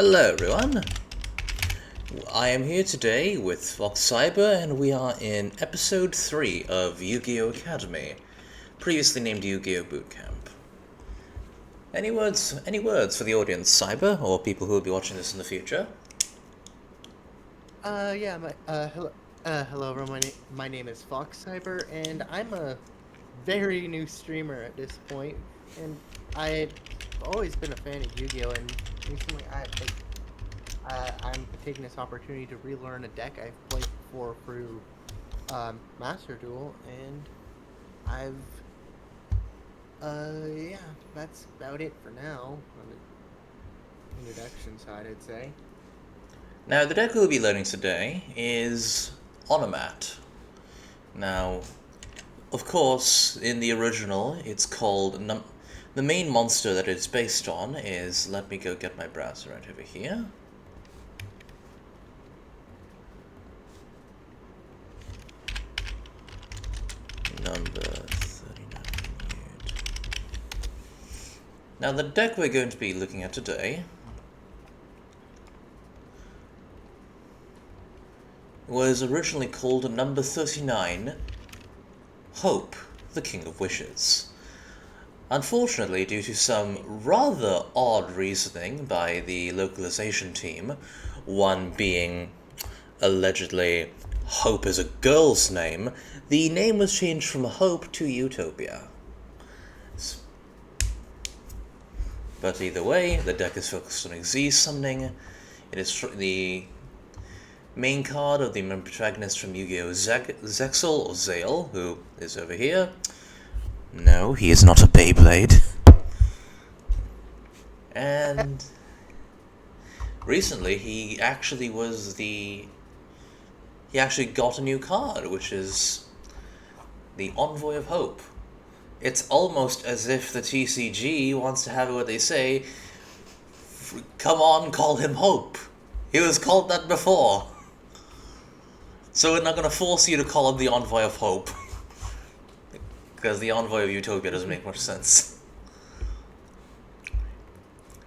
Hello everyone, I am here today with Fox Cyber and we are in episode 3 of Yugioh Academy, previously named Yu-Gi-Oh! Bootcamp. Any words for the audience, Cyber, or people who will be watching this in the future? Hello everyone, my name is Fox Cyber, and I'm a very new streamer at this point, and I've always been a fan of Yu-Gi-Oh! And recently I'm taking this opportunity to relearn a deck I've played before through Master Duel, and yeah, that's about it for now on the introduction side, I'd say. Now, the deck we'll be learning today is Onomat. Now, of course, in the original, it's called... the main monster that it's based on is... Let me go get my browser right over here. Number 39. Now, the deck we're going to be looking at today was originally called number 39, Hope, the King of Wishes. Unfortunately, due to some rather odd reasoning by the localization team, one being allegedly Hope is a girl's name, the name was changed from Hope to Utopia. But either way, the deck is focused on Xyz summoning. It is the main card of the main protagonist from Yu-Gi-Oh! Zexal, or Zale, who is over here. No, he is not a Beyblade. And recently, he actually got a new card, which is the Envoy of Hope. It's almost as if the TCG wants to have what they say, come on, call him Hope. He was called that before. So we're not going to force you to call him the Envoy of Hope. Because the Envoy of Utopia doesn't make much sense.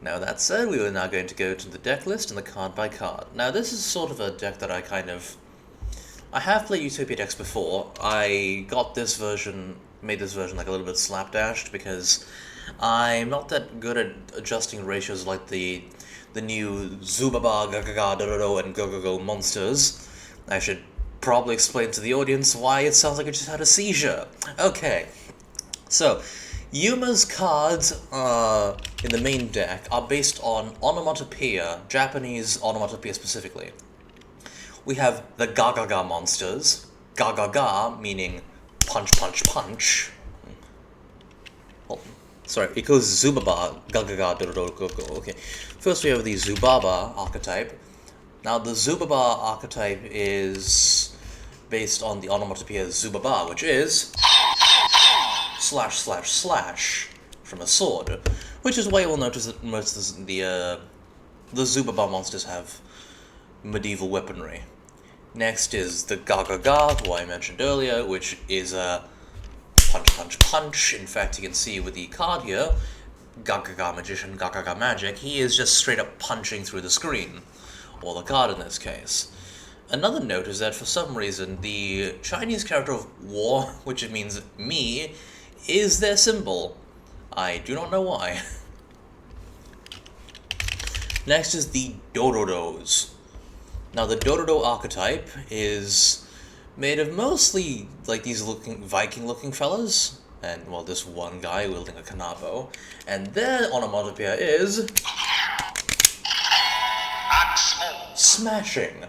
Now that said, we are now going to go to the deck list and the card by card. Now this is sort of a deck that I have played Utopia decks before. I got this version, made this version like a little bit slapdashed because I'm not that good at adjusting ratios like the new Zubaba, Gagaga, Dododo, and Go-Go-Go monsters. I should probably explain to the audience why it sounds like I just had a seizure. Okay, so Yuma's cards in the main deck are based on onomatopoeia, Japanese onomatopoeia specifically. We have the Gagaga monsters, Gagaga meaning punch, punch, punch. Oh, sorry, it goes Zubaba, Gagaga, Dododo, Go-Go. Okay, first we have the Zubaba archetype. Now, the Zubaba archetype is based on the onomatopoeia Zubaba, which is slash slash slash from a sword, which is why you will notice that most of the Zubaba monsters have medieval weaponry. Next is the Gagaga, who I mentioned earlier, which is a punch, punch, punch. In fact, you can see with the card here, Gagaga Magician, Gagaga Magic, he is just straight up punching through the screen. Or the card in this case. Another note is that for some reason the Chinese character of war, which it means me, is their symbol. I do not know why. Next is the Dododos. Now the Dododo archetype is made of mostly like these Viking looking fellas. And well, this one guy wielding a kanabo. And their onomatopoeia is smashing.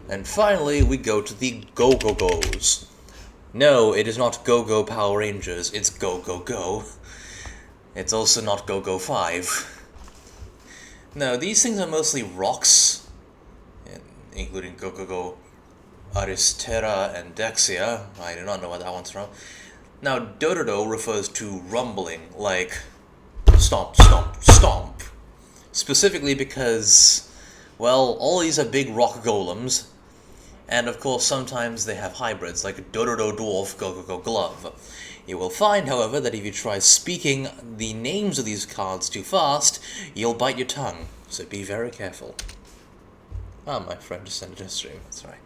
And finally, we go to the Go-Go-Go's. No, it is not Go-Go Power Rangers, it's Go-Go-Go. It's also not Go-Go 5. No, these things are mostly rocks, including Go-Go-Go Aristera and Dexia. I do not know where that one's from. Now, Dododo refers to rumbling, like stomp, stomp, stomp. Specifically because, well, all these are big rock golems, And of course, sometimes they have hybrids, like Dororo Dwarf Go Glove. You will find, however, that if you try speaking the names of these cards too fast, you'll bite your tongue, so be very careful. Ah, my friend just sent it to stream, that's right.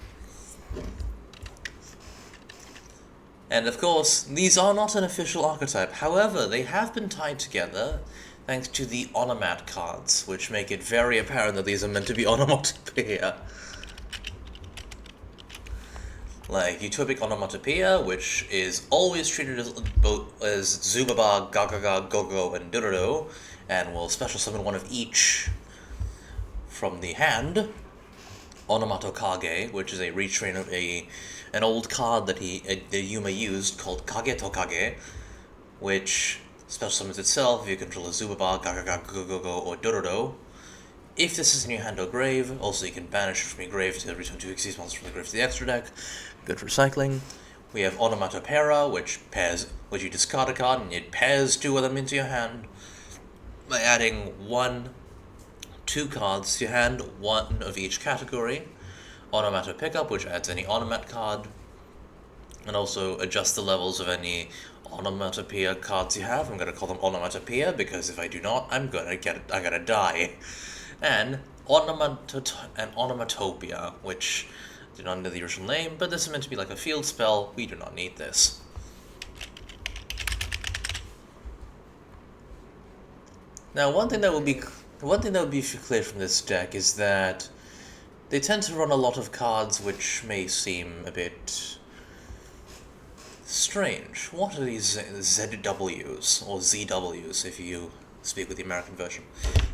And of course, these are not an official archetype, however, they have been tied together thanks to the onomat cards, which make it very apparent that these are meant to be onomatopoeia. Like Utopic Onomatopoeia, which is always treated as both as Zubaba, Gagaga, Gogo, and Dororo, and will special summon one of each from the hand. Onomatokage, which is a retrain of an old card that Yuma used called Kage Tokage, which special summons itself if you control a Zubaba, Gagaga, Gogo, or Dororo. If this is in your hand or grave, also you can banish it from your grave to return 2 Xyz monsters from the grave to the extra deck. Good for recycling. We have Onomatopera, which you discard a card and it pairs 2 of them into your hand by adding 2 cards to your hand, 1 of each category. Onomato Pickup, which adds any Onomat card, and also adjust the levels of any Onomatopoeia cards you have. I'm gonna call them Onomatopoeia because if I do not, I'm gonna die. And Onomatopia, which I do not know the original name, but this is meant to be like a field spell. We do not need this. Now, one thing that would be clear from this deck is that they tend to run a lot of cards which may seem a bit strange. What are these ZWs, or ZWs if you speak with the American version?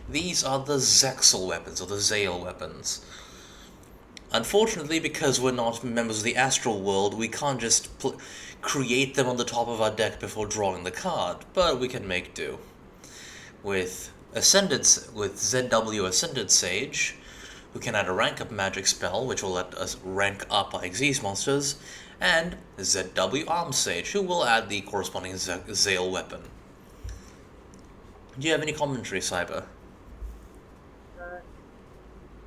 These are the Zexal weapons, or the Zale weapons. Unfortunately, because we're not members of the Astral World, we can't just create them on the top of our deck before drawing the card, but we can make do. With ZW Ascended Sage, who can add a rank-up magic spell, which will let us rank up our Xyz monsters, and ZW Arm Sage, who will add the corresponding Zale weapon. Do you have any commentary, Cyber?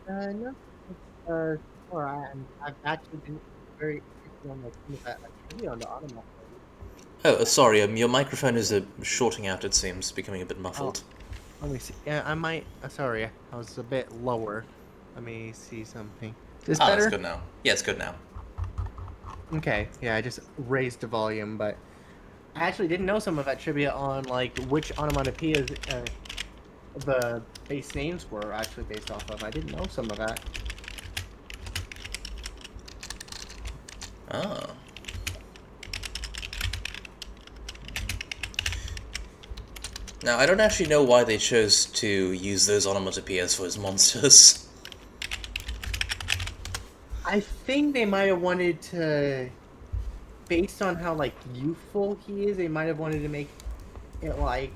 No. I've actually been very interested on that trivia on the automat. Oh, sorry, your microphone is shorting out, it seems, becoming a bit muffled. Let me see. Yeah, I might. Sorry, I was a bit lower. Let me see something. Is this better? That's good now. Yeah, it's good now. Okay, yeah, I just raised the volume, but I actually didn't know some of that trivia on like which onomatopoeias the base names were actually based off of. I didn't know some of that. Oh. Now, I don't actually know why they chose to use those onomatopoeias for his monsters. I think they might have wanted to, based on how like youthful he is, they might have wanted to make it like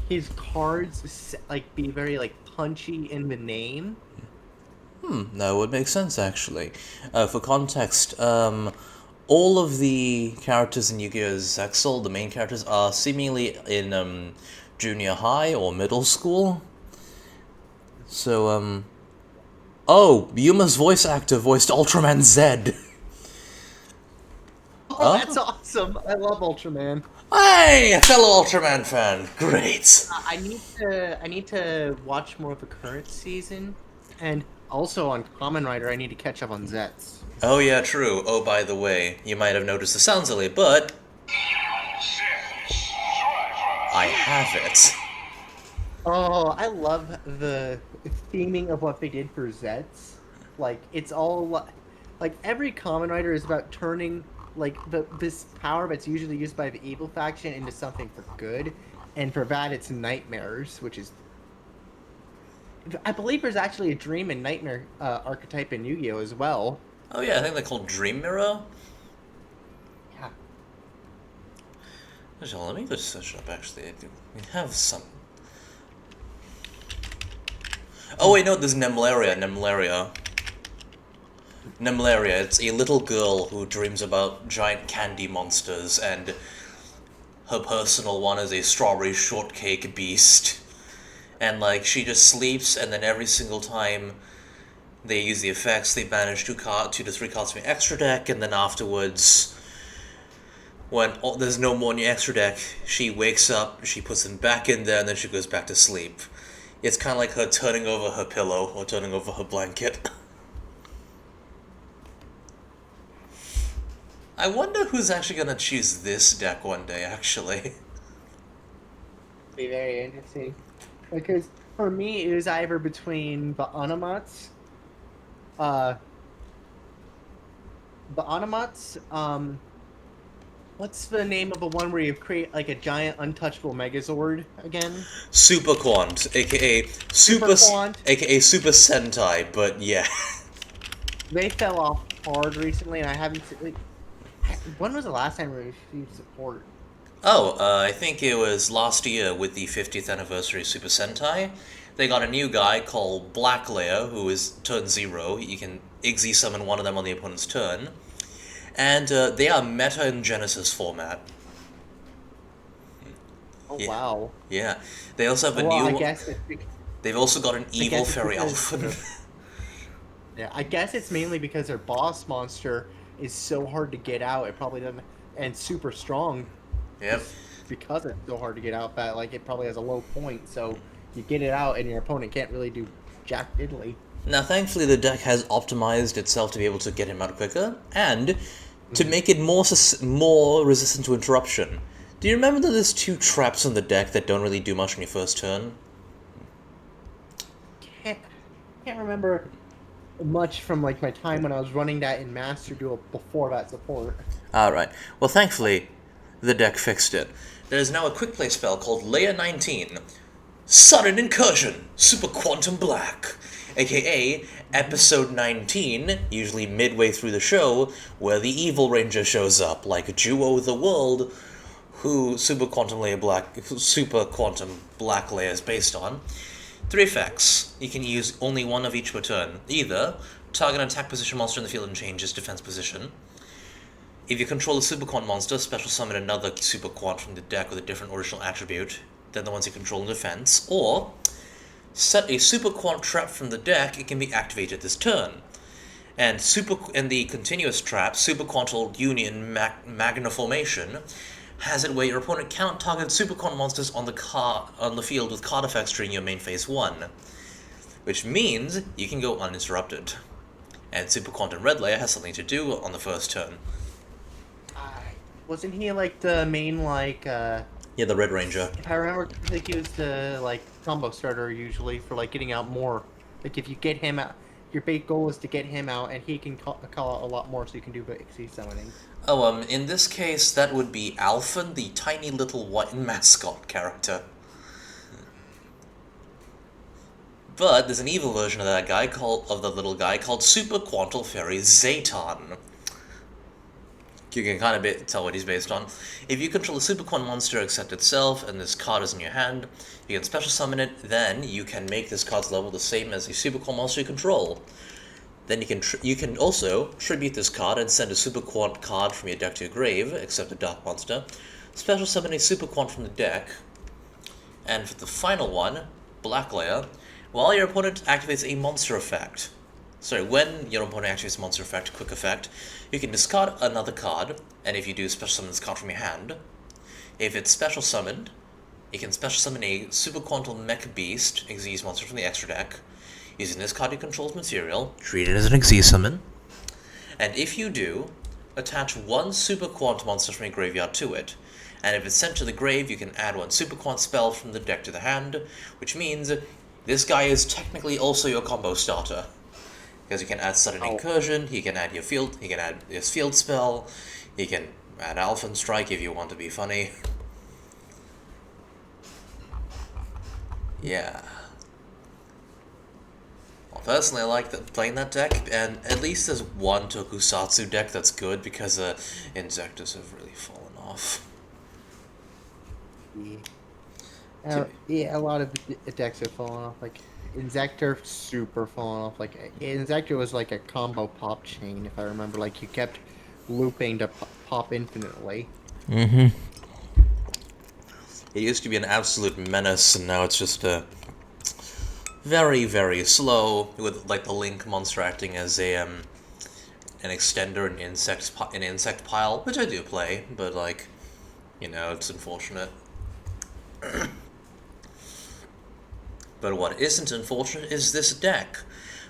his cards like be very like punchy in the name. No, it would make sense, actually. For context, all of the characters in Yu-Gi-Oh! Zexal, the main characters, are seemingly in junior high or middle school. So, oh, Yuma's voice actor voiced Ultraman Z. Oh, that's awesome! I love Ultraman. Hey, a fellow Ultraman fan. Great. I need to watch more of the current season, and also on Kamen Rider, I need to catch up on Zets. Oh yeah, true. Oh, by the way, you might have noticed the sound silly, but I have it. Oh, I love the theming of what they did for Zets. Like, it's all like every Kamen Rider is about turning like this power that's usually used by the evil faction into something for good, and for that it's nightmares, which is I believe there's actually a dream and nightmare archetype in Yu-Gi-Oh as well. Oh yeah, I think they're called Dream Mirror. Yeah. Actually, let me just search it up, actually. We have some... Oh wait, no, there's Nemlaria. Nemlaria, it's a little girl who dreams about giant candy monsters, and her personal one is a strawberry shortcake beast. And, like, she just sleeps, and then every single time They use the effects, they banish 2 to 3 cards from your extra deck, and then afterwards, when there's no more in your extra deck, she wakes up, she puts them back in there, and then she goes back to sleep. It's kind of like her turning over her pillow, or turning over her blanket. I wonder who's actually gonna choose this deck one day, actually. Be very interesting. Because for me, it was either between uh, the Onamats, what's the name of the one where you create like a giant untouchable Megazord again? Super Quant, aka Super Quant. aka Super Sentai, but yeah. They fell off hard recently, and I haven't. When was the last time we received support? Oh, I think it was last year with the 50th anniversary Super Sentai. They got a new guy called Black Layer, who is turn 0. You can Igzy summon one of them on the opponent's turn. And they are meta in Genesis format. Oh Yeah. wow! Yeah. They also have a Well, new. I guess They've also got an evil it's fairy because elf. yeah, I guess it's mainly because their boss monster is so hard to get out. It probably doesn't, and super strong. Yep. Just because it's so hard to get out, that like it probably has a low point. So you get it out, and your opponent can't really do jack diddly. Now, thankfully, the deck has optimized itself to be able to get him out quicker, and to make it more resistant to interruption. Do you remember that there's 2 traps in the deck that don't really do much on your first turn? Can't can't remember much from like my time when I was running that in Master Duel before that support. Alright. Well, thankfully, the deck fixed it. There's now a quick play spell called Layer 19. Sudden Incursion, Super Quantum Black, aka Episode 19, usually midway through the show, where the Evil Ranger shows up, like Duo the World, who Super Quantum Black Layer is based on. 3 effects. You can use only one of each per turn. Either target an attack position monster in the field and change its defense position. If you control a Super Quant monster, special summon another Super Quant from the deck with a different original attribute than the ones you control in defense, or set a Super Quant trap from the deck. It can be activated this turn. And the continuous trap, Super Quantal Union Magna Formation, has it where your opponent cannot target Super Quant monsters on the field with card effects during your main phase 1, which means you can go uninterrupted. And Super Quantum Red Layer has something to do on the first turn. Wasn't he like the main Yeah, the Red Ranger. If I remember, like he was the like combo starter usually for like getting out more. Like if you get him out, your big goal is to get him out, and he can call out a lot more, so you can do Bixie summoning. Oh, in this case, that would be Alphen, the tiny little white mascot character. But there's an evil version of the little guy called Super Quantal Fairy Zayton. You can kind of tell what he's based on. If you control a Super Quant monster except itself, and this card is in your hand, you can special summon it, then you can make this card's level the same as the Super Quant monster you control. Then you can also tribute this card and send a Super Quant card from your deck to your grave, except a Dark Monster. Special summon a Super Quant from the deck. And for the final one, Black Layer, while your opponent activates a monster effect. When your opponent activates a monster effect, quick effect, you can discard another card, and if you do, special summon this card from your hand. If it's special summoned, you can special summon a Super Quantal Mech Beast, Xyz monster from the extra deck. Using this card, you control's material, treat it as an Xyz summon. And if you do, attach one Super Quant monster from your graveyard to it. And if it's sent to the grave, you can add one Super Quant spell from the deck to the hand, which means this guy is technically also your combo starter. Because you can add Sudden Incursion, he can add his field spell, he can add Alphen Strike if you want to be funny. Yeah. Well, personally, I like playing that deck, and at least there's one Tokusatsu deck that's good, because Insectors have really fallen off. Yeah, a lot of decks have fallen off. Like Insector, super fallen off. Like Insector was like a combo pop chain, if I remember. Like you kept looping to pop infinitely. Mm-hmm. It used to be an absolute menace, and now it's just Very, very slow, with like the Link monster acting as a an extender, an insect pile, which I do play, but like, it's unfortunate. But what isn't unfortunate is this deck,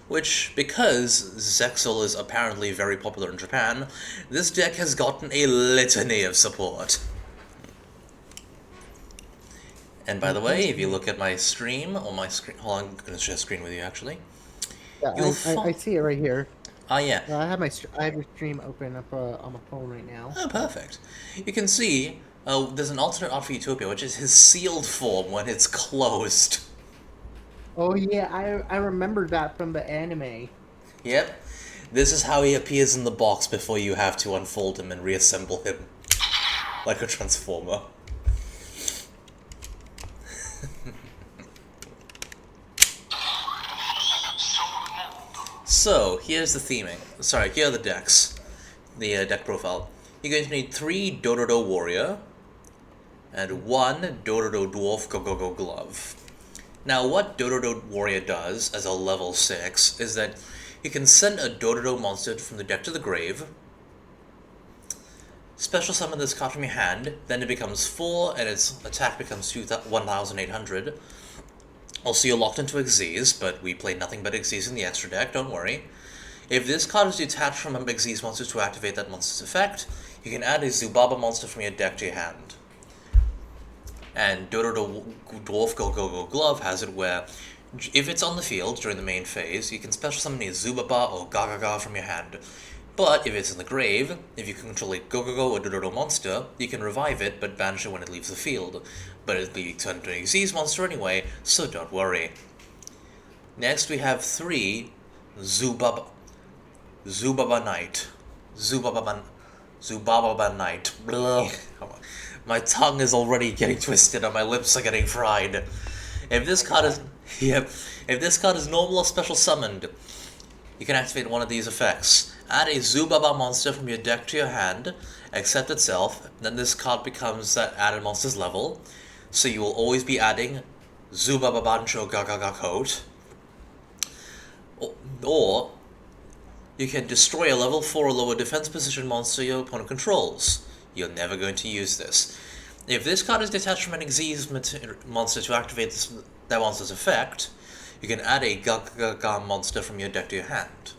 which, because Zexal is apparently very popular in Japan, this deck has gotten a litany of support. And by the way, if you look at my stream, on my screen, hold on, I'm going to share screen with you actually. Yeah, I see it right here. Yeah. I have I have your stream open up on my phone right now. Oh, perfect. You can see there's an alternate art for Utopia, which is his sealed form when it's closed. Oh yeah, I remember that from the anime. Yep. This is how he appears in the box before you have to unfold him and reassemble him. Like a transformer. So, here's the theming. Sorry, here are the decks. The deck profile. You're going to need 3 Dororo Warrior and 1 Dororo Dwarf Go-Go-Go Glove. Now, what Dororo Warrior does as a level 6 is that you can send a Dororo monster from the deck to the grave, special summon this card from your hand, then it becomes 4 and its attack becomes 1,800. Also, you're locked into Xyz, but we play nothing but Xyz in the extra deck, don't worry. If this card is detached from a Xyz monster to activate that monster's effect, you can add a Zubaba monster from your deck to your hand. And Dororo Dwarf Go-Go-Go Glove has it where, if it's on the field during the main phase, you can special summon a Zubaba or Gagaga from your hand. But if it's in the grave, if you can control a Go-Go-Go or Dororo monster, you can revive it but banish it when it leaves the field. But it'll be turned into an Xyz monster anyway, so don't worry. Next we have 3 Zubaba Knight. Zubaba Knight. My tongue is already getting twisted and my lips are getting fried. If this card is if this card is normal or special summoned, you can activate one of these effects. Add a Zubaba monster from your deck to your hand, accept itself, then this card becomes that added monster's level, so you will always be adding Zubaba Bancho Gagaga Coat. Or you can destroy a level 4 or lower defense position monster your opponent controls. You're never going to use this. If this card is detached from an Xyz monster to activate that monster's effect, you can add a Gagaga monster from your deck to your hand.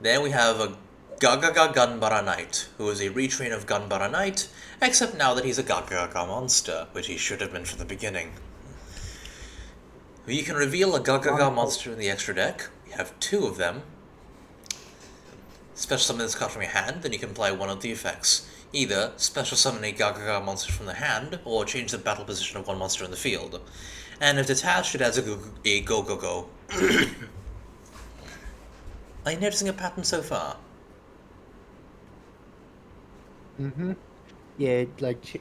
Then we have a Gagaga Gunbara Knight, who is a retrain of Gunbara Knight, except now that he's a Gagaga monster, which he should have been from the beginning. You can reveal a Gagaga monster in the extra deck. We have 2 of them. Special summon this card from your hand, then you can apply one of the effects. Either special summon a Gagaga monster from the hand, or change the battle position of one monster in the field. And if detached, it adds a Go-Go-Go. Are you noticing a pattern so far? Mm-hmm. Yeah, like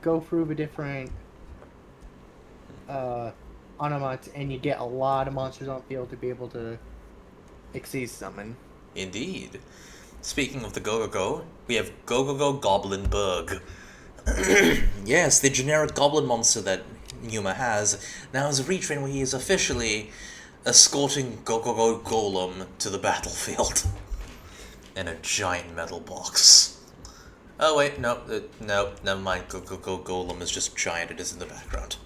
go through the different onomats, and you get a lot of monsters on field to be able to Xyz summon. Indeed. Speaking of the Go-Go-Go, we have Go-Go-Go Goblin Berg. Yes, the generic goblin monster that Numa has now is a retrain where he is officially escorting Go-Go-Go Golem to the battlefield. In a giant metal box. Oh wait, no, never mind. Go-Go-Go Golem is just giant, it is in the background.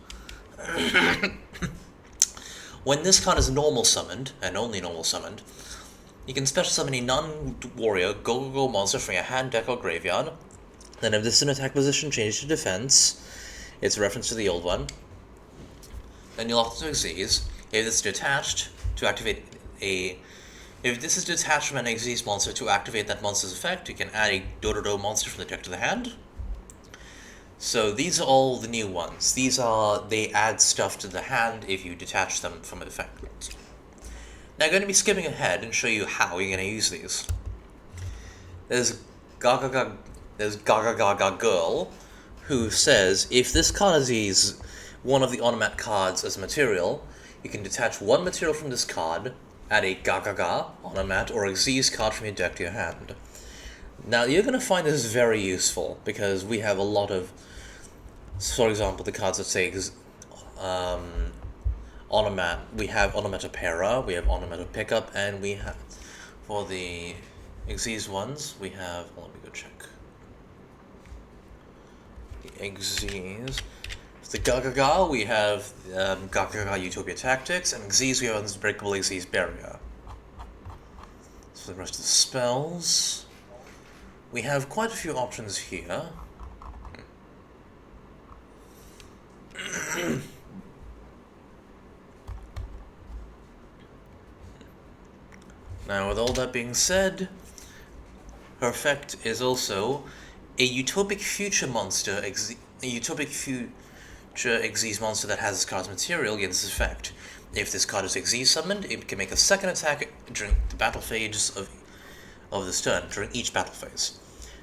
When this card is normal summoned, and only normal summoned, you can special summon a non-warrior Go-Go-Go monster from your hand, deck, or graveyard. Then if this is in attack position, change to defense. It's a reference to the old one. Then you'll have to Xyz. If this is detached, to activate a... If this is detached from an Xyz monster, to activate that monster's effect, you can add a Dororo monster from the deck to the hand. So these are all the new ones. They add stuff to the hand if you detach them from an effect. Now I'm going to be skipping ahead and show you how you're going to use these. There's Gagaga Girl, who says, if this card is one of the Onomat cards as a material, you can detach one material from this card, add a Gagaga, Onomat, or a Xyz card from your deck to your hand. Now you're going to find this very useful, because we have a lot of, for example, the cards that say we have Onomatopera, we have Onomatopick, and we have, for the Xyz ones, we have, well, let me go check. The Xyz. For the Gagaga, we have Gagaga Utopia Tactics, and Xyz, we have Unbreakable Xyz Barrier. So for the rest of the spells, we have quite a few options here. Now, with all that being said, her effect is also a utopic future monster, a utopic future Xyz monster that has this card's material gains this effect. If this card is Xyz summoned, it can make a second attack during the battle phase of this turn, during each battle phase.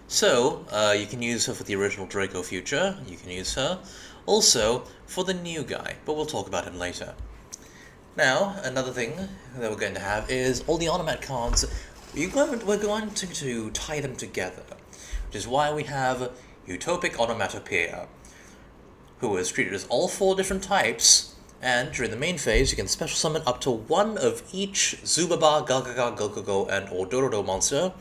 So, you can use her for the original Draco future, you can use her also for the new guy, but we'll talk about him later. Now, another thing that we're going to have is all the Onomat cards. We're going to tie them together, which is why we have Utopic Onomatopoeia, who is treated as all 4 different types, and during the main phase you can special summon up to 1 of each Zubaba, Gagaga, Gokogo, and or Dororo monster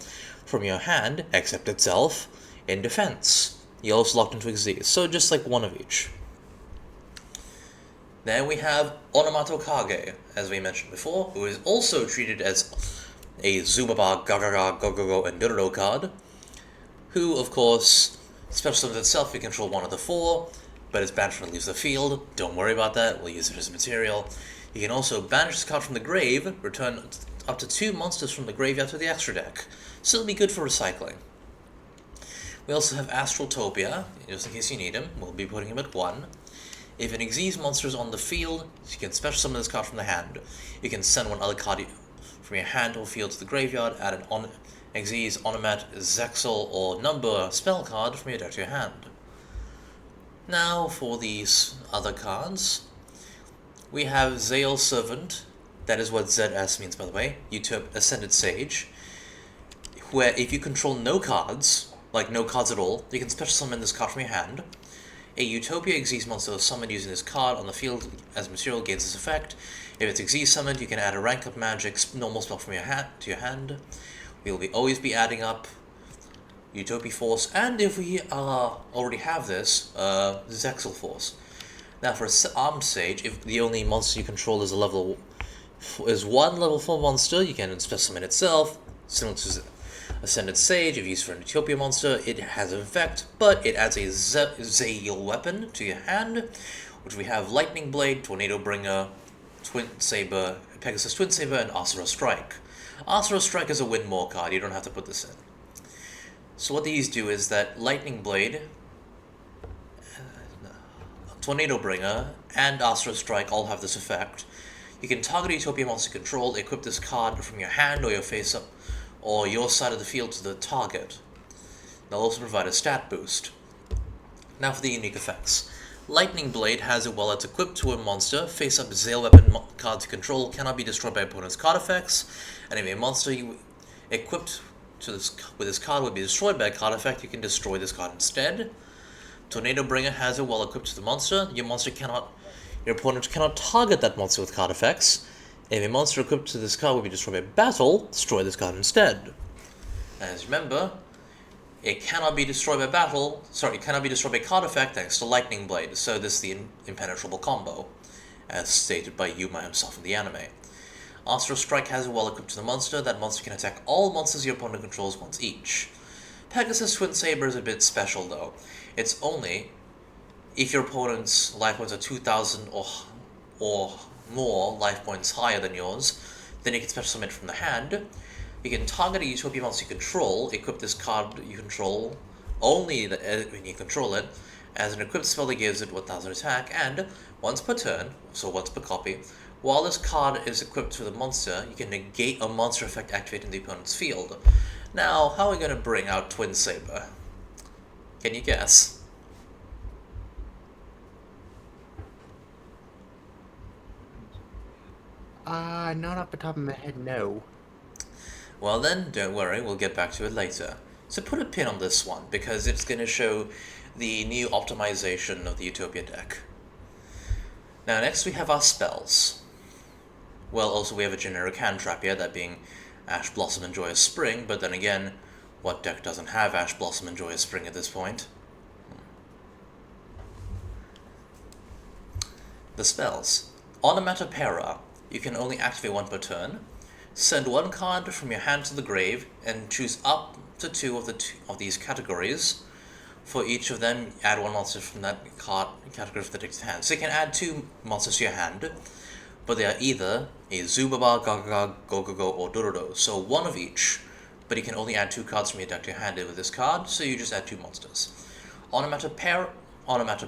from your hand, except itself, in defense. You're also locked into Xyz, so just like 1 of each. Then we have Onomatokage, as we mentioned before, who is also treated as a Zubaba, Gagaga, Gogogo, and Dororo card, who, of course, special summons itself, we control 1 of the 4, but its banishment leaves the field. Don't worry about that, we'll use it as material. You can also banish this card from the grave, return up to 2 monsters from the graveyard to the extra deck, so it'll be good for recycling. We also have Astraltopia, just in case you need him, we'll be putting him at 1. If an Xyz monster is on the field, you can special summon this card from the hand. You can send 1 other card from your hand or field to the graveyard, add an Xyz, Onomat, Zexal, or Number spell card from your deck to your hand. Now, for these other cards, we have Zael Servant, that is what ZS means by the way, Ascended Sage, where if you control no cards, like no cards at all, you can special summon this card from your hand. A Utopia Xyz monster summoned using this card on the field as material gains this effect. If it's Xyz summoned, you can add a rank up magic normal spell from your hand to your hand. We'll always be adding up Utopia Force, and if we already have this, Zexal Force. Now for Armed Sage, if the only monster you control is one level 4 monster, you can special summon itself, similar to Ascended Sage. If used for an Utopia monster, it has an effect, but it adds a Zael weapon to your hand, which we have Lightning Blade, Tornado Bringer, Twin Saber, Pegasus Twin Saber, and Asura Strike. Asura Strike is a win more card, you don't have to put this in. So what these do is that Lightning Blade, Tornado Bringer, and Asura Strike all have this effect. You can target a Utopia monster you control, equip this card from your hand or your face up, or your side of the field to the target. They'll also provide a stat boost. Now for the unique effects. Lightning Blade has it while it's equipped to a monster. Face-up Zael weapon cards you control cannot be destroyed by opponent's card effects, and if a monster you equipped with this card would be destroyed by a card effect, you can destroy this card instead. Tornado Bringer has it while equipped to the monster. Your opponent cannot target that monster with card effects. If a monster equipped to this card would be destroyed by battle, destroy this card instead. As remember, it cannot be destroyed by it cannot be destroyed by card effect thanks to Lightning Blade, so this is the impenetrable combo, as stated by Yuma himself in the anime. Asura Strike has it while equipped to the monster. That monster can attack all monsters your opponent controls once each. Pegasus Twin Saber is a bit special though. It's only if your opponent's life points are 2,000 or more life points higher than yours, then you can special summon it from the hand. You can target a Utopia monster you control, equip this card you control only when you control it, as an equipped spell that gives it 1,000 attack, and once per turn, so once per copy, while this card is equipped to the monster, you can negate a monster effect activated in the opponent's field. Now, how are we going to bring out Twin Saber? Can you guess? Not off the top of my head, no. Well then, don't worry, we'll get back to it later. So put a pin on this one, because it's going to show the new optimization of the Utopia deck. Now next we have our spells. Well, also we have a generic hand trap here, that being Ash Blossom and Joyous Spring, but then again, what deck doesn't have Ash Blossom and Joyous Spring at this point? The spells. Onomatopoeia. You can only activate one per turn. Send one card from your hand to the grave, and choose up to two of these categories. For each of them, add one monster from that category for the deck's hand. So you can add two monsters to your hand, but they are either a Zubaba, Gagaga, Gogogo, or Dororo. So one of each, but you can only add two cards from your deck to your hand with this card, so you just add two monsters. Onomatopoeia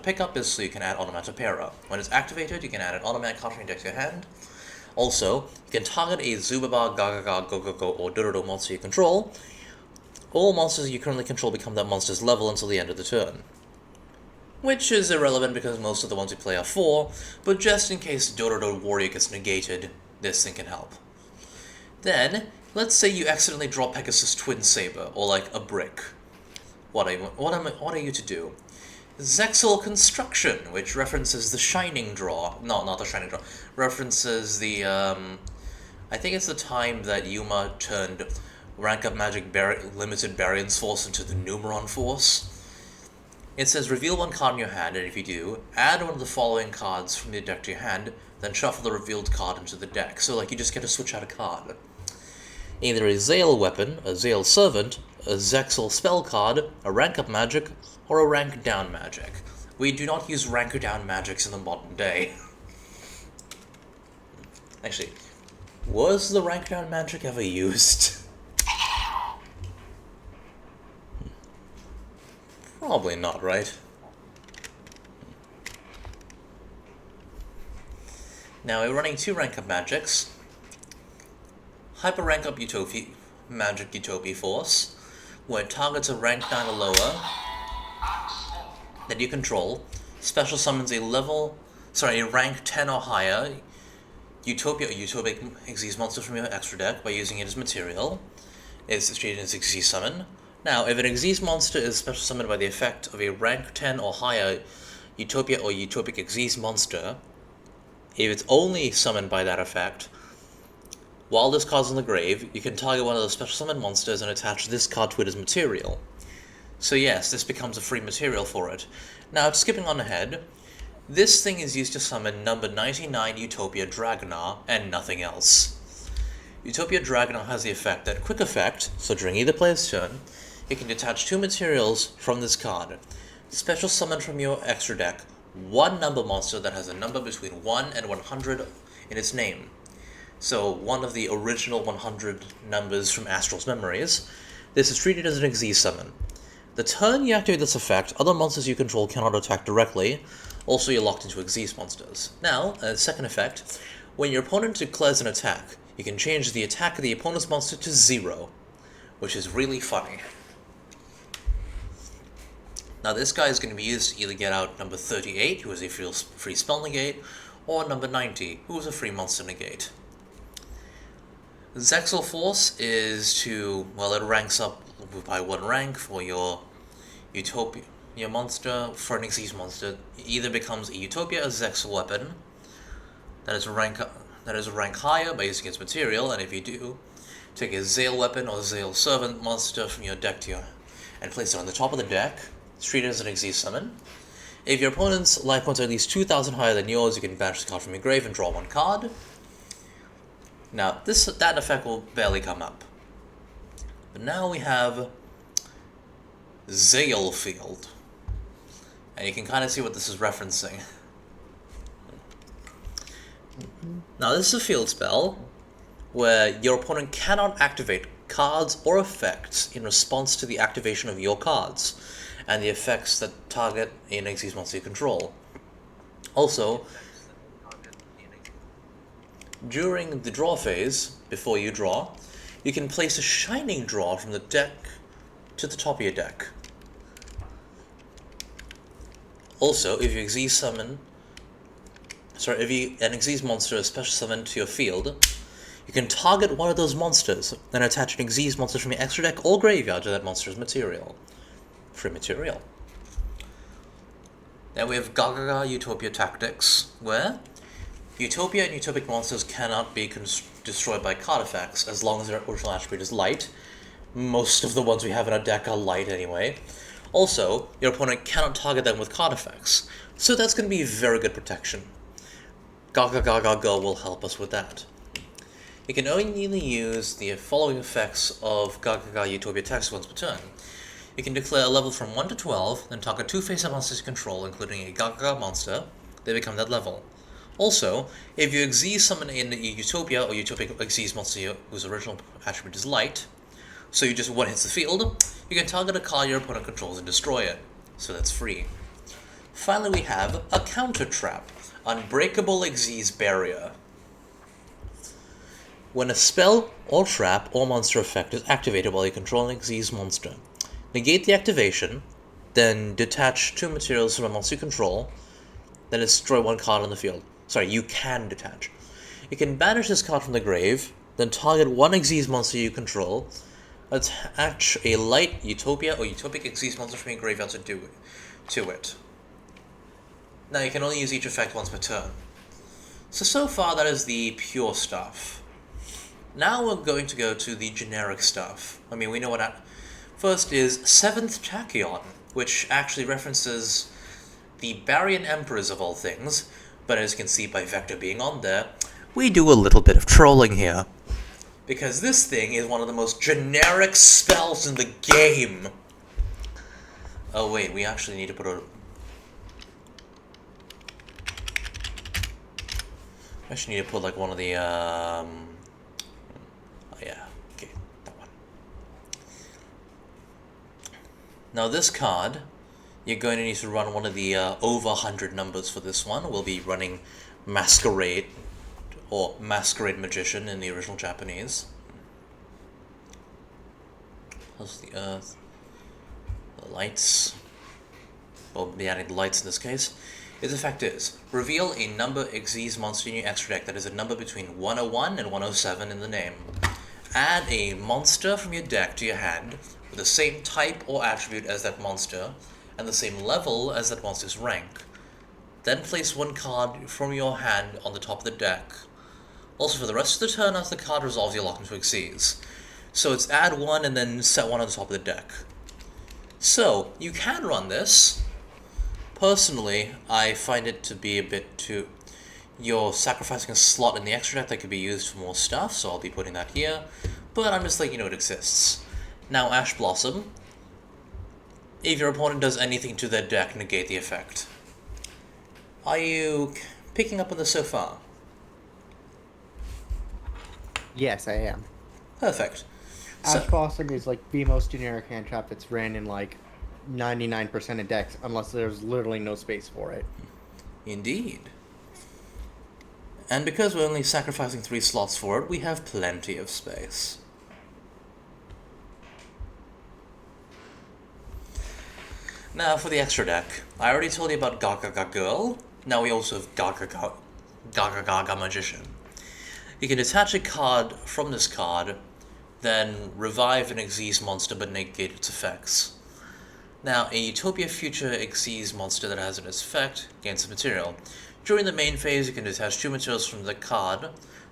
pickup is so you can add Onomatopoeia. When it's activated, you can add an automatic card from your deck to your hand. Also, you can target a Zubaba, Gagaga, Gogogo, or Dororo monster you control. All monsters you currently control become that monster's level until the end of the turn. Which is irrelevant because most of the ones you play are 4, but just in case Dororo Warrior gets negated, this thing can help. Then, let's say you accidentally draw Pegasus Twin Saber, or like a brick. What are you to do? Zexal Construction, which references the Shining Draw. No, not the Shining Draw. References the, I think it's the time that Yuma turned Rank Up Magic Limited Baryons Force into the Numeron Force. It says reveal one card in your hand, and if you do, add one of the following cards from your deck to your hand, then shuffle the revealed card into the deck. So, like, you just get to switch out a card. Either a Zale Weapon, a Zale Servant, a Zexal Spell card, a Rank Up Magic, or a Rank Down Magic. We do not use Rank Down Magics in the modern day. Actually, was the Rank Down Magic ever used? Probably not, right? Now we're running 2 Rank Up Magics. Hyper Rank Up Magic Utopia Force, where it targets a rank 9 or lower that you control, special summons a rank 10 or higher Utopia or Utopic Xyz monster from your extra deck by using it as material. It's treated as Xyz summon. Now, if an Xyz monster is special summoned by the effect of a rank 10 or higher Utopia or Utopic Xyz monster, if it's only summoned by that effect, while this card's in the grave, you can target one of those special summon monsters and attach this card to it as material. So yes, this becomes a free material for it. Now, skipping on ahead, this thing is used to summon number 99 Utopia Dragonar and nothing else. Utopia Dragonar has the quick effect, so during either player's turn, you can detach 2 materials from this card. Special summon from your extra deck one number monster that has a number between 1 and 100 in its name. So one of the original 100 numbers from Astral's Memories. This is treated as an Xyz summon. The turn you activate this effect, other monsters you control cannot attack directly. Also, you're locked into Xyz monsters. Now, second effect, when your opponent declares an attack, you can change the attack of the opponent's monster to 0, which is really funny. Now this guy is going to be used to either get out number 38, who is a free spell negate, or number 90, who is a free monster negate. Zexal Force is to, well, it ranks up by 1 rank for your Utopia. Your monster, for an Xyz monster, either becomes a Utopia or Zexal weapon that is a rank higher by using its material, and if you do, take a Zale weapon or Zale servant monster from your deck and place it on the top of the deck. It's treated as an Xyz summon. If your opponent's life points are at least 2,000 higher than yours, you can banish the card from your grave and draw 1 card. Now, that effect will barely come up. But now we have Zale Field. And you can kind of see what this is referencing. Now, this is a field spell where your opponent cannot activate cards or effects in response to the activation of your cards and the effects that target an Xyz monster you control. Also, during the draw phase, before you draw, you can place a Shining Draw from the deck to the top of your deck. Also, if you an Xyz monster is special summoned to your field, you can target one of those monsters, then attach an Xyz monster from your extra deck or graveyard to that monster's material. Free material. Then we have Gagaga Utopia Tactics, where Utopia and Utopic monsters cannot be destroyed by card effects as long as their original attribute is light. Most of the ones we have in our deck are light anyway. Also, your opponent cannot target them with card effects, so that's going to be very good protection. Gagaga Girl will help us with that. You can only use the following effects of Gagaga Utopia Tactics once per turn. You can declare a level from 1 to 12, then target 2 face-up monsters you control, including a Gagaga monster. They become that level. Also, if you Xyz summon in a Utopia or Utopic Xyz monster whose original attribute is light, so you just one hits the field, you can target a card your opponent controls and destroy it. So that's free. Finally, we have a counter trap. Unbreakable Xyz Barrier. When a spell or trap or monster effect is activated while you control an Xyz monster, negate the activation, then detach 2 materials from a monster you control, then destroy 1 card on the field. Sorry, you can detach. You can banish this card from the grave, then target 1 Xyz monster you control, attach a light Utopia or Utopic Xyz monster from your graveyard to it. Now you can only use each effect once per turn. So far that is the pure stuff. Now we're going to go to the generic stuff. I mean, we know what first is 7th Tachyon, which actually references the Barrian Emperors of all things, but as you can see by Vector being on there, we do a little bit of trolling here. Because this thing is one of the most generic spells in the game. Oh wait, we actually need to put a... I actually need to put like one of the, oh yeah, okay, that one. Now this card, you're going to need to run one of the over 100 numbers for this one. We'll be running Masquerade, or Masquerade Magician in the original Japanese. How's the Earth? The lights. Well, be adding the lights in this case. Its effect is, reveal a number Xyz monster in your extra deck that is a number between 101 and 107 in the name. Add a monster from your deck to your hand with the same type or attribute as that monster, and the same level as that monster's rank. Then place 1 card from your hand on the top of the deck. Also, for the rest of the turn, after the card resolves, you lock into Xyz. So it's add 1 and then set 1 on the top of the deck. So, you can run this. Personally, I find it to be a bit too... You're sacrificing a slot in the extra deck that could be used for more stuff, so I'll be putting that here. But I'm just letting you know it exists. Now, Ash Blossom. If your opponent does anything to their deck, negate the effect. Are you picking up on this so far? Yes, I am. Perfect. Ash Blossom is like the most generic hand trap that's ran in like 99% of decks, unless there's literally no space for it. Indeed. And because we're only sacrificing 3 slots for it, we have plenty of space. Now for the extra deck. I already told you about Gagaga Girl. Now we also have Gagaga Magician. You can detach a card from this card, then revive an Xyz monster but negate its effects. Now, a Utopia Future Xyz monster that has an effect gains a material. During the main phase, you can detach 2 materials from the card,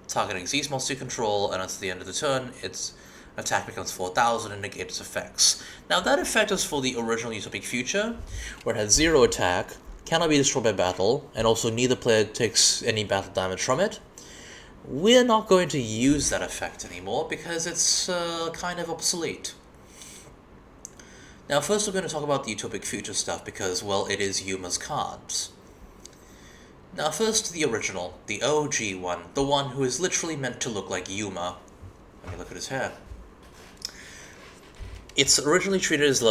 target an Xyz monster you control, and until the end of the turn, its attack becomes 4,000 and negate its effects. Now, that effect is for the original Utopic Future, where it has 0 attack, cannot be destroyed by battle, and also neither player takes any battle damage from it. We're not going to use that effect anymore because it's kind of obsolete. Now first we're going to talk about the Utopic Future stuff because, well, it is Yuma's cards. Now first the original, the OG one, the one who is literally meant to look like Yuma. Let me look at his hair. It's originally treated as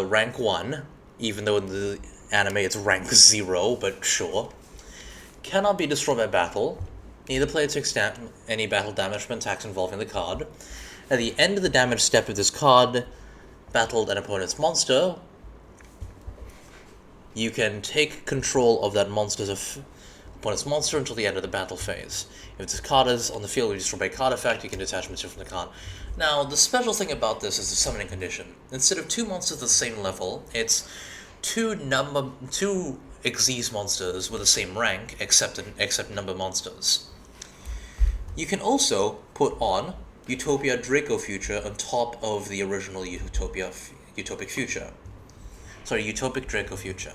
rank 1, even though in the anime it's rank 0, but sure. Cannot be destroyed by battle. Neither player takes any battle damage from attacks involving the card. At the end of the damage step of this card, battled an opponent's monster, you can take control of that opponent's monster until the end of the battle phase. If this card is on the field with destroyed by card effect, you can detach material from the card. Now, the special thing about this is the summoning condition. Instead of 2 monsters at the same level, it's 2 Xyz monsters with the same rank, except number monsters. You can also put on Utopia Draco Future on top of the original Utopic Future. Sorry, Utopic Draco Future.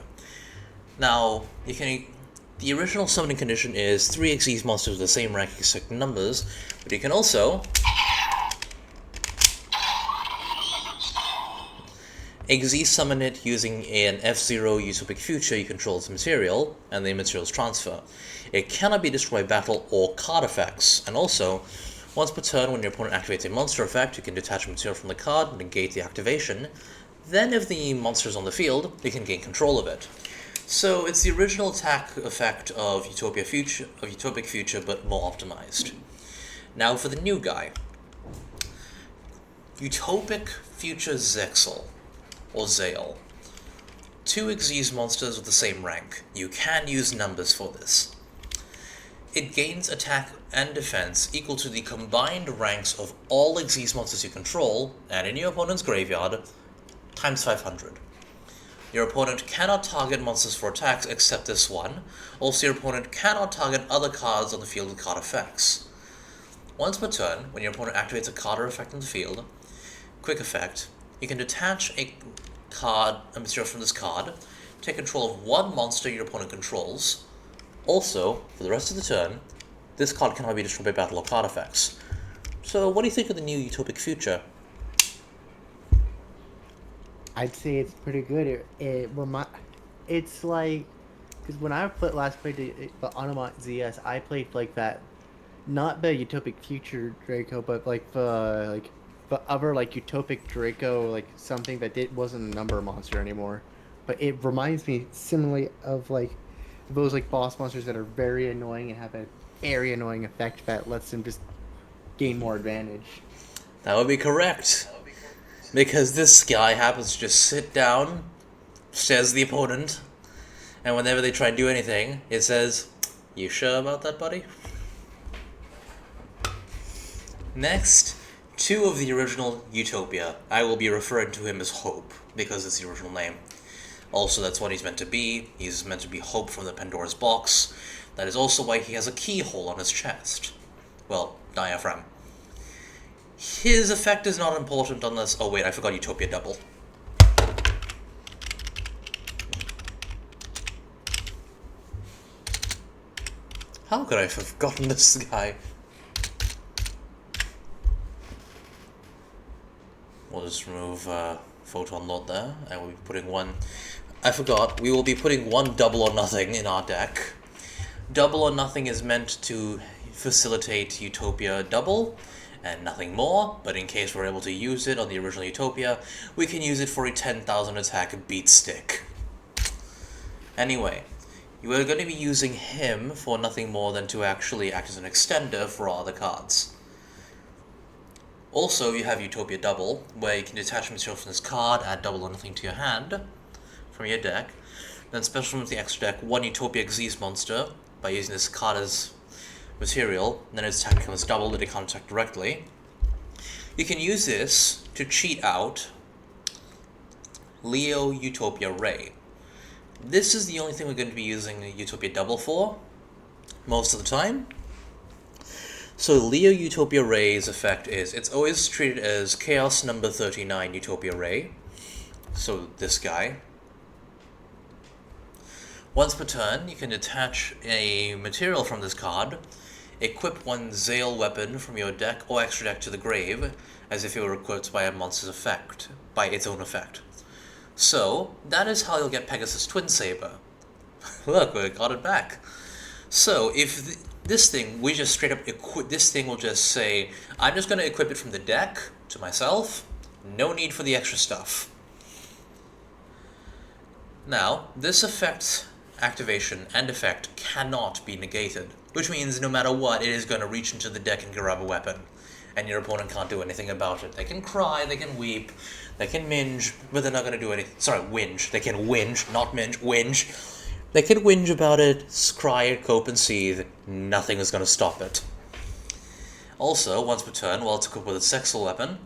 Now, the original summoning condition is 3 Xyz monsters with the same rank except numbers, but you can also Xyz summon it using an F0 Utopic Future you control's material, and the material's transfer. It cannot be destroyed by battle or card effects, and also, once per turn when your opponent activates a monster effect, you can detach a material from the card and negate the activation. Then if the monster is on the field, you can gain control of it. So it's the original attack effect of Utopic Future, but more optimized. Now for the new guy. Utopic Future Zexal, or Zale. 2 Xyz monsters with the same rank. You can use numbers for this. It gains attack and defense equal to the combined ranks of all Xyz monsters you control, and in your opponent's graveyard, times 500. Your opponent cannot target monsters for attacks except this one. Also, your opponent cannot target other cards on the field with card effects. Once per turn, when your opponent activates a card or effect on the field, quick effect, you can detach a material from this card, take control of one monster your opponent controls. Also, for the rest of the turn, this card cannot be destroyed by battle or card effects. So, what do you think of the new Utopic Future? I'd say it's pretty good. It's like, because when I last played the Onomot ZS, I played like that, not the Utopic Future Draco, but like the other like Utopic Draco, like something that wasn't a number monster anymore. But it reminds me similarly of like those like boss monsters that are very annoying and have a very annoying effect that lets them just gain more advantage. That would be correct. Because this guy happens to just sit down, stares at the opponent, and whenever they try to do anything, it says, "You sure about that, buddy?" Next, 2 of the original Utopia. I will be referring to him as Hope, because it's the original name. Also, that's what he's meant to be. He's meant to be Hope from the Pandora's Box. That is also why he has a keyhole on his chest. Well, diaphragm. His effect is not important unless... Oh wait, I forgot Utopia Double. How could I have forgotten this guy? We'll just remove Photon Lord there, and we'll be putting one... I forgot, we will be putting 1 Double or Nothing in our deck. Double or Nothing is meant to facilitate Utopia Double, and nothing more, but in case we're able to use it on the original Utopia, we can use it for a 10,000 attack beat stick. Anyway, you are going to be using him for nothing more than to actually act as an extender for all other cards. Also, you have Utopia Double, where you can detach material from this card, add Double or Nothing to your hand from your deck, then special from the extra deck 1 Utopia Xyz monster by using this card as material, and then its attack becomes double that it can't attack directly. You can use this to cheat out Leo Utopia Ray. This is the only thing we're going to be using the Utopia Double for, most of the time. So Leo Utopia Ray's effect is, it's always treated as Chaos number 39 Utopia Ray. So this guy. Once per turn, you can detach a material from this card, equip 1 Zale weapon from your deck or extra deck to the grave, as if it were equipped by a monster's effect, by its own effect. So, that is how you'll get Pegasus Twin Saber. Look, we got it back. So, if this thing, we just straight up equip, this thing will just say, I'm just going to equip it from the deck to myself, no need for the extra stuff. Now, this effect, activation, and effect cannot be negated, which means no matter what, it is going to reach into the deck and grab a weapon, and your opponent can't do anything about it. They can cry, they can weep, they can minge, but they're not going to do anything. Sorry, whinge. They can whinge, not minge, whinge. They can whinge about it, cry, cope, and seethe. Nothing is going to stop it. Also, once per turn, while it's equipped with a Sexual weapon,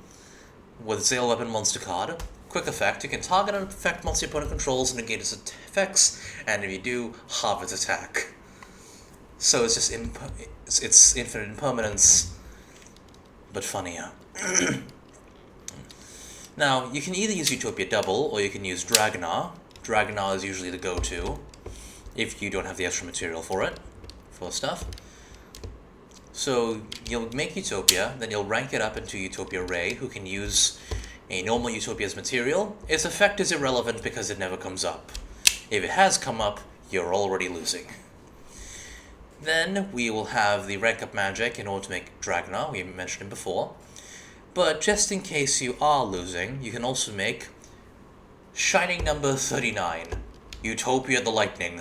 with Zale weapon monster card, Quick effect, you can target an effect monster your opponent controls and negate its effects, and if you do, halve its attack. So it's just it's infinite impermanence, but funnier. Now, you can either use Utopia Double, or you can use Dragnar. Dragnar is usually the go-to, if you don't have the extra material for it, for stuff. So, you'll make Utopia, then you'll rank it up into Utopia Ray, who can use a normal Utopia's material. Its effect is irrelevant because it never comes up. If it has come up, you're already losing. Then, we will have the rank up magic in order to make Dragnar, we mentioned him before. But just in case you are losing, you can also make Shining Number 39, Utopia the Lightning,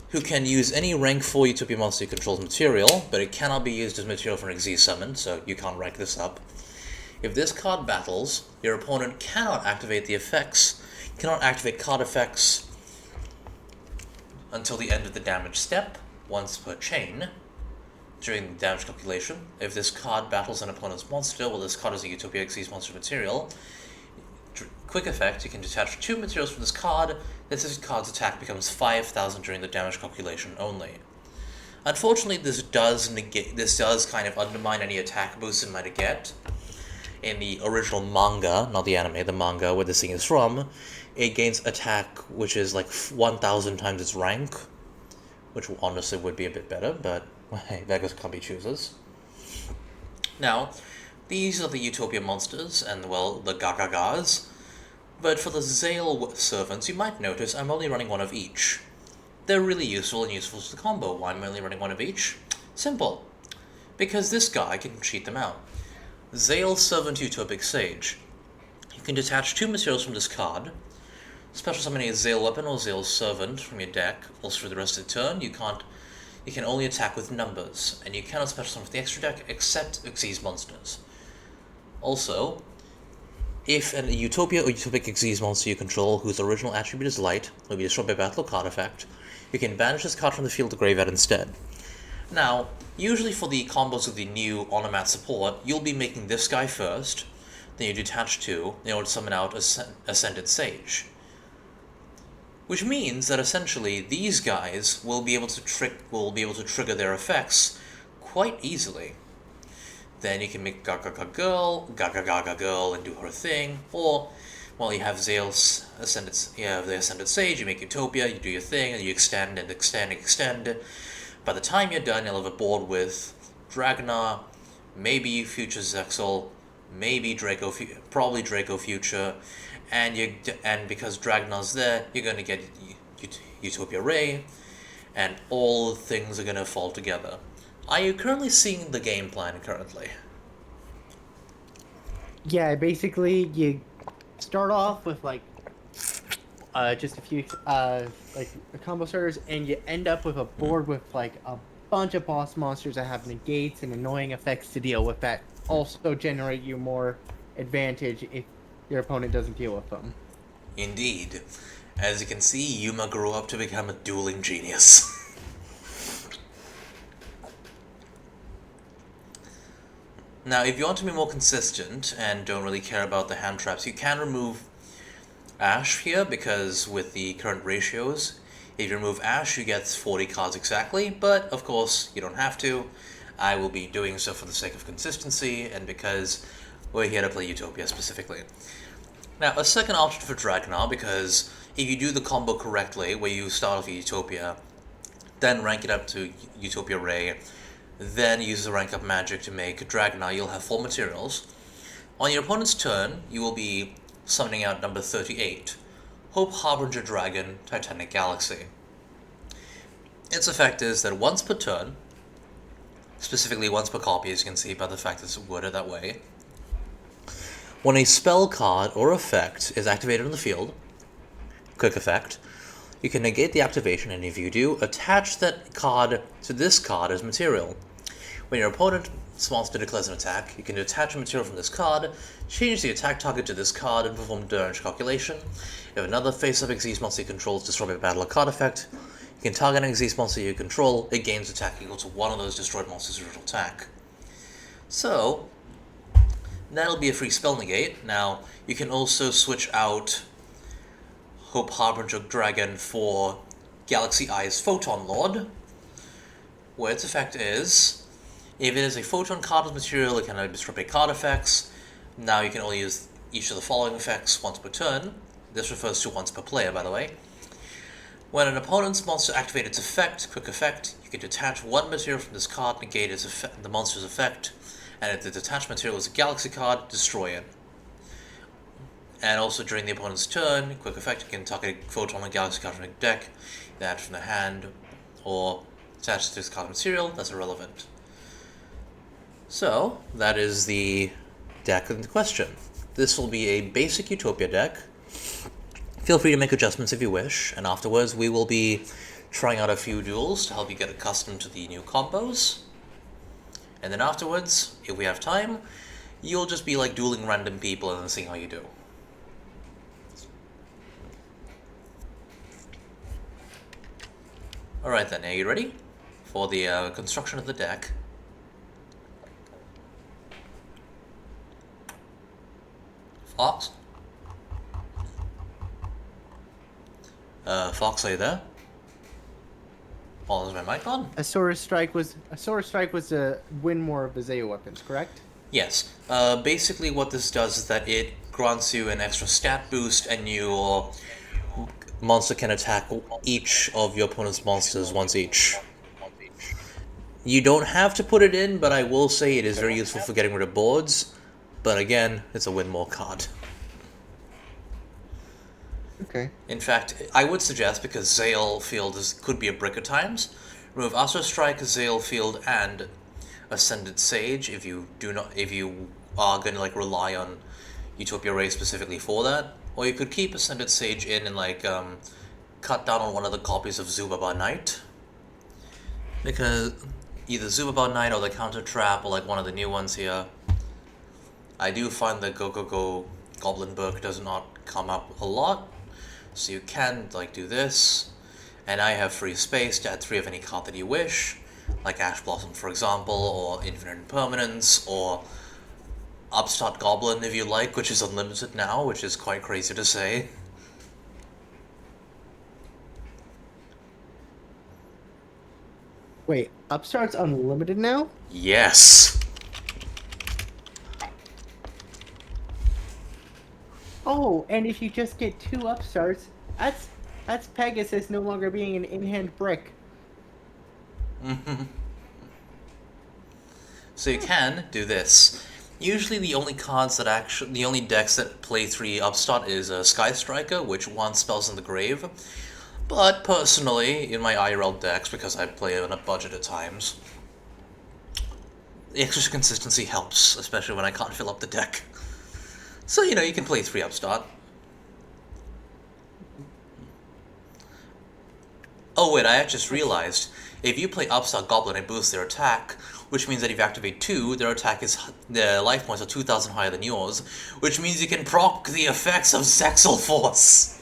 who can use any rank 4 Utopia monster controls material, but it cannot be used as material for an Xyz summon, so you can't rank this up. If this card battles, your opponent cannot activate card effects until the end of the damage step, once per chain. During the damage calculation, if this card battles an opponent's monster, well, this card is a Utopia Xyz monster material. Quick effect, you can detach 2 materials from this card. This card's attack becomes 5,000 during the damage calculation only. Unfortunately, this does kind of undermine any attack boosts it might get. In the original manga, not the anime, the manga where this thing is from, it gains attack which is like 1,000 times its rank, which honestly would be a bit better, but hey, beggars can't be choosers. Now, these are the Utopia monsters, and well, the Gagagas. But for the Zale servants, you might notice I'm only running one of each. They're really useful and useful to the combo. Why am I only running one of each? Simple. Because this guy can cheat them out. Zale Servant Utopic Sage. You can detach 2 materials from this card. Special summoning a Zale Weapon or Zale Servant from your deck. Also for the rest of the turn, you can only attack with numbers, and you cannot special summon from the extra deck except Xyz monsters. Also, if a Utopia or Utopic Xyz monster you control whose original attribute is light will be destroyed by battle or card effect, you can banish this card from the field to graveyard instead. Now, usually for the combos of the new Onomat support, you'll be making this guy first, then you detach 2 in order to summon out Ascended Sage. Which means that essentially these guys will be able to trigger their effects quite easily. Then you can make Gaga Girl and do her thing, or well, you have Zale's the Ascended Sage, you make Utopia, you do your thing, and you extend and extend and extend. By the time you're done, you'll have a board with Dragnar, maybe Future Zexal, maybe probably Draco Future, and because Dragnar's there, you're going to get Utopia Ray, and all things are going to fall together. Are you currently seeing the game plan currently? Yeah, basically you start off with like just a few like combo starters, and you end up with a board with like a bunch of boss monsters that have negates and annoying effects to deal with that also generate you more advantage if your opponent doesn't deal with them. Indeed. As you can see, Yuma grew up to become a dueling genius. Now, if you want to be more consistent and don't really care about the hand traps, you can remove Ash here, because with the current ratios, if you remove Ash, you get 40 cards exactly, but of course, you don't have to. I will be doing so for the sake of consistency, and because we're here to play Utopia specifically. Now, a second option for Dragnar, because if you do the combo correctly, where you start off Utopia, then rank it up to Utopia Ray, then use the rank up magic to make Dragnar, you'll have 4 materials. On your opponent's turn, you will be summoning out number 38, Hope Harbinger Dragon, Titanic Galaxy. Its effect is that once per turn, specifically once per copy, as you can see by the fact it's worded that way, when a spell card or effect is activated on the field, quick effect, you can negate the activation, and if you do, attach that card to this card as material. When your opponent's monster declares an attack, you can detach a material from this card, change the attack target to this card, and perform damage calculation. If another face-up Xyz monster you control is destroyed by a battle or card effect, you can target an Xyz monster you control, it gains attack equal to one of those destroyed monsters' original attack. So, That'll be a free spell negate. Now, you can also switch out Hope Harbinger Dragon for Galaxy Eyes Photon Lord, where its effect is, if it is a photon card with material, it can disrupt a card effects. Now you can only use each of the following effects once per turn. This refers to once per player, by the way. When an opponent's monster activates its effect, quick effect, you can detach one material from this card, negate the monster's effect, and if the detached material is a galaxy card, destroy it. And also during the opponent's turn, quick effect, you can target a photon or galaxy card from the deck, that from the hand, or attach to this card material, that's irrelevant. So, that is the deck in question. This will be a basic Utopia deck. Feel free to make adjustments if you wish, and afterwards we will be trying out a few duels to help you get accustomed to the new combos. And then afterwards, if we have time, you'll just be like dueling random people and then seeing how you do. Alright then, are you ready for the construction of the deck? Fox? Fox, are you there? Oh, is my mic on? A Strike was to win more of the Zeo weapons, correct? Yes. Basically what this does is that it grants you an extra stat boost and your monster can attack each of your opponent's monsters once each. You don't have to put it in, but I will say it is very useful for getting rid of boards. But again, it's a win more card. Okay. In fact, I would suggest, because Zale Field could be a brick at times, remove Astro Strike, Zale Field, and Ascended Sage if you are going to like rely on Utopia Ray specifically for that. Or you could keep Ascended Sage in and like cut down on one of the copies of Zubaba Knight. Because either Zubaba Knight or the Counter Trap or like one of the new ones here. I do find that Go Goblin Book does not come up a lot. So you can like do this, and I have free space to add 3 of any card that you wish, like Ash Blossom for example, or Infinite Impermanence, or Upstart Goblin if you like, which is unlimited now, which is quite crazy to say. Wait, Upstart's unlimited now? Yes! Oh, and if you just get 2 Upstarts, that's Pegasus no longer being an in-hand brick. So you can do this. Usually the only decks that play 3 Upstart is Sky Striker, which 1 spells in the grave. But personally, in my IRL decks, because I play on a budget at times, the extra consistency helps, especially when I can't fill up the deck. So, you know, you can play 3 Upstart. Oh wait, I just realized, if you play Upstart Goblin and boost their attack, which means that if you activate 2, their life points are 2,000 higher than yours, which means you can proc the effects of Sexal Force.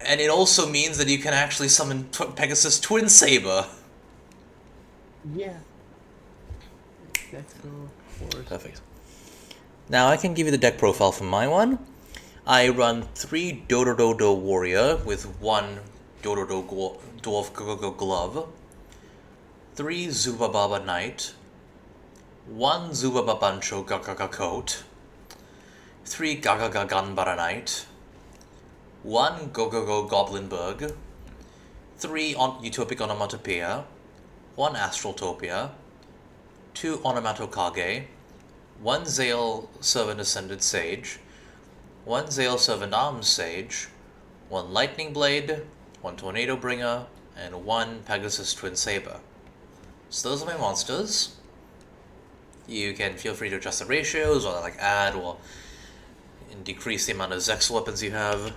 And it also means that you can actually summon Pegasus Twin Saber. Yeah. Sexal Force. Perfect. Now I can give you the deck profile for my one. I run 3 Dododo Warrior with 1 Dododo Dwarf Glove, 3 Zubababa Knight, 1 Zubababancho Gagaga Coat, 3 Gagaga Ganbara Knight, 1 Gogogo Goblinburg, 3 Utopic Onomatopoeia, 1 Astraltopia, 2 Onomatokage, 1 Zale Servant Ascended Sage, 1 Zale Servant Arms Sage, 1 Lightning Blade, 1 Tornado Bringer, and 1 Pegasus Twin Saber. So those are my monsters. You can feel free to adjust the ratios, or like add or decrease the amount of Zex weapons you have.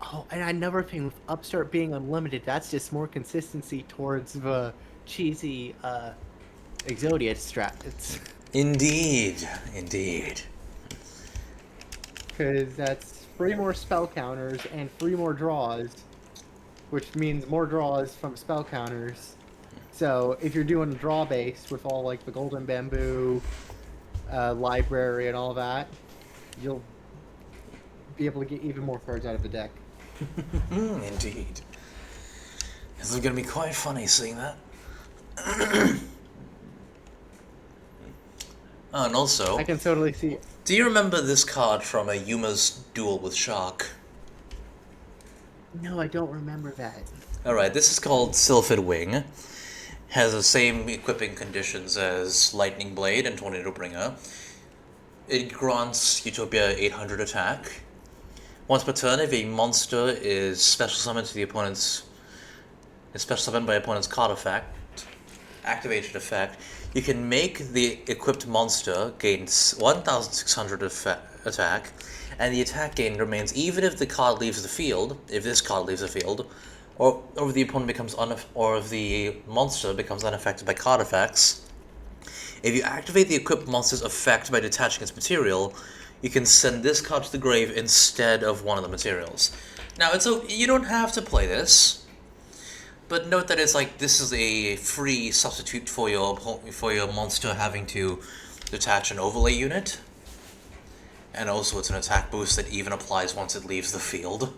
Oh, and another thing with Upstart being unlimited, that's just more consistency towards the cheesy Exodia strat. It's Indeed, indeed. because that's 3 more spell counters and 3 more draws, which means more draws from spell counters. So if you're doing draw base with all like the golden bamboo, library, and all that, you'll be able to get even more cards out of the deck. Indeed. This is gonna be quite funny seeing that. Oh, and also, I can totally see it. do you remember this card from a Yuma's duel with Shark? No, I don't remember that. Alright, this is called Sylphid Wing. Has the same equipping conditions as Lightning Blade and Tornado Bringer. It grants Utopia 800 attack. Once per turn, if a monster is special summoned to the opponent's... is special summoned by opponent's card effect, activated effect, you can make the equipped monster gain 1,600 attack, and the attack gain remains even if the card leaves the field, if this card leaves the field, or if the opponent becomes or if the monster becomes unaffected by card effects. If you activate the equipped monster's effect by detaching its material, you can send this card to the grave instead of one of the materials. Now, you don't have to play this, but note that it's like this is a free substitute for your monster having to detach an overlay unit, and also it's an attack boost that even applies once it leaves the field.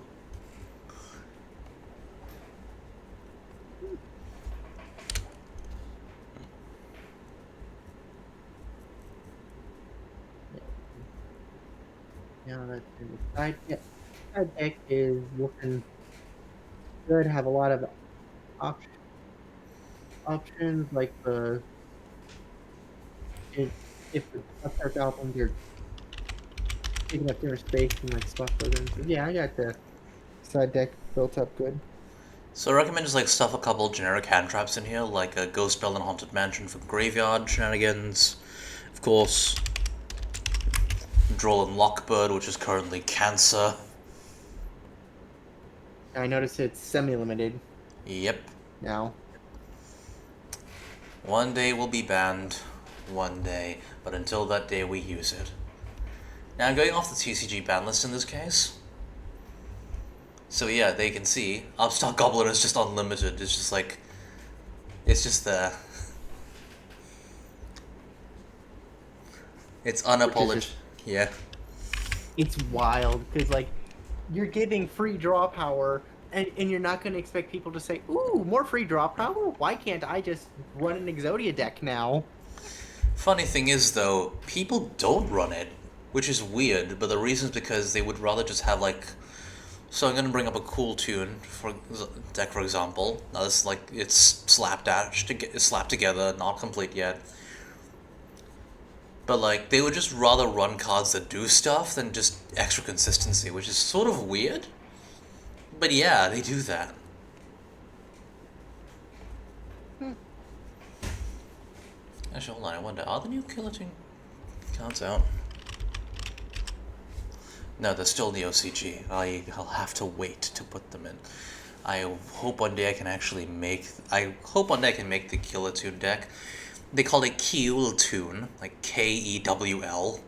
Yeah, that's good. Side deck is looking good. Have a lot of op- options like if, if the Stuff albums are taking up their space and like spot programs. So yeah, I got the side deck built up good. So I recommend just like stuff a couple generic hand traps in here, like a Ghost Spell and Haunted Mansion for graveyard shenanigans. Of course, Droll and Lockbird, which is currently Cancer. I noticed it's semi-limited Yep. now. One day will be banned. One day. But until that day, we use it. Now, I'm going off the TCG ban list in this case. So yeah, they can see Upstart Goblin is just unlimited. It's just like... it's just there. It's unapologetic. Yeah. It's wild because like you're giving free draw power, and you're not going to expect people to say, "Ooh, more free draw power. Why can't I just run an Exodia deck now?" Funny thing is, though, people don't run it, which is weird, but the reason is because they would rather just have, like... So I'm gonna bring up a cool tune for deck, for example. Now this is like, it's slapped together, not complete yet. But like, they would just rather run cards that do stuff than just extra consistency, which is sort of weird. But yeah, they do that. Actually, hold on, I wonder, are the new Killer Tune cards out? No, they're still in the OCG. I'll have to wait to put them in. I hope one day I can actually make... I hope one day I can make the Killer Tune deck. They call it Kewl Tune, like Kewl.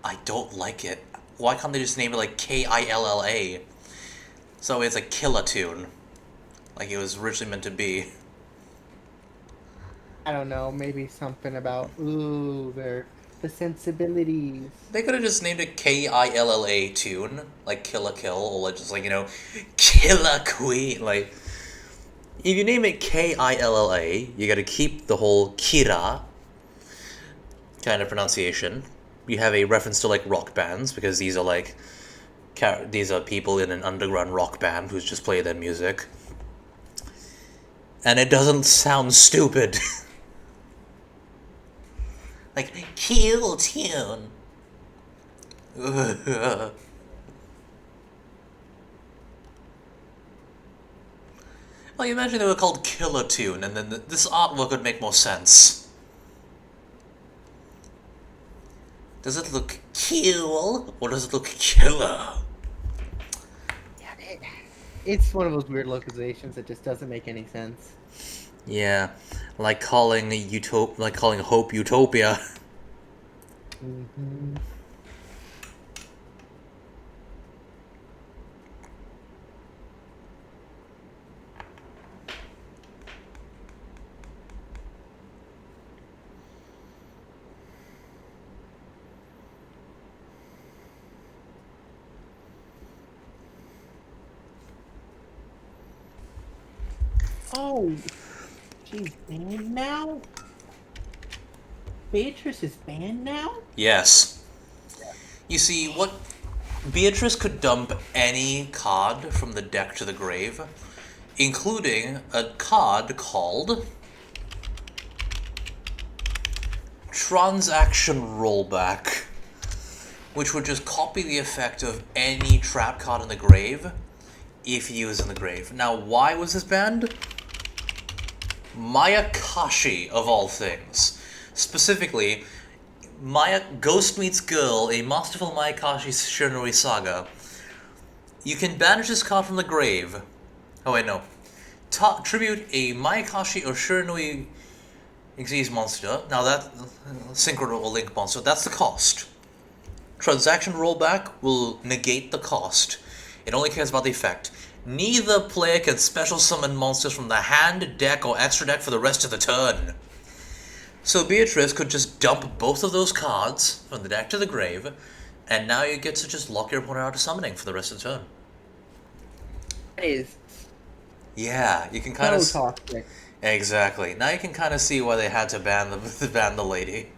I don't like it. Why can't they just name it like Killa? So it's a Killer Tune, like it was originally meant to be. I don't know. Maybe something about the sensibilities. They could have just named it Killa Tune, like Killer Kill, or just like, you know, Killer Queen. Like, if you name it Killa, you gotta keep the whole Kira kind of pronunciation. You have a reference to like rock bands, because these are like these are people in an underground rock band who's just play their music, and it doesn't sound stupid. Like, Kill Tune. Well, you imagine they were called Killer Tune, and then this artwork would make more sense. Does it look cool, or does it look killer? Yeah, it's one of those weird localizations that just doesn't make any sense. Yeah, like calling Hope Utopia. Hmm. Oh, she's banned now? Beatrice is banned now? Yes. You see, what Beatrice could dump any card from the deck to the grave, including a card called Transaction Rollback, which would just copy the effect of any trap card in the grave if he was in the grave. Now, why was this banned? Mayakashi, of all things. Specifically, Ghost Meets Girl, a masterful Mayakashi Shiranui saga. You can banish this card from the grave. Oh wait, no. Tribute a Mayakashi or Shiranui Xyz monster. Now that Synchro or Link monster, that's the cost. Transaction rollback will negate the cost. It only cares about the effect. Neither player can special summon monsters from the hand, deck, or extra deck for the rest of the turn. So Beatrice could just dump both of those cards from the deck to the grave, and now you get to just lock your opponent out of summoning for the rest of the turn. That is Yeah, you can kind so of toxic. exactly. Now you can kind of see why they had to ban ban the lady.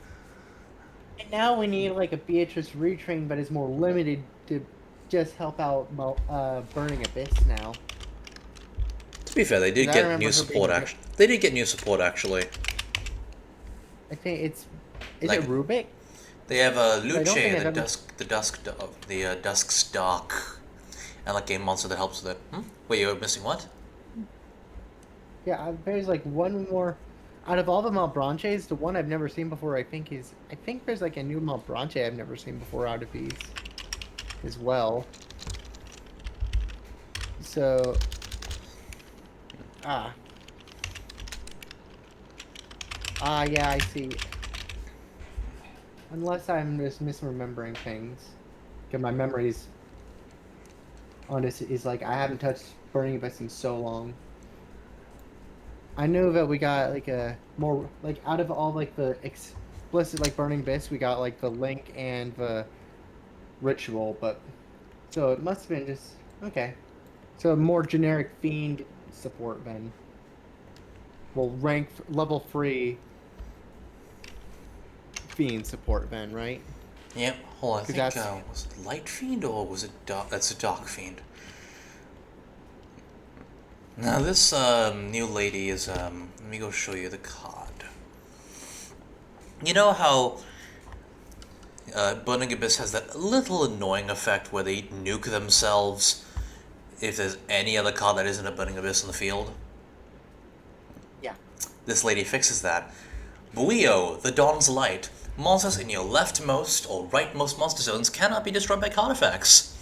And now we need like a Beatrice retrain, but is more limited to just help out Burning Abyss now. To be fair, they did Because I get new remember her being support. Actually, they did get new support. Actually, I think it's is like it Rubik? they have a I Luce, don't think I've the ever. Dusk's Dark, and like a monster that helps with it. Wait, you're missing what? Yeah, there's like one more. Out of all the Malbranches, the one I've never seen before, I think there's like a new Malbranche I've never seen before out of these as well. So, ah, yeah, I see. Unless I'm just misremembering things, because my memories on this is like I haven't touched Burning Abyss in so long. I know that we got like a more like out of all like the explicit like Burning Abyss, we got like the Link and the Ritual, but so it must have been just okay. So a more generic Fiend support then. Well, level 3 Fiend support then, right? Yep. Hold on. I Because think that's was it Light Fiend or was it Dark? That's a Dark Fiend. Now this new lady is Let me go show you the card. You know how Burning Abyss has that little annoying effect where they nuke themselves if there's any other card that isn't a Burning Abyss in the field? yeah. This lady fixes that. Buio, the Dawn's Light. Monsters in your leftmost or rightmost monster zones cannot be destroyed by card effects.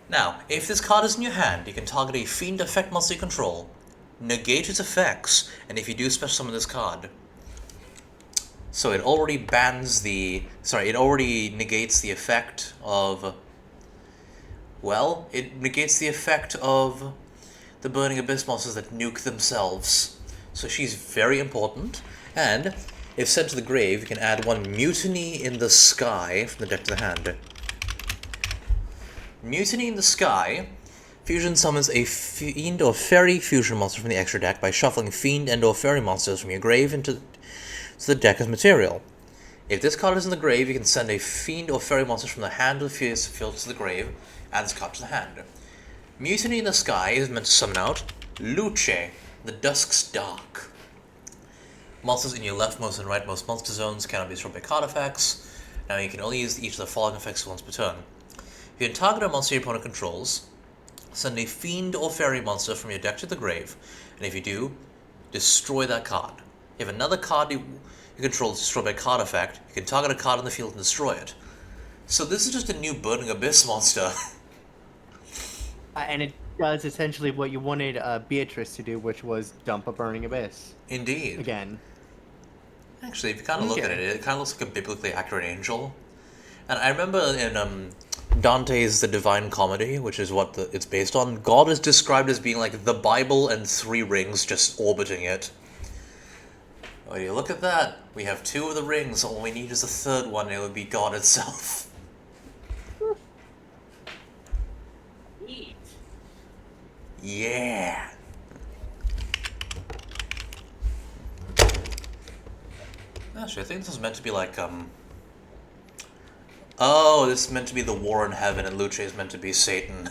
Now, if this card is in your hand, you can target a Fiend effect monster you control, negate its effects, and if you do special summon this card. So it already it already negates the effect of... Well, it negates the effect of the Burning Abyss monsters that nuke themselves. So she's very important, and if sent to the grave, you can add one Mutiny in the Sky from the deck to the hand. Mutiny in the Sky fusion summons a Fiend or Fairy fusion monster from the extra deck by shuffling Fiend and or Fairy monsters from your grave into the deck as material. If this card is in the grave, you can send a Fiend or Fairy monster from the hand of the field to the grave, add this card to the hand. Mutiny in the Sky is meant to summon out Luce, the Dusk's Dark. Monsters in your leftmost and rightmost monster zones cannot be destroyed by card effects. Now you can only use each of the following effects once per turn. If you can target a monster your opponent controls, send a Fiend or Fairy monster from your deck to the grave, and if you do, destroy that card. If another card you control is destroyed by card effect, you can target a card in the field and destroy it. So this is just a new Burning Abyss monster. And it does essentially what you wanted Beatrice to do, which was dump a burning abyss Indeed. again. Actually, if you kind of look at Okay. it, it kind of looks like a biblically accurate angel. And I remember in Dante's The Divine Comedy, which is what it's based on, God is described as being like the Bible and three rings just orbiting it. Oh, you look at that. We have two of the rings. All we need is a third one, and it would be God itself. Neat. Yeah. Actually, I think this is meant to be like, oh, this is meant to be the war in heaven, and Luce is meant to be Satan.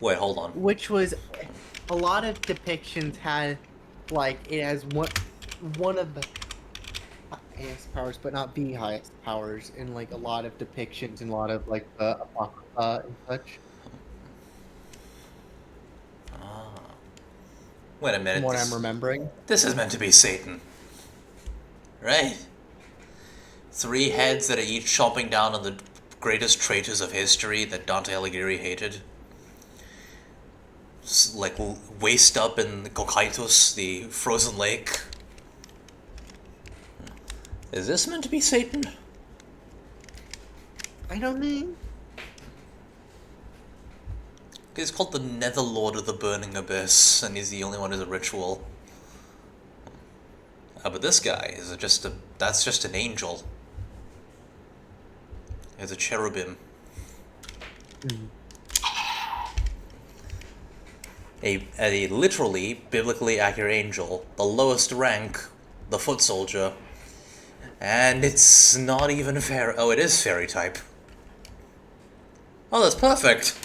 Wait, hold on. Which was a lot of depictions had like it has one of the highest powers, but not the highest powers in like a lot of depictions and a lot of like the apocrypha and such. Ah. Wait a From minute. what I'm remembering. This is meant to be Satan. Right? Three heads that are each chomping down on the greatest traitors of history that Dante Alighieri hated. Like, waist up in Cocytus, the frozen lake. Is this meant to be Satan? I don't know. He's called the Netherlord of the Burning Abyss, and he's the only one who's a ritual. But this guy is that's just an angel. He's a cherubim. A literally, biblically accurate angel, the lowest rank, the foot soldier. And it's not even fair. Oh, it is fairy type. Oh, that's perfect.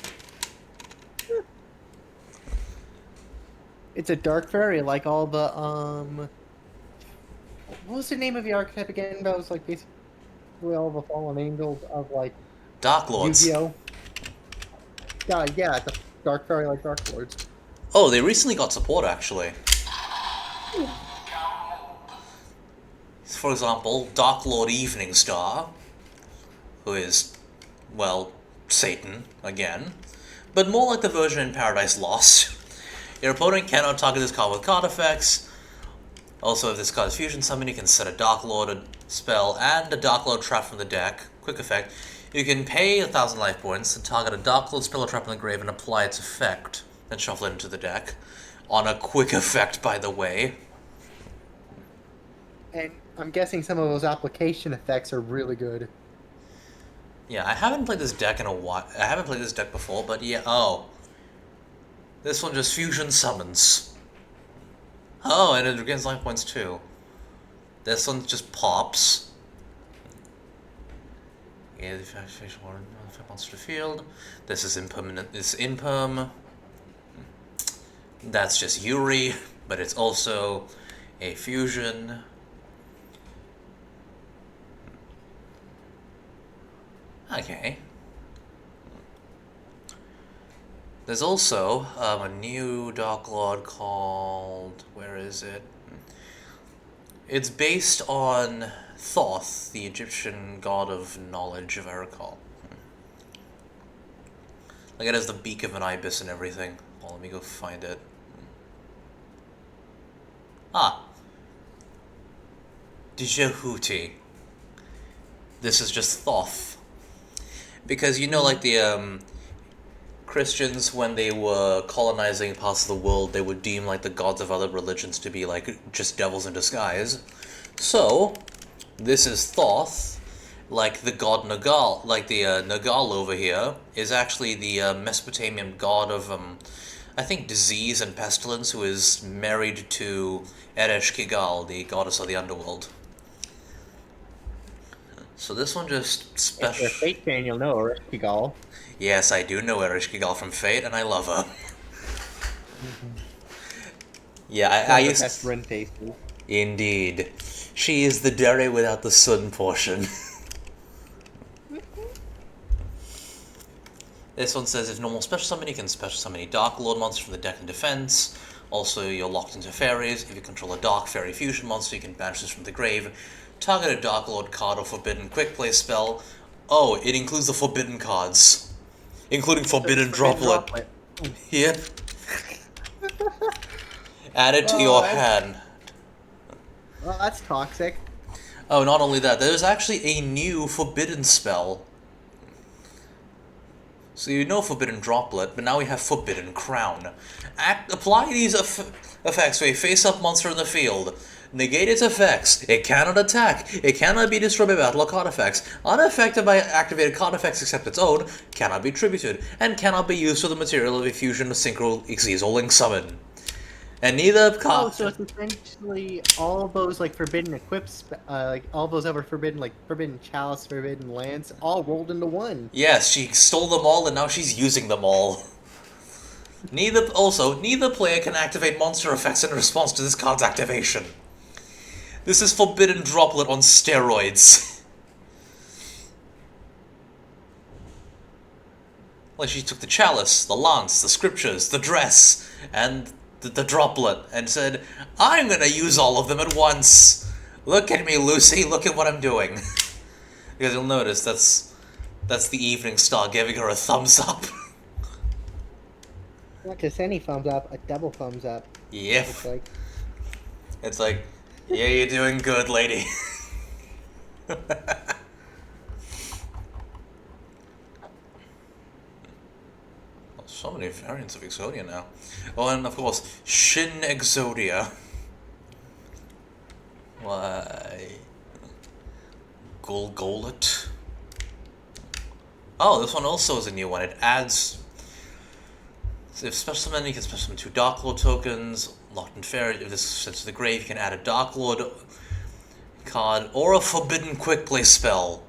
It's a dark fairy, like all the what was the name of the archetype again? That was like basically all the fallen angels of like Dark Lords. Yu-Gi-Oh. Yeah, the dark fairy like Dark Lords. Oh, they recently got support, actually. For example, Dark Lord Evening Star, who is, well, Satan, again, but more like the version in Paradise Lost. Your opponent cannot target this card with card effects. Also, if this card is fusion summon, you can set a Dark Lord spell and a Dark Lord trap from the deck. Quick effect. You can pay 1,000 life points and target a Dark Lord spell or trap in the grave and apply its effect, then shuffle it into the deck. On a quick effect, by the way. And I'm guessing some of those application effects are really good. Yeah, I haven't played this deck in a while. I haven't played this deck before, but yeah, oh. This one just fusion summons. Oh, and it regains life points too. This one just pops. Yeah, the facial monster to field. This is impermanent. This is imperm. That's just Yuri, but it's also a fusion. Okay. There's also a new Dark Lord called... Where is it? It's based on Thoth, the Egyptian god of knowledge, if I recall. Like, it has the beak of an ibis and everything. Well, let me go find it. Ah. Djehuti. This is just Thoth. Because, you know, like the, Christians, when they were colonizing parts of the world, they would deem, like, the gods of other religions to be, like, just devils in disguise. So, this is Thoth, like the god Nagal, like the Nagal over here, is actually the Mesopotamian god of, I think, disease and pestilence, who is married to Eresh Kigal, the goddess of the underworld. So this one just special. If you're a Fate fan, you'll know Eresh Kigal. Yes, I do know Eresh Kigal from Fate, and I love her. Yeah, I used... best run faces. Indeed. She is the dairy without the sun portion. This one says, if normal special summon, you can special summon a Dark Lord monster from the deck in defense. Also, you're locked into fairies. If you control a Dark Fairy fusion monster, you can banish this from the grave. Target a Dark Lord card or forbidden quick play spell. Oh, it includes the forbidden cards. including So it's forbidden forbidden droplet. droplet. Yep. Add it to Oh, your that's, hand. well, that's toxic. Oh, not only that, there's actually a new forbidden spell. So you know Forbidden Droplet, but now we have Forbidden Crown. Apply these effects to a face-up monster in the field. Negate its effects. It cannot attack. It cannot be destroyed by battle or card effects. Unaffected by activated card effects except its own. Cannot be tributed. And cannot be used for the material of a fusion, synchro, exceed, or link summon. And neither Oh, card... so it's essentially all those like forbidden equips, like all those other forbidden, like forbidden chalice, forbidden lance, all rolled into one. Yes, she stole them all and now she's using them all. Neither player can activate monster effects in response to this card's activation. This is Forbidden Droplet on steroids. Like she took the chalice, the lance, the scriptures, the dress, and the droplet, and said, I'm gonna use all of them at once. Look at me, Lucy, look at what I'm doing. Because you'll notice that's the Evening Star giving her a thumbs up. Not just any thumbs up, a double thumbs up. Yep. It's like, Yeah, you're doing good, lady. So many variants of Exodia now. Oh, and of course, Shin Exodia. Why? Golgolet. Oh, this one also is a new one. It adds... So if special summon, you can special summon 2 Dark Lord tokens. Locked in Fairy, if this is sent to the grave, you can add a Dark Lord card or a Forbidden Quick Play spell.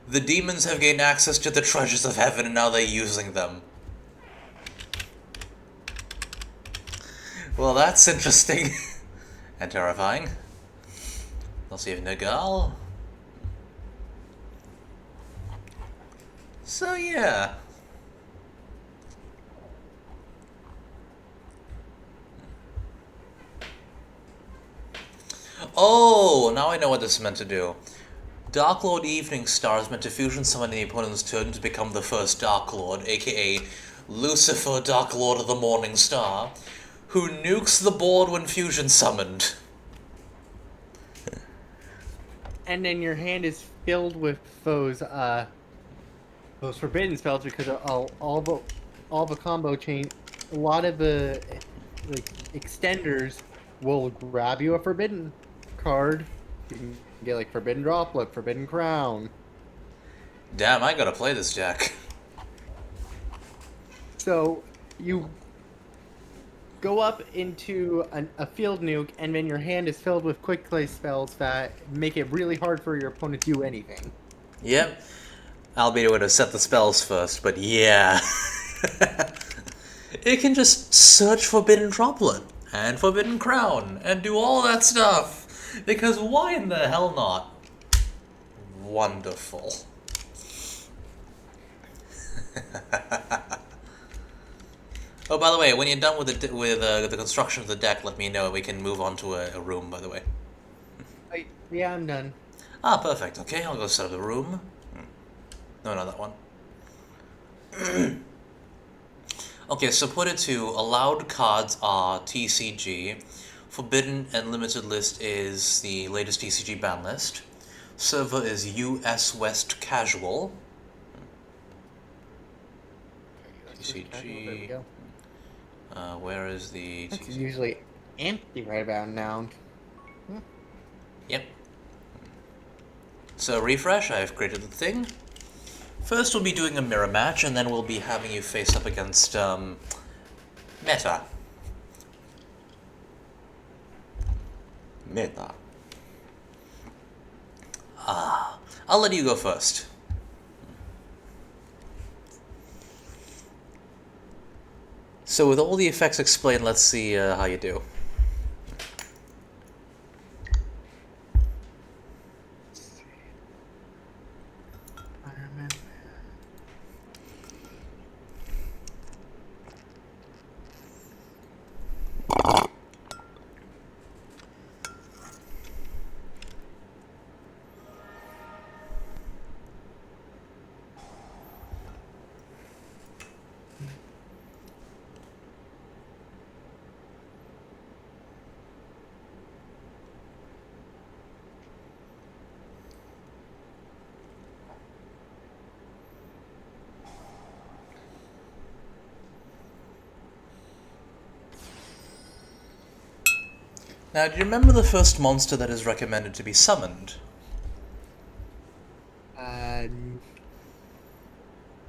The demons have gained access to the treasures of heaven and now they're using them. Well, that's interesting. And terrifying. Let's see if Nagal. So, yeah. Oh, now I know what this is meant to do. Dark Lord Evening Star is meant to fusion summon the opponent's turn to become the first Dark Lord, aka Lucifer, Dark Lord of the Morning Star, who nukes the board when fusion summoned. and then your hand is filled with those forbidden spells because of all the combo chain. A lot of the like extenders will grab you a forbidden card. You can get like forbidden droplet, forbidden crown. Damn, I gotta play this deck. So you go up into a field nuke, and then your hand is filled with quick play spells that make it really hard for your opponent to do anything. Yep. Albeit it would have set the spells first, but yeah. It can just search Forbidden Droplet and Forbidden Crown and do all that stuff. Because why in the hell not? Wonderful. Oh, by the way, when you're done with the construction of the deck, let me know and we can move on to a room, by the way. Yeah, I'm done. Ah, perfect. Okay, I'll go set up the room. No, not that one. Okay, so put it to allowed cards are TCG. Forbidden and limited list is the latest TCG ban list. Server is US West Casual. TCG. There we go. Where is the That's TCG? usually empty right about now. Yep. So refresh, I've created the thing. First we'll be doing a mirror match, and then we'll be having you face up against, Meta. Meta. Ah, I'll let you go first. So with all the effects explained, let's see how you do. Environment. Now, do you remember the first monster that is recommended to be summoned? Uh,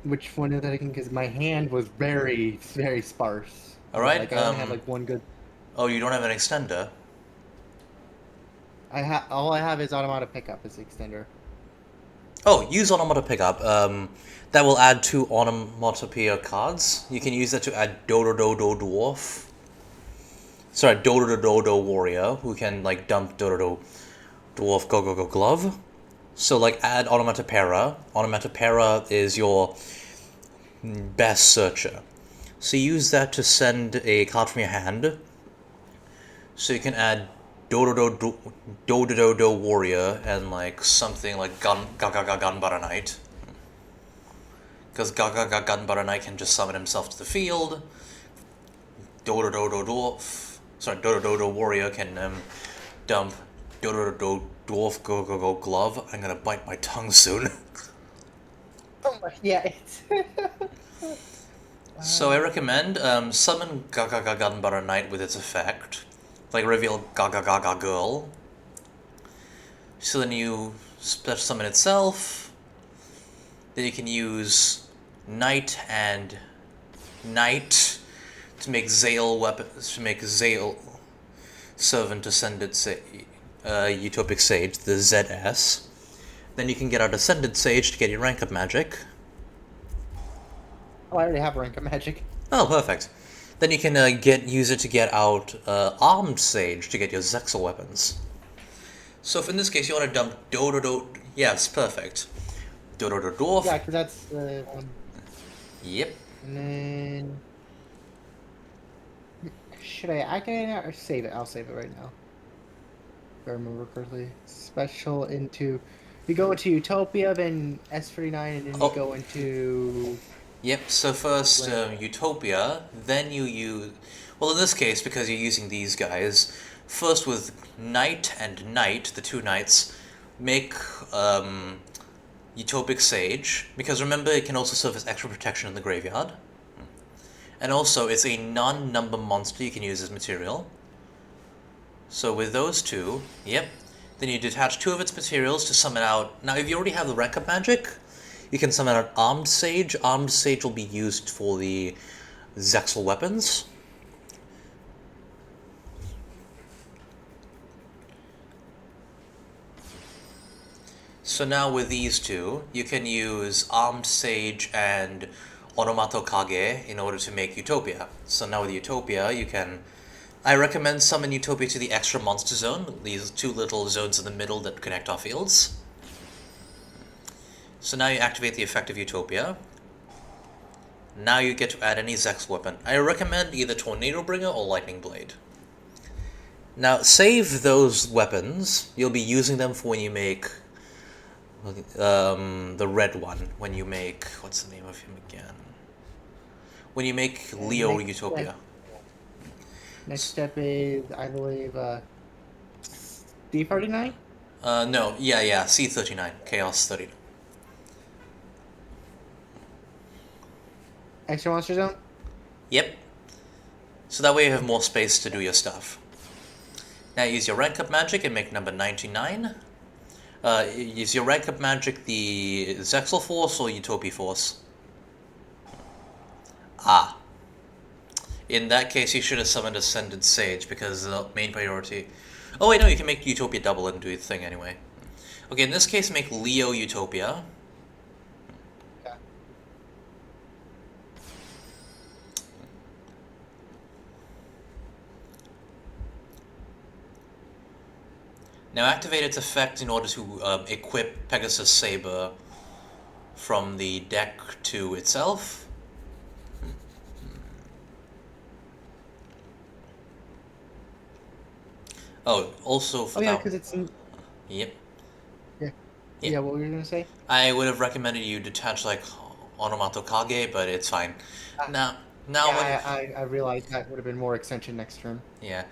which one is that again? Because my hand was very, very sparse. Alright, Like I only had like one good. oh, you don't have an extender? All I have is automatic pickup as the extender. Oh, use Onomata Pickup. That will add 2 Onomatopoeia cards. You can use that to add Dododo Dwarf. Sorry, Dododo Warrior, who can, like, dump Dododo Dwarf Go Glove. So, like, add Onomatopoeia. Onomatopoeia is your best searcher. So use that to send a card from your hand. So you can add Dododo Warrior and like something like Gunbutter Knight. Because Gunbutter Knight can just summon himself to the field. Dododo Warrior can dump Dododo Dwarf Go Glove. I'm gonna bite my tongue soon. Oh my, yeah, it's. So I recommend summon Gunbutter Knight with its effect. Like reveal Gaga Girl. So then you special summon itself. Then you can use Knight and Knight to make Zale weapons, to make Zale Servant Ascended Utopic Sage, the ZS. Then you can get out Ascended Sage to get your rank up magic. Oh, I already have rank of magic. Oh, perfect. Then you can use it to get out Armed Sage to get your Zexal weapons. So if in this case you want to dump Dododo... Yes, perfect. Dododo Dwarf. Yeah, because that's the one. Yep. And then... Should I activate it or save it? I'll save it right now. If I remember correctly. Special into... You go into Utopia, then S39, and then you go into... Yep, so first Utopia, then you use... Well, in this case, because you're using these guys, first with Knight and Knight, the 2 knights, make Utopic Sage, because remember it can also serve as extra protection in the graveyard. And also, it's a non-number monster you can use as material. So with those 2, yep, then you detach 2 of its materials to summon out... Now, if you already have the rank up magic, you can summon out Armed Sage. Armed Sage will be used for the Zexal weapons. So now with these 2, you can use Armed Sage and Onomato Kage in order to make Utopia. So now with Utopia, you can... I recommend summon Utopia to the extra monster zone, these 2 little zones in the middle that connect our fields. So now you activate the effect of Utopia. Now you get to add any Zex weapon. I recommend either Tornado Bringer or Lightning Blade. Now save those weapons. You'll be using them for when you make the red one. When you make... What's the name of him again? When you make Leo Utopia. Next step is, I believe, D39? No, yeah, C39, Chaos 39. Extra Monster Zone? Yep. So that way you have more space to do your stuff. Now use your rank up magic and make number 99. Use your rank up magic the Zexal Force or Utopia Force? Ah. In that case, you should have summoned Ascended Sage, because the main priority... Oh wait, no, you can make Utopia double and do the thing anyway. Okay, in this case, make Leo Utopia. Okay. Now activate its effect in order to equip Pegasus Saber from the deck to itself. Oh, also for yeah, that... because it's... In... Yep. Yeah. Yeah. Yeah, what were you going to say? I would have recommended you detach, like, Onomato Kage, but it's fine. Now Yeah, I realized that would have been more extension next turn. Yeah.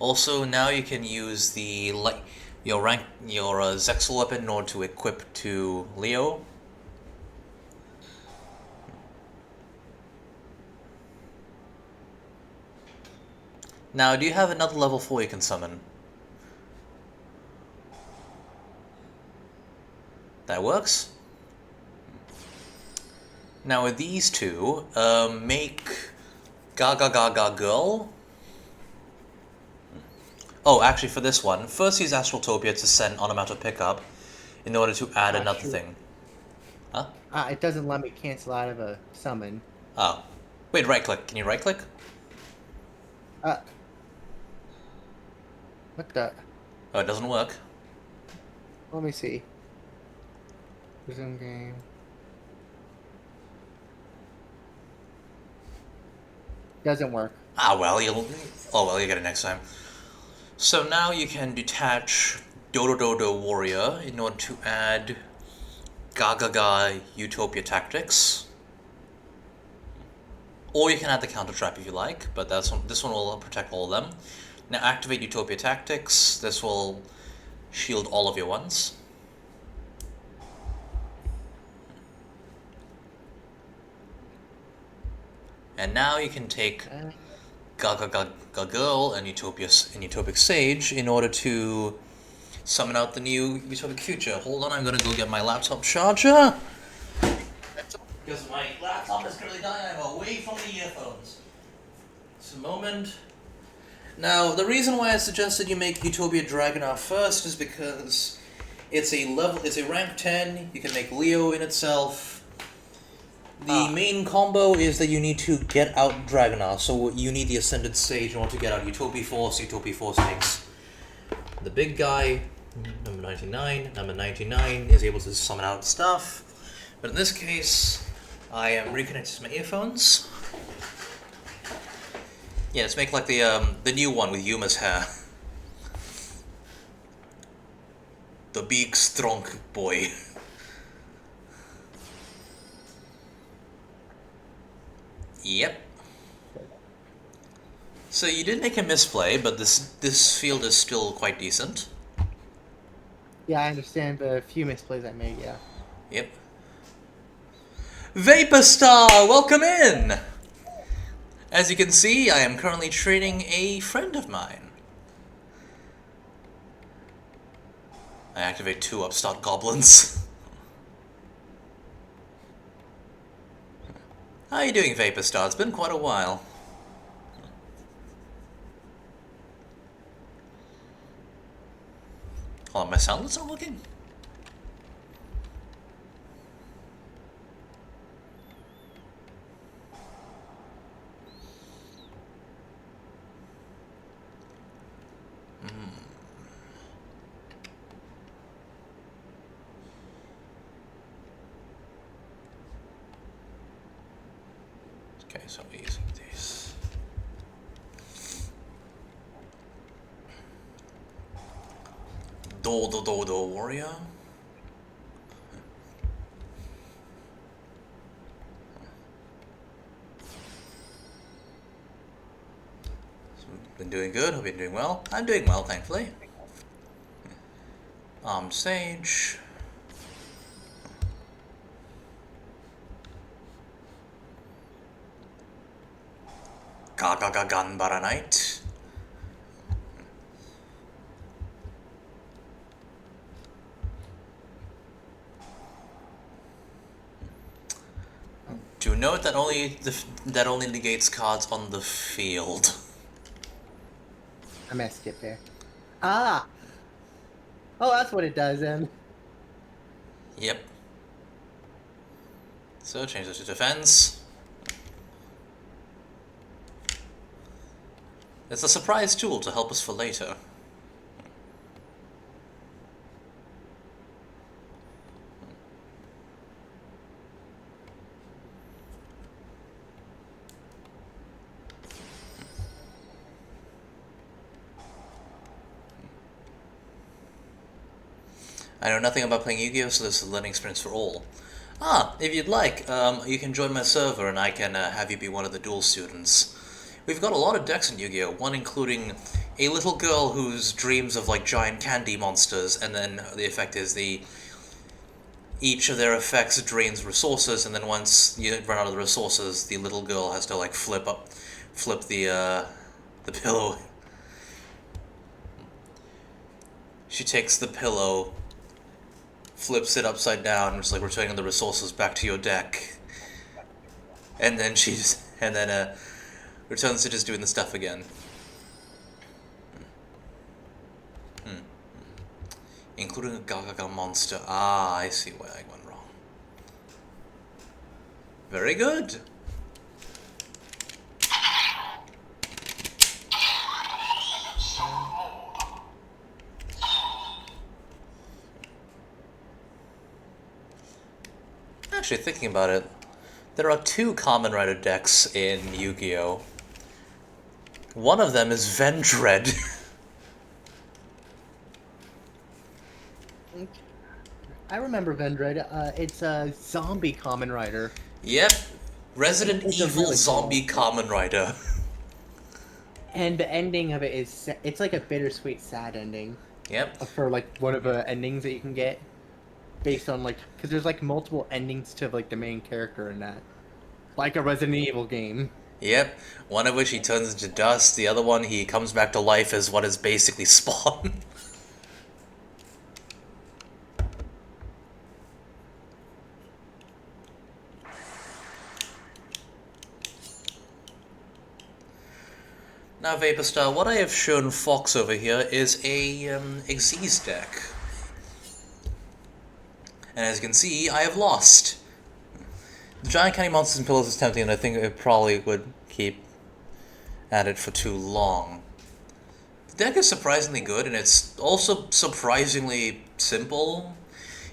Also, now you can use the your Zexal weapon in order to equip to Leo. Now, do you have another level 4 you can summon? That works. Now with these two, make Gaga Gaga Girl. Oh, actually for this one, first use Astraltopia to send Onomata Pickup in order to add another Sure. thing. Huh? It doesn't let me cancel out of a summon. Oh. Wait, right click. Can you right click? Uh, what the? Oh, it doesn't work. Let me see. Resume game. Doesn't work. Ah, well, you'll get it next time. So now you can detach Dodo Dodo Warrior in order to add Gagaga Utopia Tactics. Or you can add the counter trap if you like, but this one will protect all of them. Now activate Utopia Tactics. This will shield all of your ones. And now you can take Gaga Girl and Utopic Sage in order to summon out the new Utopic Future. Hold on, I'm gonna go get my laptop charger. Because my laptop is currently dying, I'm away from the earphones. Just a moment. Now, the reason why I suggested you make Utopia Dragonar first is because it's a rank 10, you can make Leo in itself. The main combo is that you need to get out Dragonar, so you need the Ascended Sage in order to get out Utopia Force. Utopia Force takes the big guy, number 99. Number 99 is able to summon out stuff. But in this case, I am reconnected to my earphones. Yeah, let's make like the new one with Yuma's hair. The big strong boy. Yep. So you did make a misplay, but this field is still quite decent. Yeah, I understand the few misplays I made, yeah. Yep. Vaporstar, welcome in! As you can see, I am currently training a friend of mine. I activate 2 upstart goblins. How are you doing, Vaporstar? It's been quite a while. Hold on, my soundlet's not working? Okay, so we're using this. Do warrior. Been doing good. Hope you're doing well. I'm doing well, thankfully. Sage. Gaga Ganbara Knight. Do note that only negates cards on the field. I messed it there. Ah! Oh, that's what it does then. Yep. So change this to defense. It's a surprise tool to help us for later. I know nothing about playing Yu-Gi-Oh, so this is a learning experience for all. If you'd like, you can join my server and I can have you be one of the duel students. We've got a lot of decks in Yu-Gi-Oh, one including a little girl whose dreams of like giant candy monsters, and then the effect is each of their effects drains resources, and then once you run out of the resources, the little girl has to like flip the pillow. She takes the pillow, flips it upside down, just like returning the resources back to your deck. And then returns to just doing the stuff again. Including a Gagaga monster. Ah, I see where I went wrong. Very good. Actually, thinking about it, there are 2 Kamen Rider decks in Yu-Gi-Oh! One of them is Vendread. I remember Vendread. It's a zombie Kamen Rider. Yep. Resident It's a Evil really zombie cool. Kamen Rider. And the ending of it is it's like a bittersweet, sad ending Yep. for like one of the endings that you can get based on like because there's like multiple endings to like the main character in that, like a Resident Evil game. Yep. One of which he turns into dust, the other one he comes back to life as what is basically Spawn. Now, Vaporstar, what I have shown Fox over here is a Xyz deck. And as you can see, I have lost. The Giant Candy Monsters and Pillows is tempting, and I think it probably would keep at it for too long. The deck is surprisingly good, and it's also surprisingly simple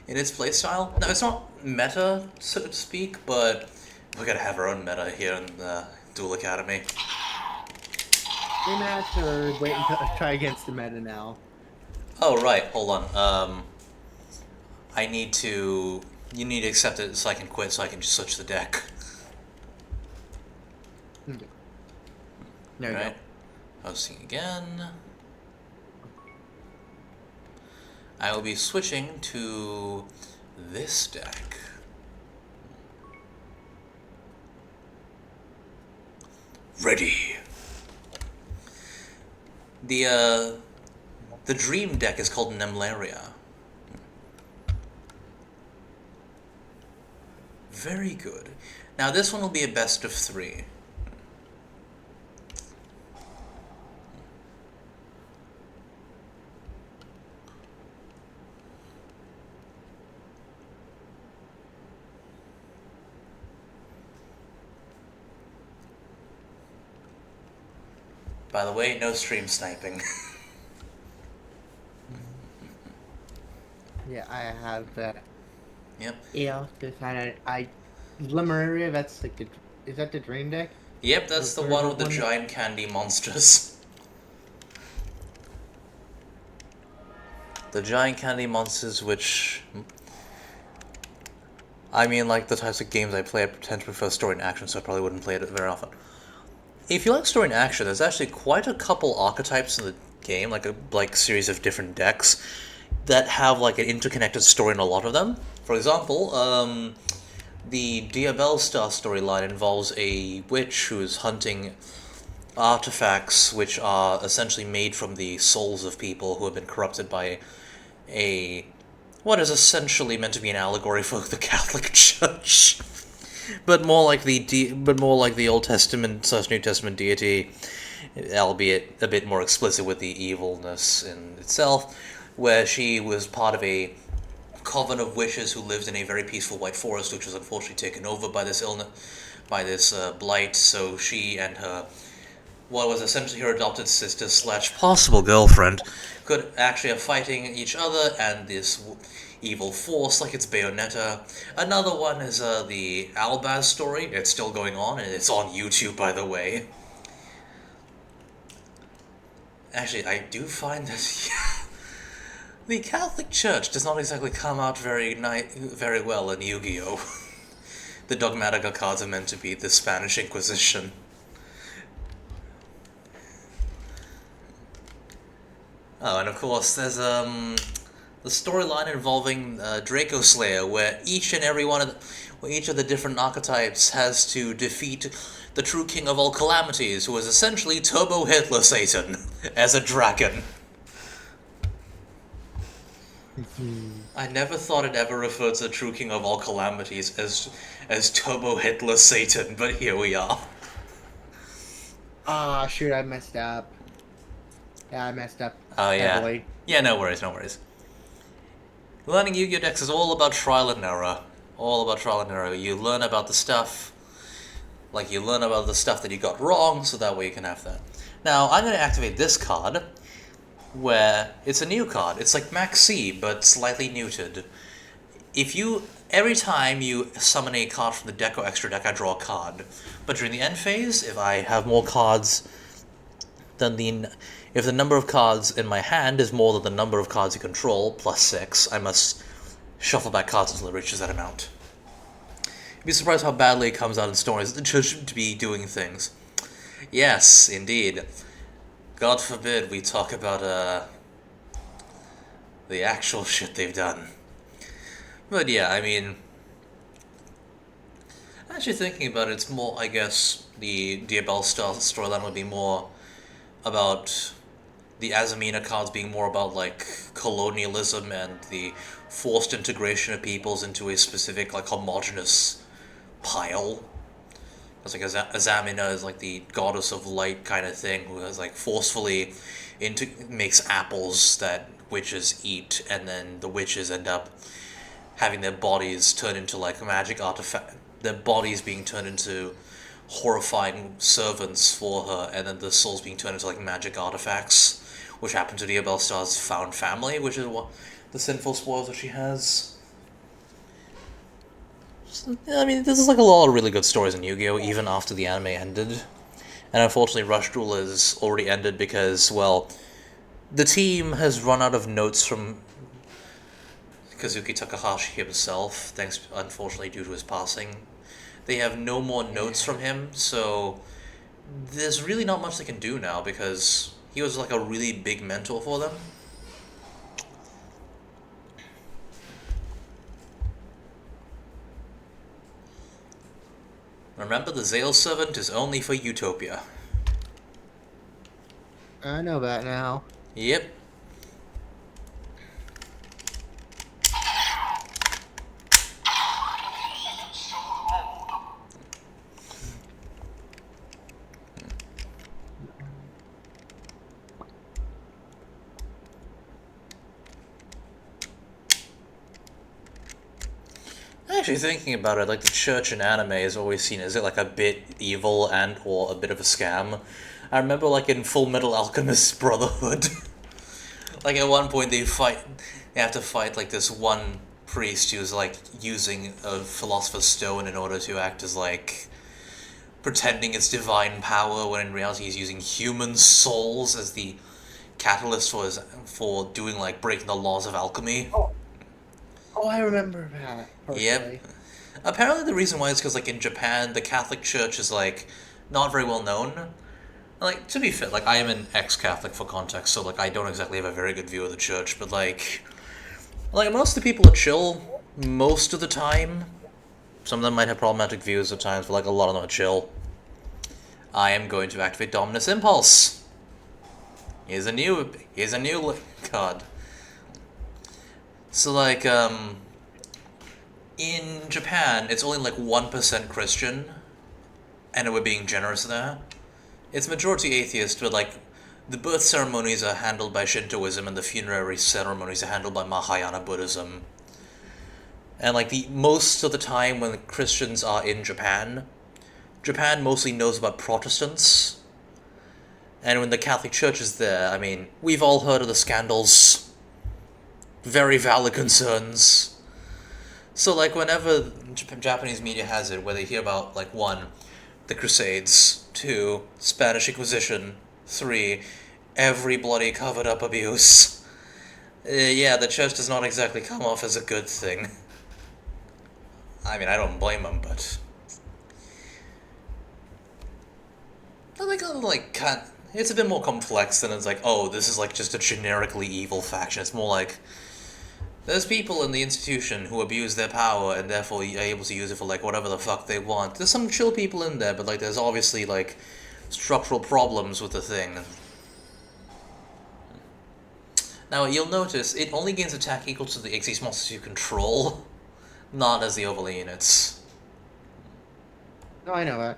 in its playstyle. Now, it's not meta, so to speak, but we gotta have our own meta here in the Duel Academy. Rematch or wait until try against the meta now. Oh, right, hold on. You need to accept it so I can quit, so I can just switch the deck. Okay. There you Right. Hosting again. I will be switching to this deck. Ready. The dream deck is called Nemlaria. Very good. Now this one will be a best of 3. By the way, no stream sniping. Yeah, I have that. Yep. Yeah, I Lemuria. That's like the is that the dream deck? Yep, that's the Or one the with the one- giant candy monsters. The giant candy monsters, which... I mean, like, the types of games I play, I tend to prefer story and action, so I probably wouldn't play it very often. If you like story and action, there's actually quite a couple archetypes in the game, like a series of different decks, that have, like, an interconnected story in a lot of them. For example, the Diabel Star storyline involves a witch who is hunting artifacts which are essentially made from the souls of people who have been corrupted by what is essentially meant to be an allegory for the Catholic Church, but more like the Old Testament / New Testament deity, albeit a bit more explicit with the evilness in itself, where she was part of a coven of witches who lived in a very peaceful white forest, which was unfortunately taken over by this blight. So she and what was essentially her adopted sister / possible girlfriend could actually are fighting each other and this evil force like it's Bayonetta. Another one is the Albaz story. It's still going on, and it's on YouTube, by the way. Actually, I do find that the Catholic Church does not exactly come out very well in Yu-Gi-Oh! The Dogmatica cards are meant to be the Spanish Inquisition. Oh, and of course, there's the storyline involving Draco Slayer, where each of the different archetypes has to defeat the true king of all calamities, who is essentially Turbo Hitler Satan as a dragon. I never thought it ever referred to the true king of all calamities as Turbo Hitler Satan, but here we are. Ah, shoot, I messed up. Yeah, I messed up Oh yeah. heavily. Yeah, no worries, no worries. Learning Yu-Gi-Oh! Decks is all about trial and error. All about trial and error. You learn about the stuff, like you learn about the stuff that you got wrong, so that way you can have that. Now, I'm going to activate this card, where it's a new card. It's like Max C, but slightly neutered. If you every time you summon a card from the deck or extra deck, I draw a card. But during the end phase, if I have more cards than if the number of cards in my hand is more than the number of cards you control, plus 6, I must shuffle back cards until it reaches that amount. You'd be surprised how badly it comes out in stories to be doing things. Yes, indeed. God forbid we talk about the actual shit they've done. But yeah, I mean, actually thinking about it, it's more, I guess, the Diabell storyline would be more about the Azamina cards being more about, like, colonialism and the forced integration of peoples into a specific, like, homogenous pile. It's like Azamina is, like, the goddess of light kind of thing, who has, like, forcefully makes apples that witches eat, and then the witches end up having their bodies turn into, like, magic artifact. Their bodies being turned into horrifying servants for her, and then the souls being turned into, like, magic artifacts, which happen to Diabell Star's found family, which is what the sinful spoils that she has. So, I mean, this is like a lot of really good stories in Yu-Gi-Oh! Even after the anime ended. And unfortunately, Rush Duel is already ended because, well, the team has run out of notes from Kazuki Takahashi himself, thanks, unfortunately, due to his passing. They have no more notes from him, so there's really not much they can do now because he was like a really big mentor for them. Remember, the Zale Servant is only for Utopia. I know that now. Yep. Actually, thinking about it, like, the church in anime is always seen as like a bit evil and or a bit of a scam. I remember, like, in Full Metal Alchemist Brotherhood, like, at one point they have to fight, like, this one priest who's, like, using a Philosopher's Stone in order to act as, like, pretending it's divine power, when in reality he's using human souls as the catalyst for doing, like, breaking the laws of alchemy. Oh, I remember that. Yep. Apparently the reason why is because, like, in Japan, the Catholic Church is, like, not very well known. Like, to be fair, like, I am an ex-Catholic for context, so, like, I don't exactly have a very good view of the church, but, like, most of the people are chill most of the time. Some of them might have problematic views at times, but, like, a lot of them are chill. I am going to activate Dominus Impulse. Here's a new card. So, like, in Japan, it's only like 1% Christian, and we're being generous there. It's majority atheist, but, like, the birth ceremonies are handled by Shintoism, and the funerary ceremonies are handled by Mahayana Buddhism. And, like, most of the time when Christians are in Japan, Japan mostly knows about Protestants. And when the Catholic Church is there, I mean, we've all heard of the scandals. Very valid concerns. So, like, whenever Japanese media has it, where they hear about, like, 1, the Crusades, 2, Spanish Inquisition, 3, every bloody covered-up abuse, yeah, the church does not exactly come off as a good thing. I mean, I don't blame them, but... it's a bit more complex than it's like, oh, this is, like, just a generically evil faction. It's more like... there's people in the institution who abuse their power and therefore are able to use it for, like, whatever the fuck they want. There's some chill people in there, but, like, there's obviously, like, structural problems with the thing. Now, you'll notice it only gains attack equal to the Xyz monsters you control, not as the overlay units. No, I know that.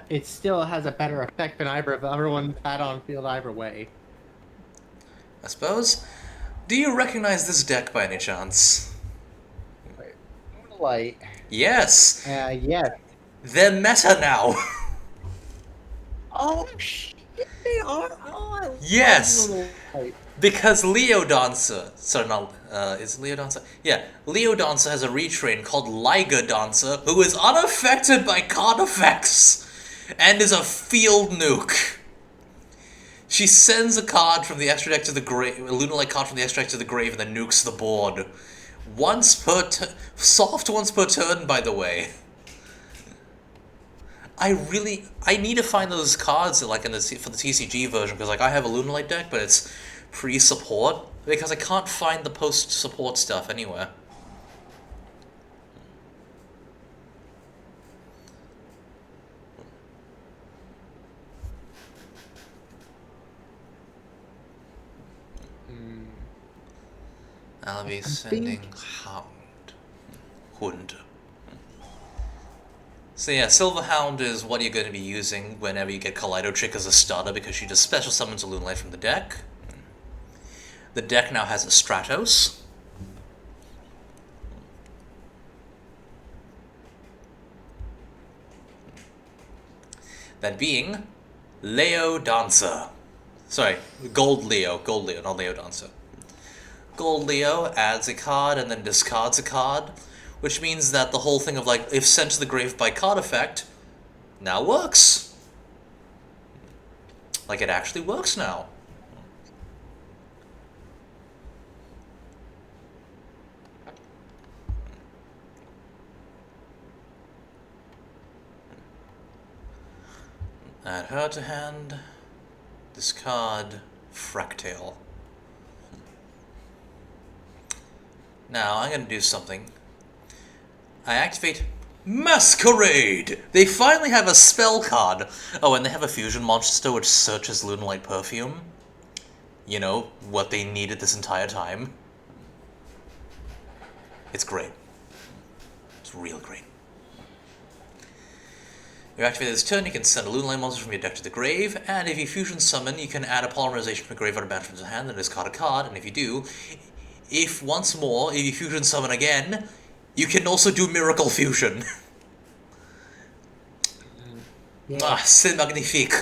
It still has a better effect than either of the other ones had on field either way. I suppose. Do you recognize this deck by any chance? Wait, Moonlight. Yes! Yes. They're meta now! Oh shit, they are. Oh, I Yes! love Moonlight. Because Leo Dancer, sorry, not, is it Leo Dancer? Yeah, Leo Dancer has a retrain called Liger Dancer, who is unaffected by card effects, and is a field nuke. She sends a card from the extra deck to the grave, a Lunalite card from the extra deck to the grave, and then nukes the board. Soft once per turn, by the way. I need to find those cards like for the TCG version, because like I have a Lunalite deck, but it's pre-support, because I can't find the post-support stuff anywhere. I'll be sending Hund. So yeah, Silver Hound is what you're going to be using whenever you get Kaleido Trick as a starter, because she just special summons a Lunalite from the deck. The deck now has a Stratos. That being Leo Dancer. Sorry, Gold Leo, not Leo Dancer. Gold Leo adds a card and then discards a card, which means that the whole thing of like, if sent to the grave by card effect, now works. Like, it actually works now. Add her to hand. Discard Fractale. Now, I'm gonna do something. I activate Masquerade! They finally have a spell card! Oh, and they have a fusion monster which searches Lunalite Perfume. You know, what they needed this entire time. It's great. It's real great. You activate this turn, you can send a Lunalite monster from your deck to the grave, and if you fusion summon, you can add a polymerization from your graveyard or banishment to hand, and discard a card, and if you do, if you fusion summon again, you can also do Miracle Fusion. Yeah. Ah, c'est magnifique.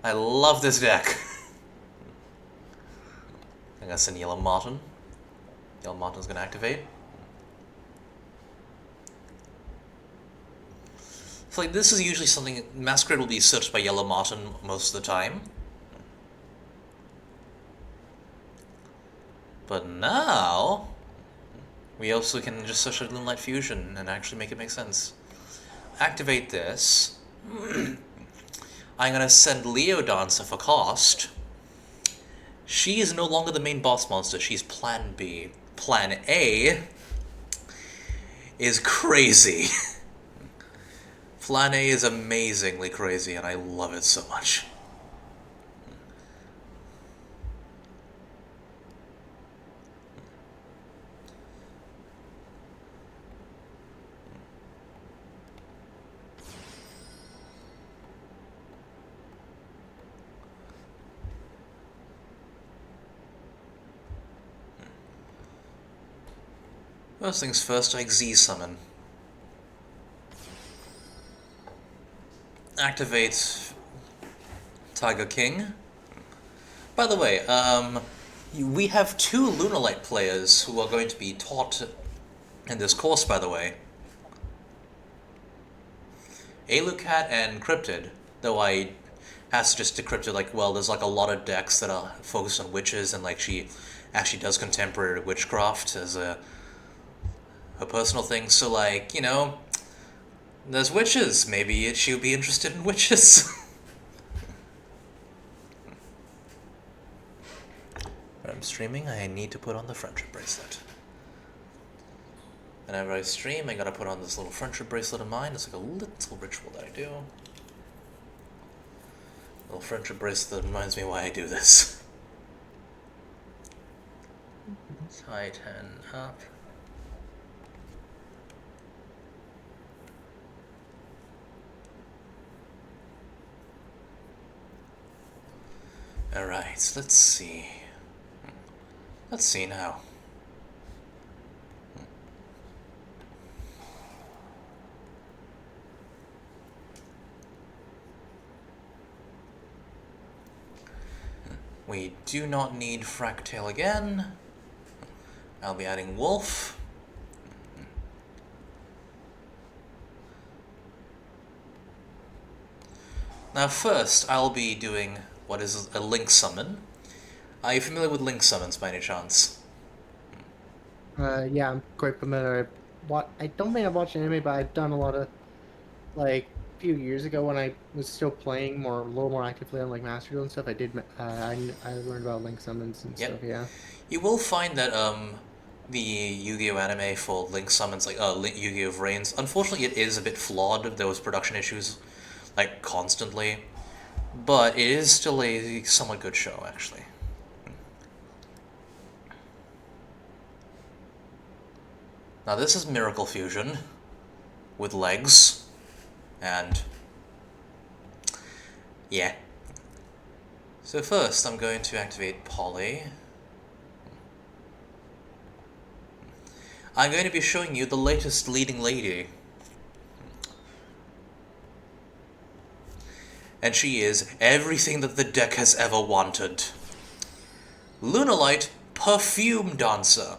I love this deck. I'm gonna send Yellow Martin. Yellow Martin's gonna activate. So like, this is usually something, Masquerade will be searched by Yellow Martin most of the time. But now, we also can just search a Lunalite Fusion and actually make it make sense. Activate this. I'm gonna send Leo Dancer for cost. She is no longer the main boss monster, she's Plan B. Plan A is crazy. Plan A is amazingly crazy, and I love it so much. First things first, I Z-summon. Activate Tiger King. By the way, we have two Lunalite players who are going to be taught in this course, by the way. Alucat and Cryptid, though I has just decrypted, like, well, there's like a lot of decks that are focused on witches, and like she actually does contemporary witchcraft as her personal thing, so like, you know, there's witches, maybe she would be interested in witches. When I'm streaming, I need to put on the friendship bracelet. Whenever I stream, I gotta put on this little friendship bracelet of mine. It's like a little ritual that I do. Little friendship bracelet that reminds me why I do this. Tighten up. Alright, let's see. Let's see now. We do not need Fractail again. I'll be adding Wolf. Now first, I'll be doing what is a Link Summon. Are you familiar with Link Summons by any chance? Yeah, I'm quite familiar. I don't think I've watched anime, but I've done a lot of, like, a few years ago when I was still playing a little more actively on, like, Master Duel and stuff, I learned about Link Summons and Yep. stuff, yeah. You will find that the Yu-Gi-Oh anime for Link Summons, like Yu-Gi-Oh Reigns, unfortunately it is a bit flawed. There was production issues, like, constantly. But it is still a somewhat good show, actually. Now this is Miracle Fusion with legs, and yeah. So first I'm going to activate Poly. I'm going to be showing you the latest leading lady. And she is everything that the deck has ever wanted. Lunalight Perfume Dancer.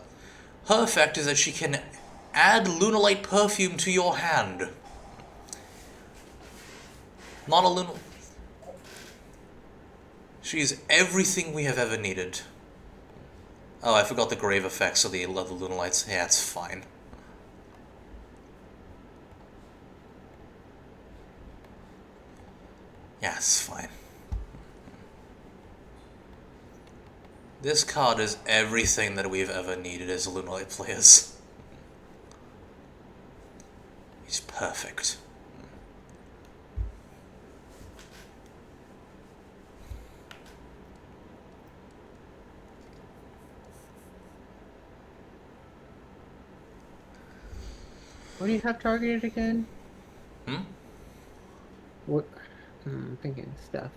Her effect is that she can add Lunalight Perfume to your hand. Not a Lunalight. She's everything we have ever needed. Oh, I forgot the grave effects of the Lunalights. Yeah, it's fine. Yeah, it's fine. This card is everything that we've ever needed as Lunalight players. He's perfect. What do you have targeted again? Hmm? What? I'm thinking stuff.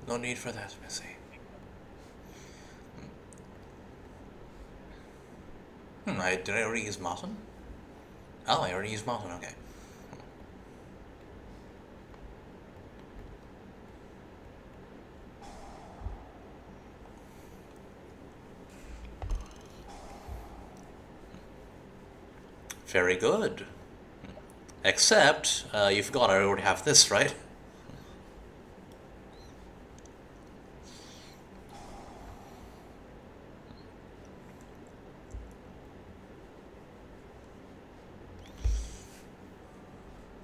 No need for that, Missy. Did I already use Martin? Oh, I already used Martin, okay. Very good. Except, you forgot I already have this, right?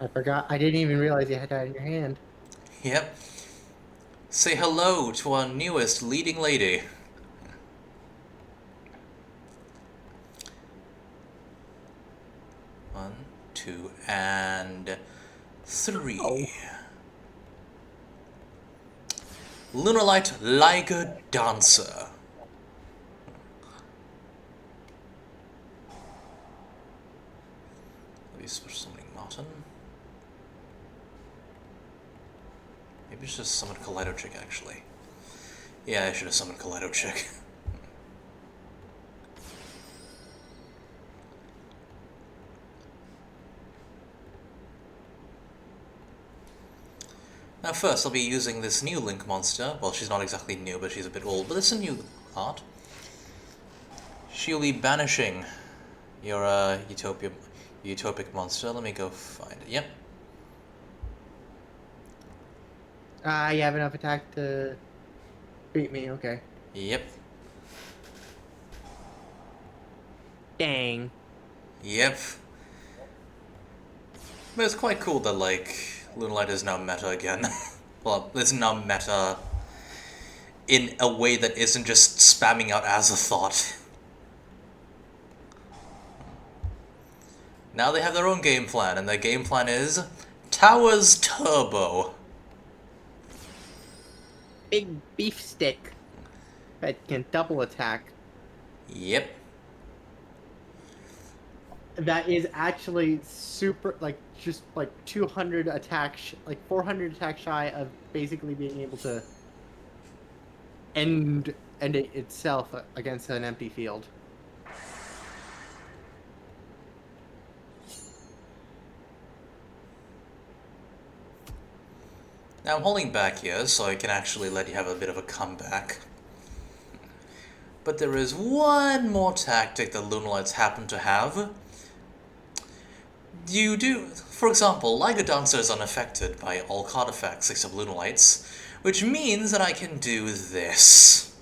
I forgot. I didn't even realize you had that in your hand. Yep. Say hello to our newest leading lady. One, two, and three. Oh. Lunalight Liger Dancer. Let me switch summoning Martin. Maybe it's just summon Kaleido Chick, actually. Yeah, I should have summoned Kaleido Chick. Now first, I'll be using this new Link monster. Well, she's not exactly new, but she's a bit old, but it's a new art. She'll be banishing your utopic monster. Let me go find it. Yep. You have enough attack to beat me. Okay. Yep. Dang. Yep. But it's quite cool that, like, Lunalight is now meta again. Well, it's now meta in a way that isn't just spamming out as a thought. Now they have their own game plan, and their game plan is Towers Turbo. Big beef stick that can double attack. Yep. That is actually super, like, just like 200 attack, like 400 attack shy of basically being able to end it itself against an empty field. Now I'm holding back here so I can actually let you have a bit of a comeback. But there is one more tactic that Lunalights happen to have. For example, Liga Dancer is unaffected by all card effects except Lunalights, which means that I can do this.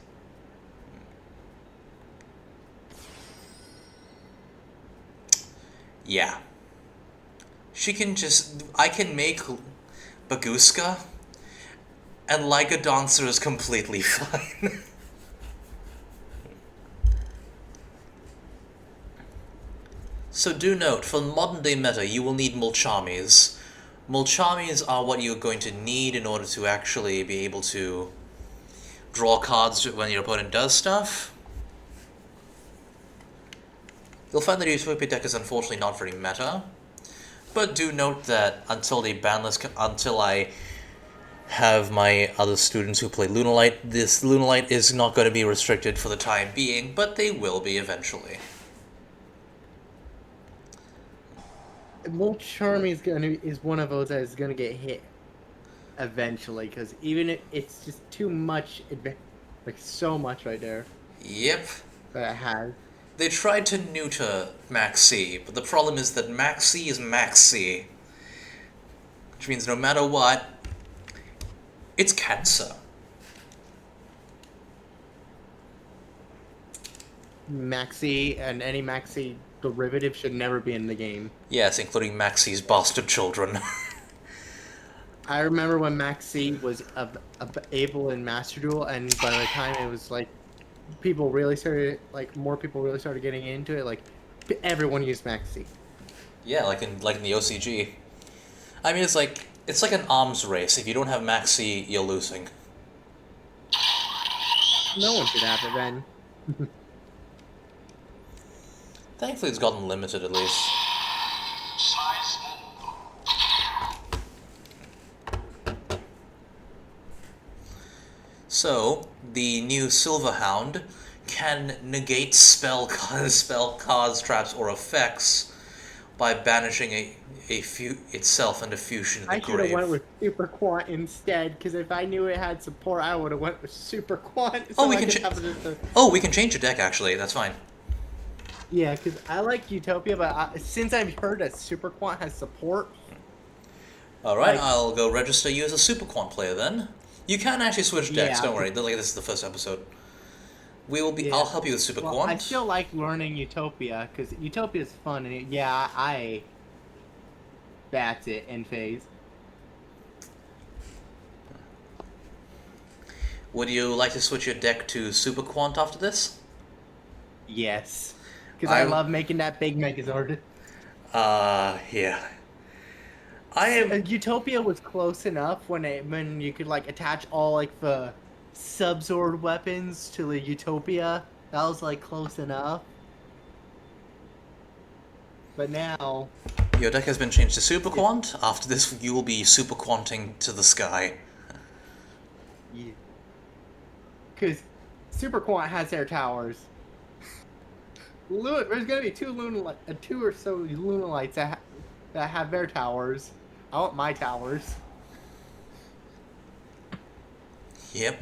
Yeah. I can make Baguska, and Liga Dancer is completely fine. So do note, for modern day meta, you will need Mulchamis. Mulchamis are what you're going to need in order to actually be able to draw cards when your opponent does stuff. You'll find that Utopia deck is unfortunately not very meta, but do note that until I have my other students who play Lunalight, this Lunalight is not going to be restricted for the time being, but they will be eventually. Charmy is one of those that is gonna get hit eventually, because even if it's just too much, like so much right there Yep. that it has. They tried to neuter Maxi, but the problem is that Maxi is Maxi. Which means no matter what, it's cancer. Maxi and any Maxi derivative should never be in the game. Yes, including Maxi's bastard children. I remember when Maxi was able in Master Duel, and by the time it was like more people really started getting into it, like everyone used Maxi. Yeah, like in the OCG. I mean, it's like an arms race. If you don't have Maxi, you're losing. No one should have it then. Thankfully, it's gotten limited at least. So, the new Silverhound can negate spell cards, traps, or effects by banishing itself into fusion in the I should have grave. went with Super Quant instead, because if I knew it had support, I would have went with Super Quant. Oh, we can change your deck actually. That's fine. Yeah, because I like Utopia, but since I've heard that Super Quant has support. Alright, I'll go register you as a Super Quant player then. You can actually switch decks, don't worry. Like, this is the first episode. I'll help you with Super Quant. I still like learning Utopia, because Utopia is fun, and I bats it in phase. Would you like to switch your deck to Super Quant after this? Yes. Because I love making that big Megazord. Yeah. Utopia was close enough when you could like attach all like the Subzord weapons to the Utopia. That was like close enough. But now Your deck has been changed to Super Quant. After this, you will be Super Quanting to the sky. Yeah. Because Super Quant has their towers. There's gonna be two or so Lunalights that have their towers. I want my towers. Yep.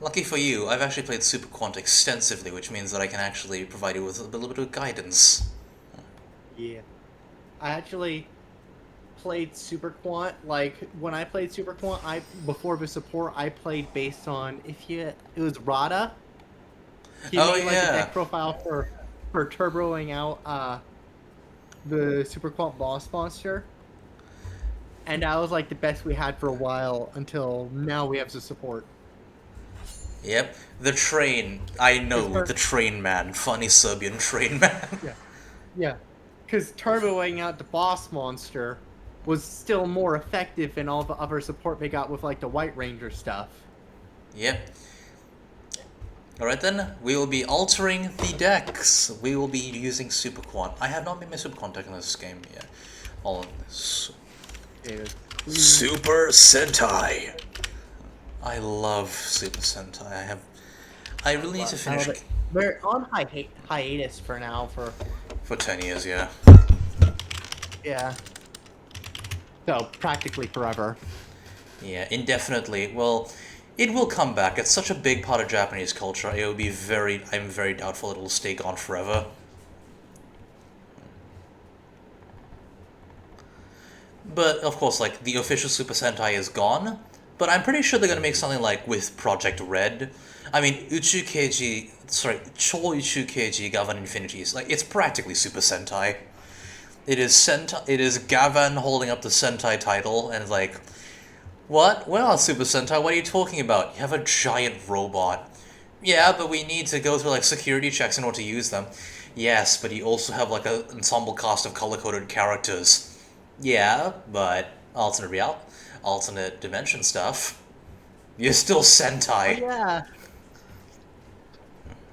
Lucky for you, I've actually played Super Quant extensively, which means that I can actually provide you with a little bit of guidance. Yeah. I actually played Super Quant. Like, when I played Super Quant, before the support, I played based on, it was Rada. He made, like, a deck profile for turboing out the Super Quant boss monster, and that was like the best we had for a while until now we have the support. Yep, the train. I Because know, the train man. Funny Serbian train man. yeah, yeah, because turboing out the boss monster was still more effective than all the other support they got with like the White Ranger stuff. Yep. Alright then, we will be altering the decks. We will be using Super Quant. I have not made my Super Quant deck in this game yet. All in this. Dude. Super Sentai! I love Super Sentai. I really need to I finish love it. We're on hiatus for now for 10 years, yeah. yeah. So practically forever. Yeah, indefinitely. Well, it will come back. It's such a big part of Japanese culture. It will be I'm very doubtful it will stay gone forever. But, of course, like, the official Super Sentai is gone. But I'm pretty sure they're gonna make something like with Project Red. I mean, Chou Uchu Keiji Gavan Infinities. Like, it's practically Super Sentai. It is Gavan holding up the Sentai title, and like, what? We're not Super Sentai, what are you talking about? You have a giant robot. Yeah, but we need to go through, like, security checks in order to use them. Yes, but you also have, like, an ensemble cast of color-coded characters. Yeah, but alternate dimension stuff. You're still Oh Sentai. yeah.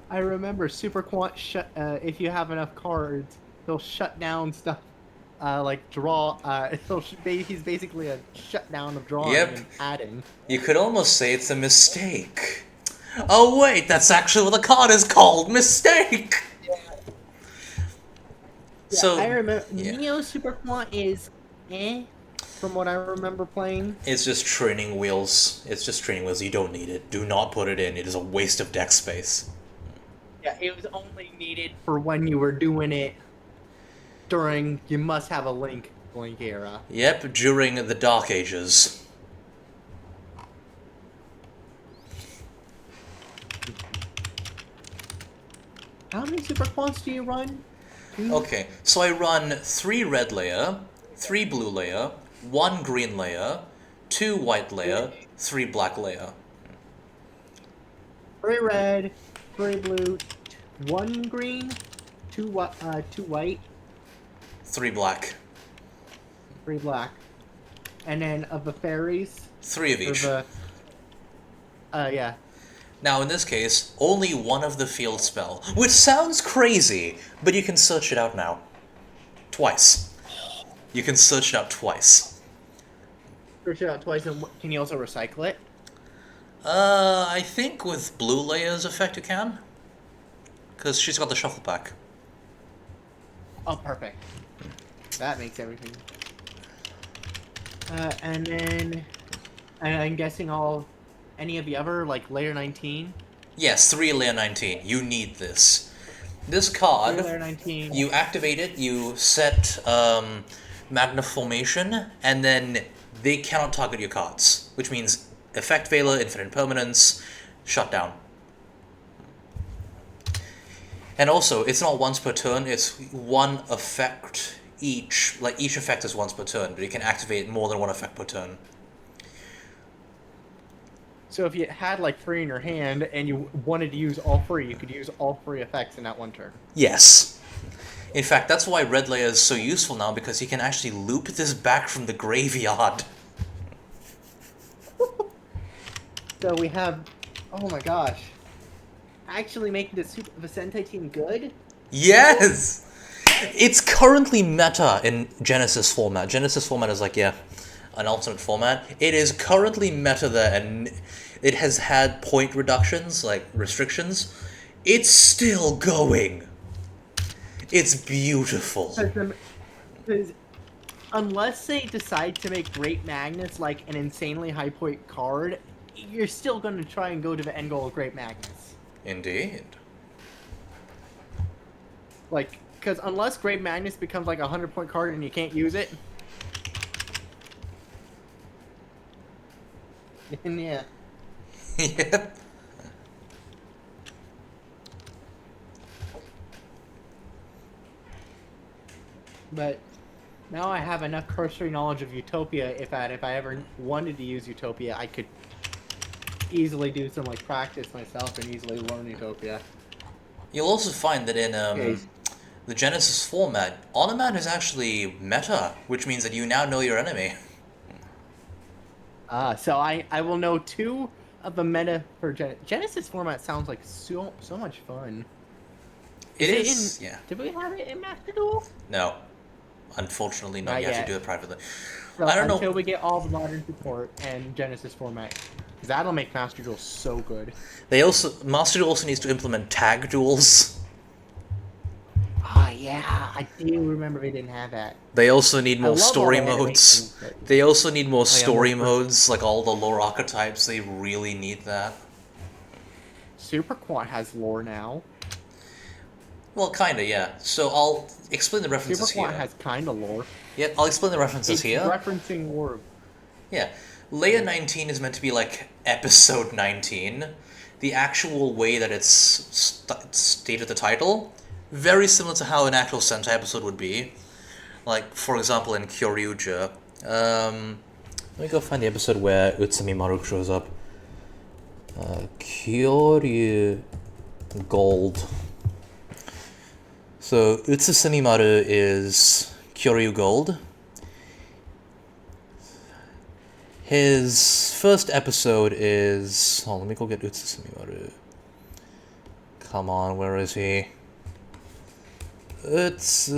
I remember Super Quant shut if you have enough cards, he'll shut down stuff like draw he's basically a shutdown of drawing Yep. and adding. You could almost say it's a mistake. Oh wait, that's actually what the card is called! Mistake! Yeah, I So, remember yeah. Neo Super Quant is from what I remember playing. It's just training wheels. It's just training wheels. You don't need it. Do not put it in. It is a waste of deck space. Yeah, it was only needed for when you were doing it during you must have a Link era. Yep, during the Dark Ages. How many Super Quants do you run? Two? Okay, so I run 3 red layer, 3 blue layer, 1 green layer, 2 white layer, 3 black layer. 3 red, 3 blue, 1 green, 2 white, 3 black. 3 black. And then of the fairies, 3 of or each. yeah. Now, in this case, only one of the field spell, which sounds crazy, but you can search it out now. Twice. You can search it out twice. Search it out twice, and can you also recycle it? I think with blue layers effect you can. Because she's got the shuffle pack. Oh, perfect. That makes everything. And then, and I'm guessing any of the other, like, layer 19? Yes, 3 layer 19. You need this. This card, Layer 19. you activate it, you set Magna Formation, and then they cannot target your cards. Which means Effect Veiler, Infinite Permanence, shutdown. And also, it's not once per turn, it's one effect each. Like, each effect is once per turn, but you can activate more than one effect per turn. So if you had, like, 3 in your hand, and you wanted to use all 3, you could use all 3 effects in that one turn. Yes. In fact, that's why Red Layer is so useful now, because you can actually loop this back from the graveyard. So we have, oh my gosh, actually making the Sentai team good? Yes! It's currently meta in Genesis format. Genesis format is like, yeah, an alternate format. It is currently meta there, and it has had point reductions, like restrictions. It's still going. It's beautiful. Because unless they decide to make Great Magnets like an insanely high point card, you're still going to try and go to the end goal of Great Magnets. Indeed. Like, because unless Great Magnets becomes like a 100-point card and you can't use it. Yeah. Yep. but now I have enough cursory knowledge of Utopia. If I ever wanted to use Utopia, I could easily do some like practice myself and easily learn Utopia. You'll also find that in Okay. the Genesis format, Automat is actually meta, which means that you now know your enemy. So I will know two of the meta for Genesis format. Sounds like so much fun. It Is it in? is, yeah. Did we have it in Master Duel? No, unfortunately not. Not You have to yet. do it privately. So I don't until know. we get all the modern support and Genesis format, because that'll make Master Duel so good. Master Duel also needs to implement tag duels. Ah, yeah, I do remember we didn't have that. They also need I more love all story the animations, modes. but They also need more oh yeah, more story modes, like all the lore archetypes. They really need that. Super Quad has lore now. Well, kinda, yeah. So I'll explain the references Super Quad here. has kind of lore. Yeah, I'll explain the references It's here. referencing lore. Yeah. Leia 19 is meant to be like episode 19. The actual way that it's stated the title, very similar to how an actual Sentai episode would be. Like, for example, in Kyoryuja. Let me go find the episode where Utsumi Maru shows up. Kyoryu Gold. So, Utsumi Maru is Kyoryu Gold. His first episode is... Oh, let me go get Utsumi Maru. Come on, where is he?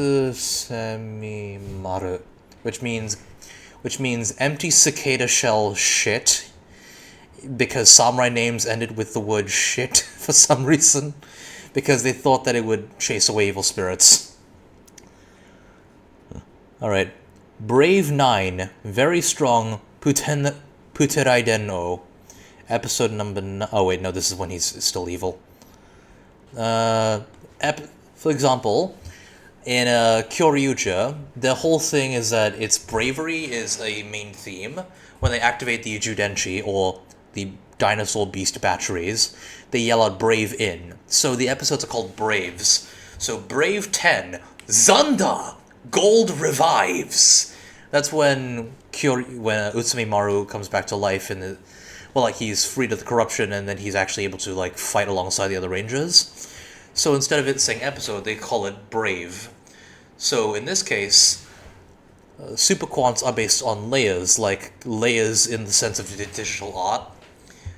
Utsumi Maru. Which means empty cicada shell shit. Because samurai names ended with the word shit for some reason. Because they thought that it would chase away evil spirits. Alright. Brave 9. Very strong. Puteraiden-o. Episode number... Oh wait, no, this is when he's still evil. For example, in Kyoryuja, the whole thing is that its bravery is a main theme. When they activate the Judenchi, or the dinosaur beast batteries, they yell out Brave in. So the episodes are called Braves. So Brave 10, Zunda! Gold revives! That's when Utsumi Maru comes back to life in the... Well, like, he's freed of the corruption, and then he's actually able to, like, fight alongside the other rangers. So instead of it saying episode, they call it Brave. So in this case, super quants are based on layers, like layers in the sense of digital art.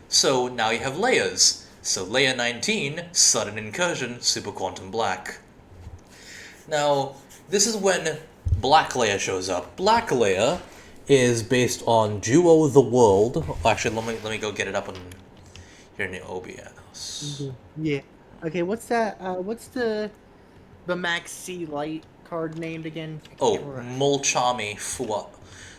So now you have layers. So layer 19, sudden incursion, super quantum black. Now, this is when Black Layer shows up. Black Layer is based on Yugioh the World. Actually, let me go get it up on here in the OBS. Yeah. Okay, what's that? What's the Max C Light card named again? Oh, Mulchami Fua.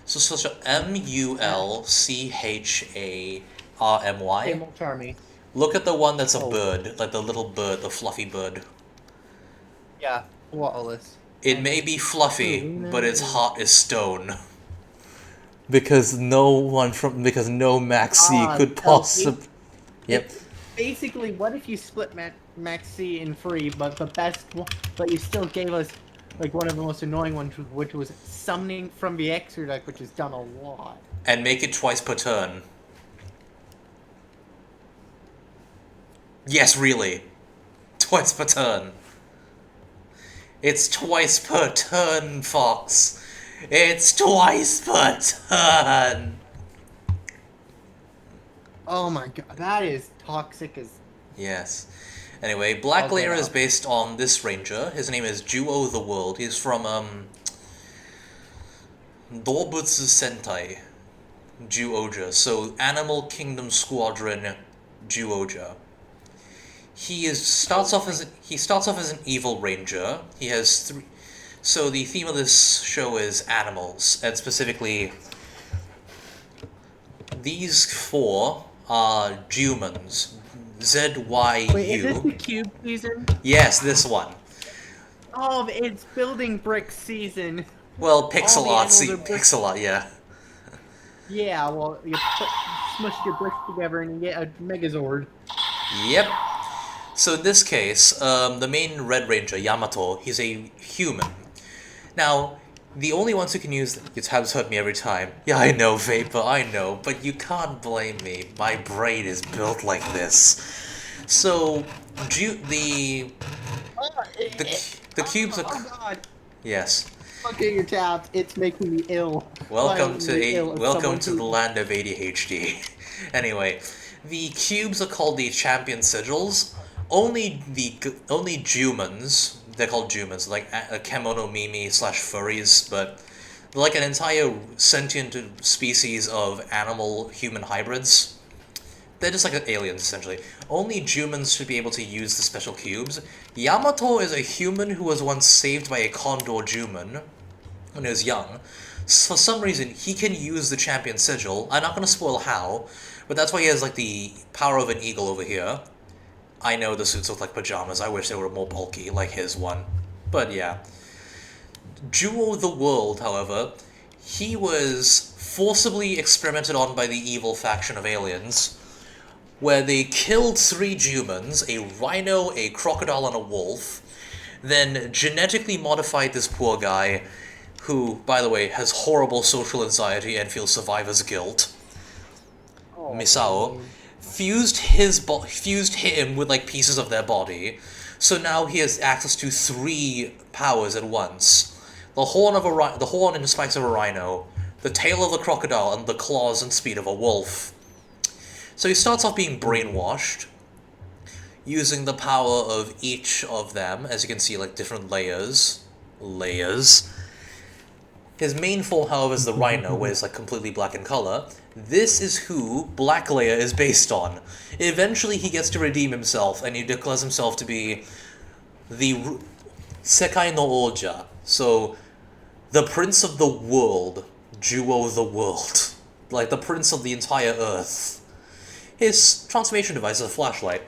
So such a Mulcharmy. Hey, Charmy. Look at the one that's a Oh. bird, like the little bird, the fluffy bird. Yeah, Wallace. It may be fluffy, but its heart is stone. Because no Maxi could possibly. Yep. Basically, what if you split Max C in three, but the best one, but you still gave us like one of the most annoying ones, which was summoning from the Exer deck, which is done a lot. And make it twice per turn. Yes, really. Twice per turn. It's twice per turn, Fox. It's twice per turn. Oh my god, that is toxic as... Yes. Anyway, Black Layer is up. based on this ranger. His name is Yugioh the World. He's from, Dobutsu Sentai Zyuohja. So, Animal Kingdom Squadron Zyuohja. He starts off as an evil ranger. He has three... So the theme of this show is animals, and specifically, these four are humans. ZYU. Wait, is this the Cube season? Yes, this one. Oh, it's building brick season. Well, pixel the art, animals are pixel art, yeah. Yeah, well, you smush your bricks together and you get a Megazord. Yep. So in this case, the main Red Ranger, Yamato, he's a human. Now, the only ones who can use your tabs hurt me every time. Yeah, I know, Vapor, I know, but you can't blame me. My brain is built like this. So, the the cubes are Oh God! yes. Look at your tabs. It's making me ill. Violently ill. As Welcome someone to the who land of ADHD. Anyway, the cubes are called the champion sigils. Only humans, they're called humans, like a Kemono Mimi slash furries, but they're like an entire sentient species of animal human hybrids. They're just like aliens, essentially. Only humans should be able to use the special cubes. Yamato is a human who was once saved by a condor human when he was young. For some reason, he can use the champion sigil. I'm not going to spoil how, but that's why he has like the power of an eagle over here. I know the suits look like pajamas. I wish they were more bulky, like his one. But yeah. Yugioh the World, however, he was forcibly experimented on by the evil faction of aliens, where they killed 3 humans, a rhino, a crocodile, and a wolf, then genetically modified this poor guy, who, by the way, has horrible social anxiety and feels survivor's guilt. oh, Misao man. fused him with like pieces of their body, so now he has access to 3 powers at once: the horn and spikes of a rhino, the tail of the crocodile, and the claws and speed of a wolf. So he starts off being brainwashed, using the power of each of them, as you can see, like different layers. His main form, however, is the rhino, where it's like completely black in color. This is who Black Layer is based on. Eventually, he gets to redeem himself, and he declares himself to be the Sekai no Oja, so the Prince of the World, Yugioh the World, like the Prince of the entire Earth. His transformation device is a flashlight.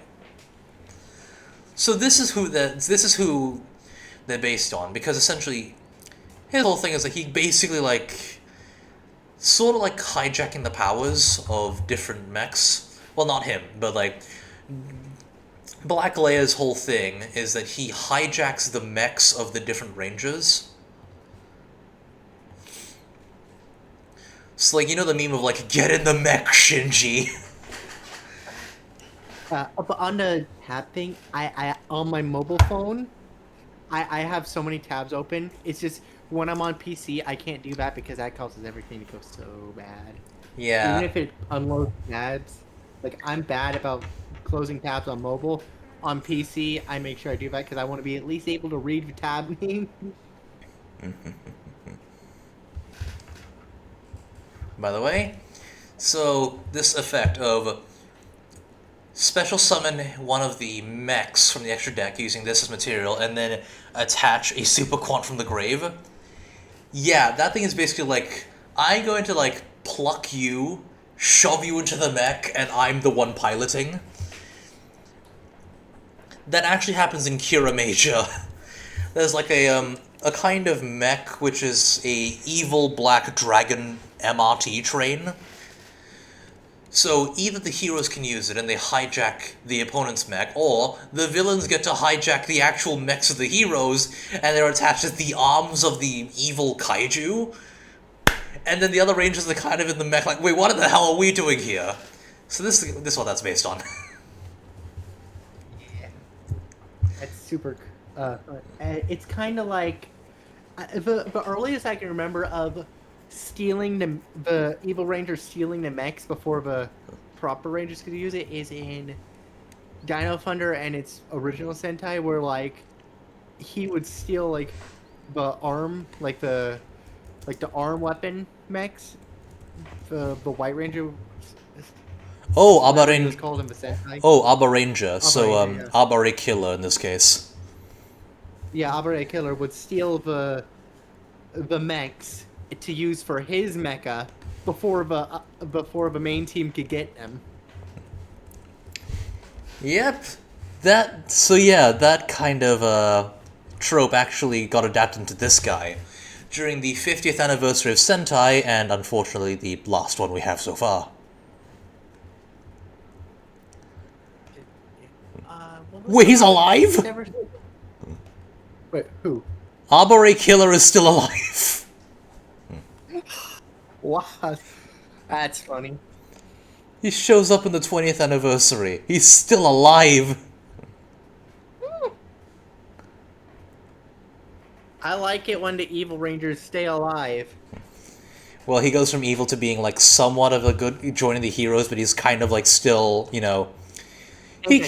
So this is who they're based on, because essentially his whole thing is that he basically like sort of like hijacking the powers of different mechs. Well, not him, but like Black Layer's whole thing is that he hijacks the mechs of the different rangers. So like, you know the meme of like, get in the mech, Shinji. But on the tab thing, I on my mobile phone, I have so many tabs open. It's just when I'm on PC, I can't do that because that causes everything to go so bad. Even Yeah. if it unloads tabs, like I'm bad about closing tabs on mobile. On PC, I make sure I do that because I want to be at least able to read the tab name. By the way, so this effect of special summon one of the mechs from the extra deck using this as material, and then attach a super quant from the grave. Yeah, that thing is basically like, I'm going to like pluck you, shove you into the mech, and I'm the one piloting. That actually happens in Kira Major. There's like a kind of mech which is a evil black dragon MRT train. So either the heroes can use it and they hijack the opponent's mech, or the villains get to hijack the actual mechs of the heroes and they're attached as the arms of the evil kaiju. And then the other rangers are kind of in the mech like, wait, what the hell are we doing here? So this is what that's based on. Yeah, that's super. It's kind of like the earliest I can remember of stealing the evil ranger stealing the mechs before the proper rangers could use it is in Dino Thunder and its original Sentai, where like he would steal like the arm, like the arm weapon mechs. The White Ranger. Oh, Whatever he was Abaren. called in the Sentai. Oh, Abba Ranger. So, Abare, yeah. Abare Killer in this case. Yeah, Abare Killer would steal the mechs to use for his mecha before the main team could get them. Yep. That kind of trope actually got adapted into this guy during the 50th anniversary of Sentai, and unfortunately the last one we have so far. What was Wait, he's the- alive? Never... Wait, who? Arboray Killer is still alive. Wow, that's funny. He shows up in the 20th anniversary. He's still alive. I like it when the evil rangers stay alive. Well, he goes from evil to being like somewhat of a good, joining the heroes, but he's kind of like still, Anti-hero. he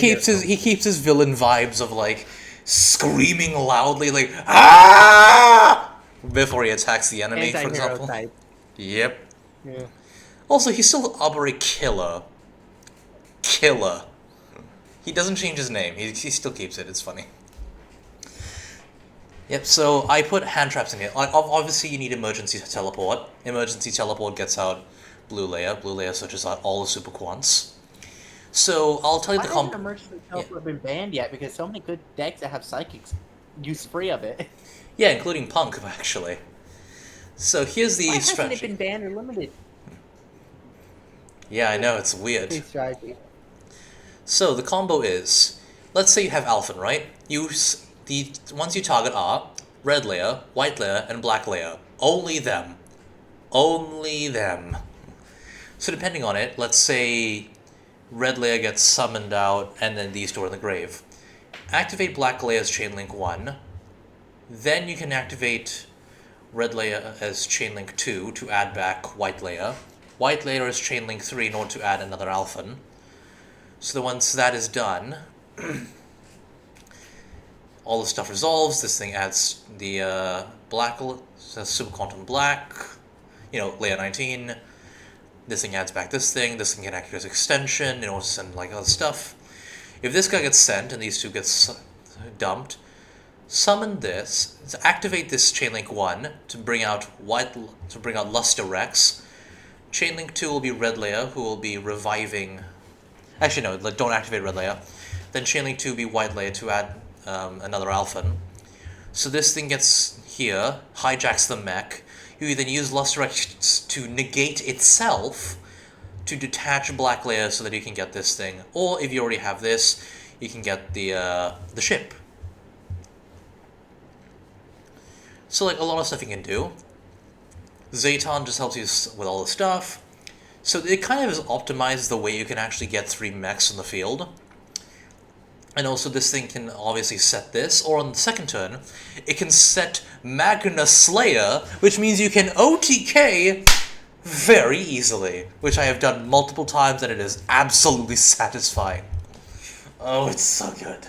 keeps his villain vibes of like screaming loudly like ah before he attacks the enemy, for Anti-hero example. type. Yep. Yeah. Also, he's still Arboray Killer. Killer. He doesn't change his name. He still keeps it. It's funny. Yep, so I put hand traps in here. Like, obviously, you need emergency teleport. Emergency teleport gets out Blue Layer. Blue Layer searches out all the super quants. So I'll tell you Why the hasn't emergency teleport been banned yet? Because so many good decks that have psychics use free of it. Yeah, including Punk, actually. So here's the Why hasn't strategy. it been banned or limited? Yeah, I know, it's weird. Free strategy. So the combo is, let's say you have Alphen, right? The ones you target are red layer, white layer, and black layer. Only them. Only them. So depending on it, let's say red layer gets summoned out, and then these two are in the grave. Activate black layer's chainlink 1. Then you can activate red layer as chainlink 2 to add back white layer. White layer is chainlink 3 in order to add another Alphen. So once that is done, all the stuff resolves. This thing adds the black, super quantum black, layer 19. This thing adds back this thing. This thing can act as extension in order to send like other stuff. If this guy gets sent and these two get dumped, summon this, to activate this chainlink 1 to bring out Luster Rex. Chainlink 2 will be red layer, who will be reviving. Actually, no, don't activate red layer. Then chainlink 2 will be white layer to add another Alphen. So this thing gets here, hijacks the mech. You then use Luster Rex to negate itself to detach black layer so that you can get this thing. Or if you already have this, you can get the ship. So like a lot of stuff you can do. Zayton just helps you with all the stuff. So it kind of is optimized the way you can actually get 3 mechs on the field. And also this thing can obviously set this, or on the second turn, it can set Magna Slayer, which means you can OTK very easily, which I have done multiple times and it is absolutely satisfying. Oh, it's so good.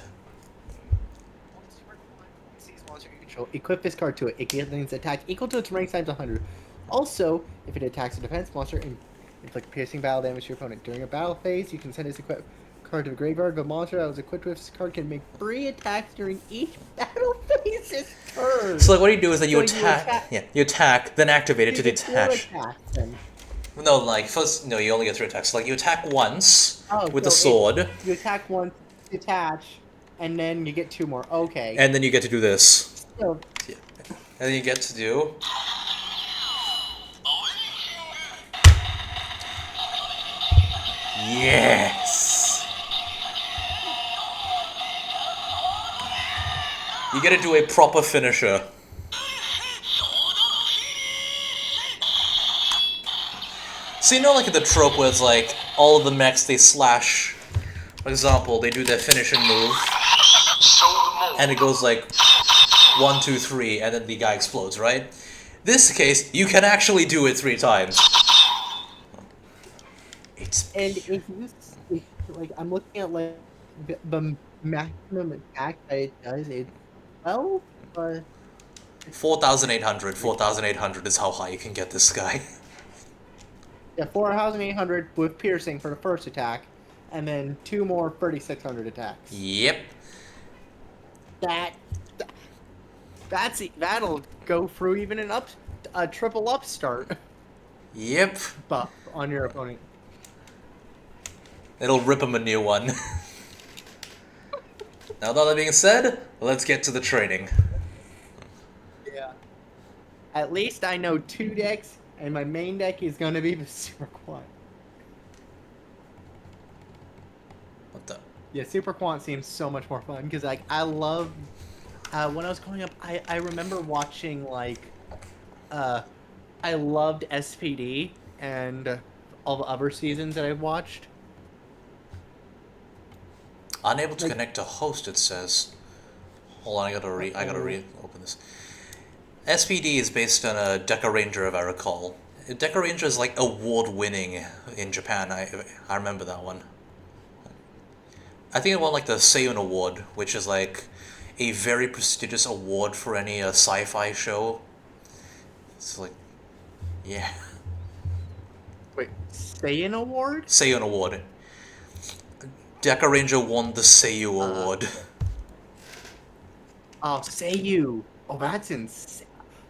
Equip this card to it. It gives its attack equal to its rank times 100. Also, if it attacks a defense monster and inflict piercing battle damage to your opponent during a battle phase, you can send this equipped card to the graveyard. The monster that was equipped with this card can make 3 attacks during each battle phase this turn. So like what you do is that you attack, then activate it to detach. No, like first, no, you only get 3 attacks. So, like you attack once with the sword. You attack once, detach, and then you get 2 more. Okay. And then you get to do this. So, yeah. And then you get to do. Yes. You get to do a proper finisher. So like in the trope where it's like all of the mechs they slash. For example, they do their finishing move, and it goes like 1, 2, 3, and then the guy explodes, right? This case, you can actually do it 3 times. And if you like, I'm looking at like the maximum attack that it does. It's 12, 4,800. 4,800 is how high you can get this guy. Yeah, 4,800 with piercing for the first attack, and then 2 more 3,600 attacks. Yep. That'll go through even a triple upstart. Yep. Buff on your opponent. It'll rip him a new one. Now that being said, let's get to the training. Yeah. At least I know 2 decks, and my main deck is gonna be the Super Quant. What the? Yeah, Super Quant seems so much more fun because like I love when I was growing up, I remember watching like uh I loved SPD and all the other seasons that I've watched. Unable to Like, connect to host, it says. Hold on, I gotta uh-oh. reopen this. SPD is based on a Deca Ranger, if I recall. Deca Ranger is like award-winning in Japan. I remember that one. I think it won like the Seiyun Award, which is like a very prestigious award for any sci-fi show. It's like, yeah, Wait, Saiyan Award? Seiyun Award. Deca Ranger won the Seiyu Uh, Award. oh, Seiyu. Oh, that's insane.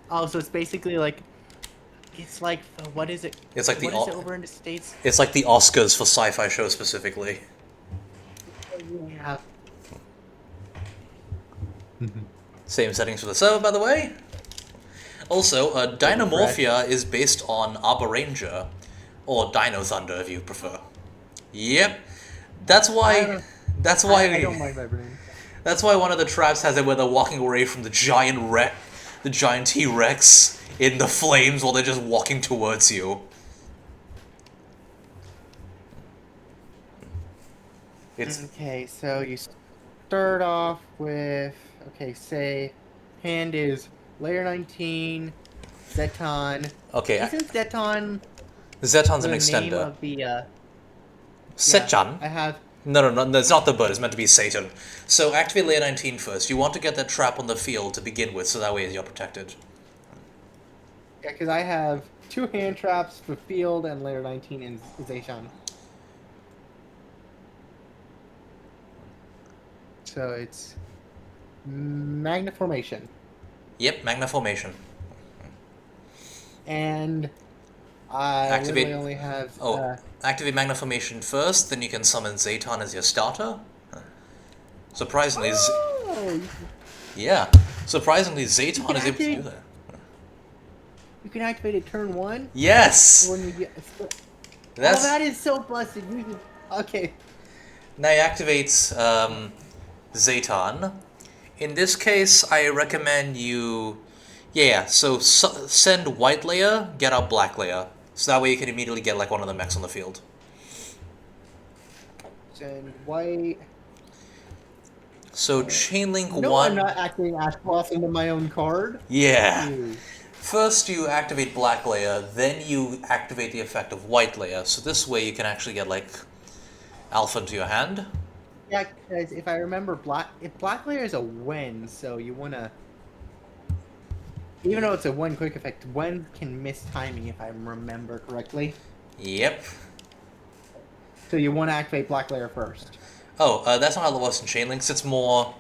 Oh, so it's basically like it's like what is it? It's like What is it over in the States? it's like the Oscars for sci-fi shows specifically. Yeah. Same settings for the server, by the way. Also, Dynamorphia is based on Arbor Ranger, or Dino Thunder if you prefer. Yep, that's I why. don't, That's why. I don't mind my brain. That's why one of the traps has it where they're walking away from the the giant T-Rex in the flames while they're just walking towards you. It's Okay, so you start off with okay, say hand is layer 19, Zeton. okay. Isn't Zeton Zeton's an the name extender. of the yeah, Sechan? I have No, it's not the bird, it's meant to be Satan. So activate layer 19 first. You want to get that trap on the field to begin with, so that way you're protected. yeah, because I have two hand traps for field and layer 19 in Zeishan. So it's Magna Formation. Yep, Magna Formation. And I Activate- literally only have Activate Magna Formation first, then you can summon Zayton as your starter. Surprisingly, oh, yeah. Surprisingly, Zayton is able to do that. you can activate it turn 1 Yes! when you get. Oh, That's... that is so busted. Okay. Now you activate Zayton. In this case, I recommend you... Yeah, so send white layer, get out black layer. So that way you can immediately get like one of the mechs on the field. And white. So Chainlink No, 1... I'm not activating Ashcroft into my own card. Yeah. Ew. First you activate black layer, then you activate the effect of white layer. So this way you can actually get like alpha into your hand. Yeah, because if I remember, black layer is a win, so you wanna. Even though it's a one quick effect, when can miss timing if I remember correctly. Yep. So you want to activate black layer first. Oh, that's not how it works in Chainlinks. It's more...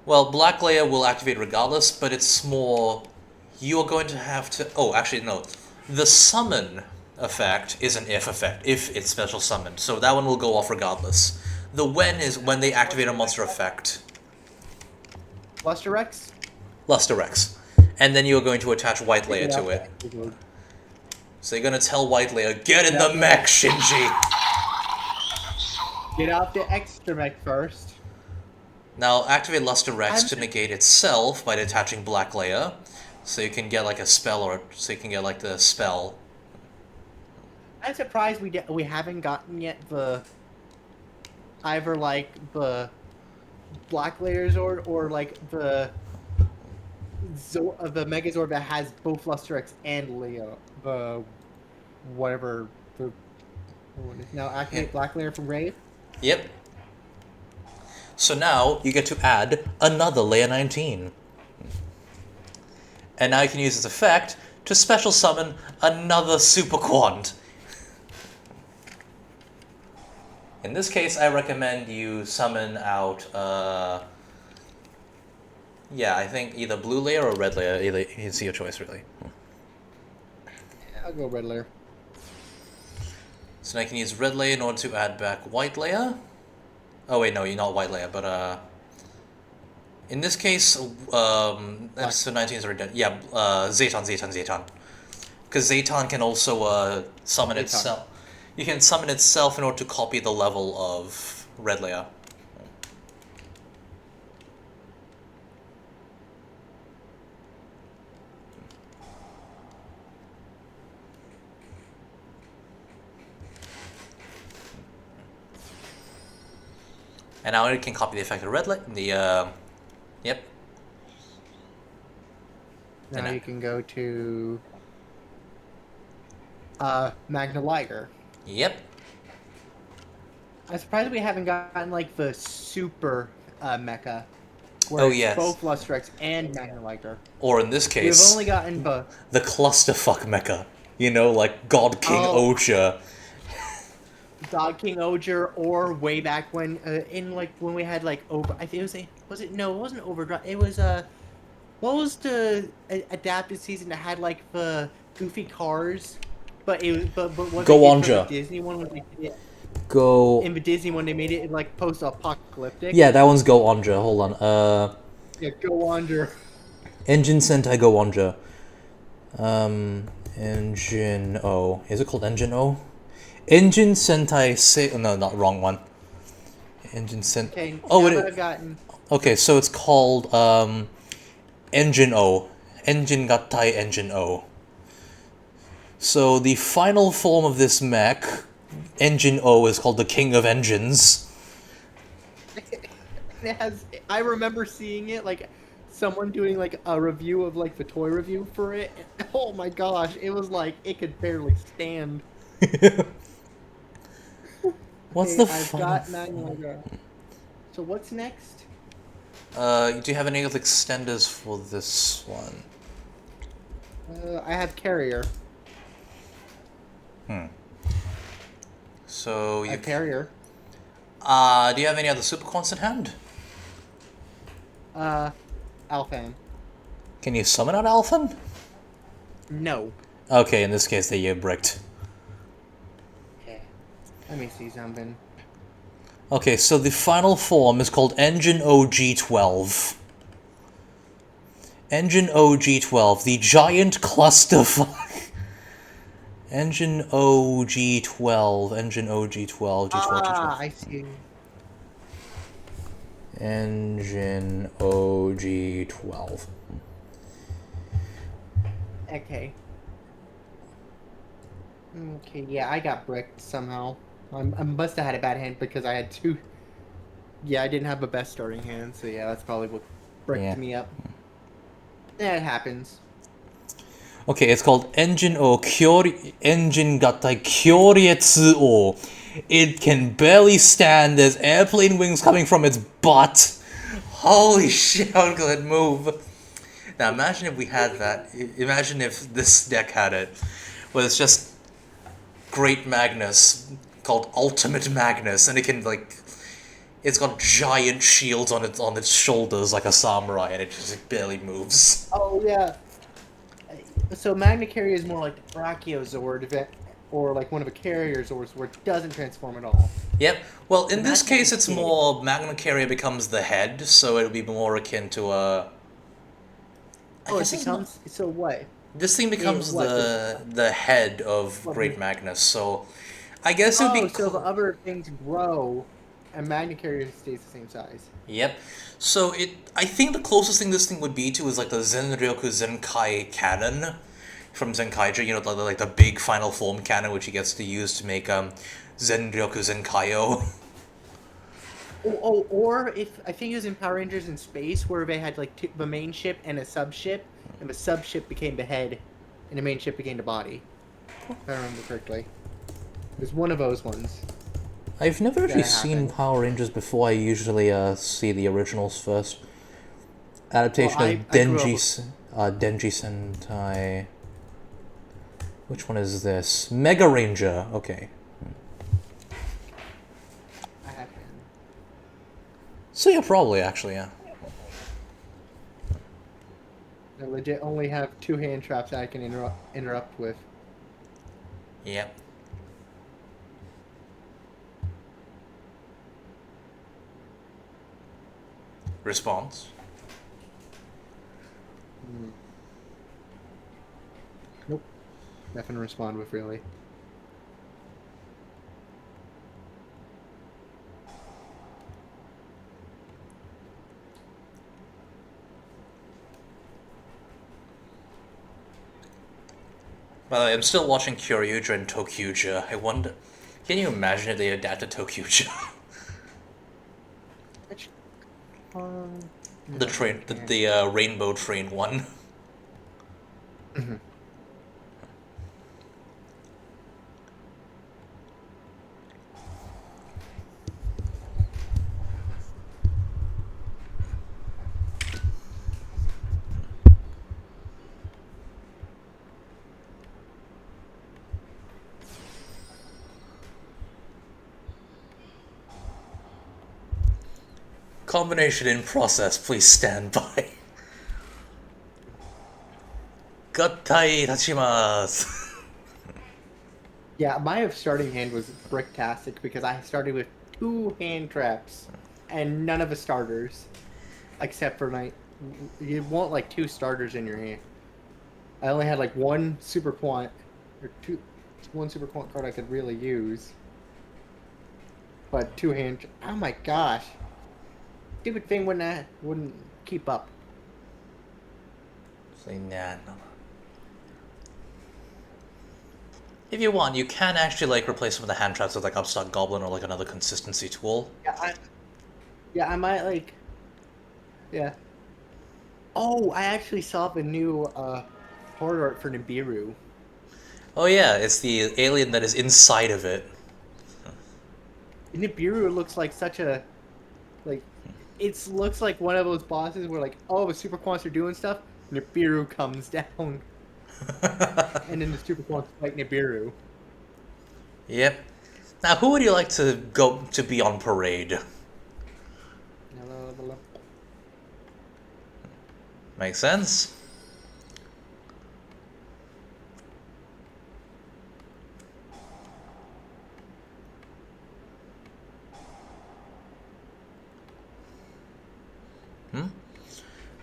Well, black layer will activate regardless, but it's more... You're going to have to... Oh, actually, no. The summon effect is an if effect, if it's special summoned. So that one will go off regardless. The when is when they activate a monster effect. Luster Rex? Luster Rex. And then you're going to attach white layer to it. So you're going to tell white layer, get in the mech, Shinji! Get out the extra mech first. Now activate Luster Rex to negate itself by attaching black layer. So you can get like a spell, or so you can get like the spell. I'm surprised we haven't gotten yet the either like the black layer Zord or like the the Megazord that has both Luster X and Leo. The whatever the now activate black layer from Grave. Yep. So now you get to add another layer 19. And now you can use this effect to special summon another Super Quant. In this case, I recommend you summon out, yeah, I think either blue layer or red layer. Either, it's your choice, really. I'll go red layer. So now I can use red layer in order to add back white layer. Oh wait, no, you're not white layer, but in this case, so 19 is already done. Yeah, Zayton. Because Zayton can also summon itself. You can summon itself in order to copy the level of red layer. And now it can copy the effect of red light. Yep. Now And you can go to Magna Liger. yep. I'm surprised we haven't gotten like the super mecha, where Oh it's yes. both Lustrex and Magna Liger. Or in this We've case, only gotten the the clusterfuck mecha. You know, like God King oh Oja. God King Oger, or way back when in like when we had like over. I think it wasn't Overdrive. It was what was the adapted season that had like the goofy cars, but it was but what they Go did for the Onja. Disney one was they did it Go. in the Disney one they made it like post-apocalyptic. Yeah, that one's Go Onja. Hold on. Yeah, go under. Engine Sentai Go Onja. Engine O. Is it called Engine O? Engine Sentai Se. No, not wrong one. Engine Sent. Okay, Oh, now that wait. I've gotten Okay, so it's called Engine O. Engine Gattai Engine O. So the final form of this mech, Engine O, is called the King of Engines. it has. I remember seeing it like someone doing like a review of like the toy review for it. And, oh my gosh, it was like it could barely stand. What's Okay, the I've final got form? Magna. So what's next? Do you have any other extenders for this one? I have Carrier. So I you. have Carrier. Do you have any other super quants in hand? Alfan. Can you summon out Alphen? No. Okay, in this case, they get bricked. Okay. Let me see something. Okay, so the final form is called Engine OG-12. Engine OG-12, the giant clusterfuck. Engine OG-12, Engine OG-12, G12, Ah, G12. I see. Engine OG-12. Okay. Okay, yeah, I got bricked somehow. I must have had a bad hand because I had two. Yeah, I didn't have the best starting hand, so yeah, that's probably what bricked Yeah. me up. Yeah, it happens. Okay, it's called Engine O Engine Gattai Kyoryetsu O. It can barely stand. There's airplane wings coming from its butt. Holy shit, how could it move? Now imagine if we had that. Imagine if this deck had it. Where it's just Great Magnus called Ultimate Magnus, and it can like it's got giant shields on its shoulders like a samurai, and it just like, barely moves. Oh yeah. So Magna Carrier is more like the Brachiozord, or like one of the carrier Zords where it doesn't transform at all. Yep. Well, in this Imagine case, if it's it did. more Magna Carrier becomes the head, so it'll be more akin to a. I Oh, it guess it's not. becomes so what? This thing becomes What? the head of What? Great Magnus, so I guess it would Oh, be. so the other things grow, and Magna Carrier stays the same size. Yep. So it, I think the closest thing this thing would be to is like the Zenryoku Zenkai cannon from Zenkaija. You know, like the big final form cannon, which he gets to use to make Zenryoku Zenkaio. Or if I think it was in Power Rangers in Space, where they had like the main ship and a sub ship, and the sub ship became the head, and the main ship became the body. If I remember correctly, it was one of those ones. I've never actually That seen happened. Power Rangers before. I usually see the originals first. Adaptation Well, of I grew up Denji, with. Denji Sentai. Which one is this? Mega Ranger. Okay. I have been. So yeah, probably actually, yeah. I legit only have two hand traps that I can interrupt with. Yep. Response. Nope. Nothing to respond with really. By the way, I'm still watching Kyoryuja and Tokyuja. I wonder, can you imagine if they adapted Tokyuja? The No, train, I can't. the rainbow train one. Mhm. Combination in process, please stand by. Gattai tachimasu. Yeah, my starting hand was bricktastic because I started with 2 hand traps and none of the starters, except for my. You want like 2 starters in your hand. I only had like one super quant or one super quant card I could really use, but 2 hand. Oh my gosh, stupid thing wouldn't keep up. If you want, you can actually like replace some of the hand traps with like Upstart Goblin or like another consistency tool. Yeah, I might like. Yeah. Oh, I actually saw the new hard art for Nibiru. Oh yeah, it's the alien that is inside of it. Nibiru looks like such a like it looks like one of those bosses where like oh the super quants are doing stuff, Nibiru comes down, and then the super quants fight Nibiru. Yep. Now, who would you like to go to be on parade? Makes sense.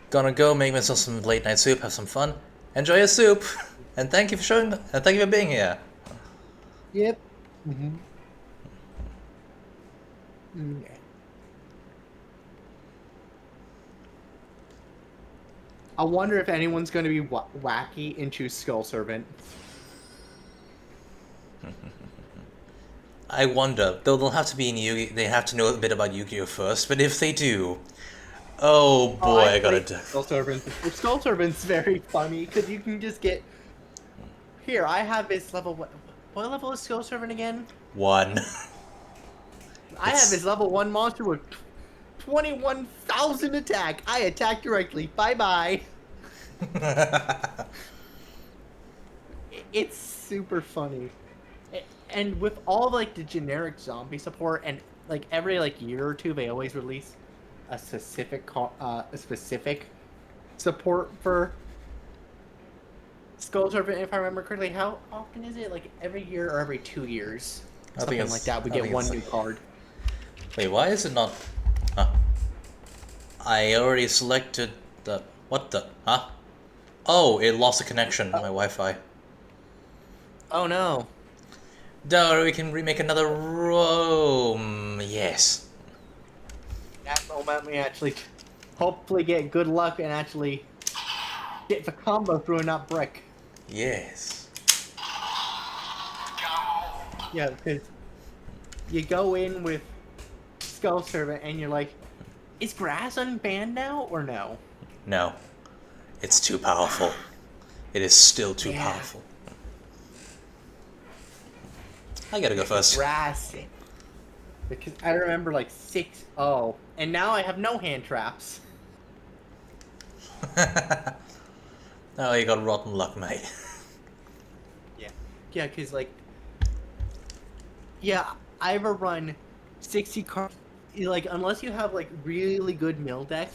Gonna go make myself some late night soup, have some fun. Enjoy your soup, and thank you for showing. And thank you for being here. Yep. Mm-hmm. Yeah. I wonder if anyone's going to be wacky and choose Skull Servant. I wonder. Though they'll have to be in Yugi. They have to know a bit about Yu-Gi-Oh first. But if they do, oh Oh, boy, I I played gotta. Skull Servant. Skull Servant's very funny because you can just get here. I have this level. What level is Skull Servant again? One. I have It's. his level 1 monster with 21,000 attack. I attack directly. Bye bye. It's super funny. And with all like the generic zombie support and like every like year or two they always release a specific support for Skull Serpent, if I remember correctly. How often is it? Like every year or every 2 years? I think Something like it's. that. We I get think one it's. new card. Wait, why is it not? Huh. I already selected the. What the? Huh? Oh, it lost a connection. My Wi-Fi. Oh no. No, we can remake another room. Yes. That will let me actually hopefully get good luck and actually get the combo through and not brick. Yes. Yeah, because you go in with Skull Servant and you're like, is grass unbanned now or no? No. It's too powerful. It is still too Yeah. powerful. I gotta go Yeah, because first. grass. Because I remember like 6-0, and now I have no hand traps. Oh, you got rotten luck, mate. Yeah. Yeah, because like, yeah, I ever run 60 cards. Like, unless you have like really good mill deck,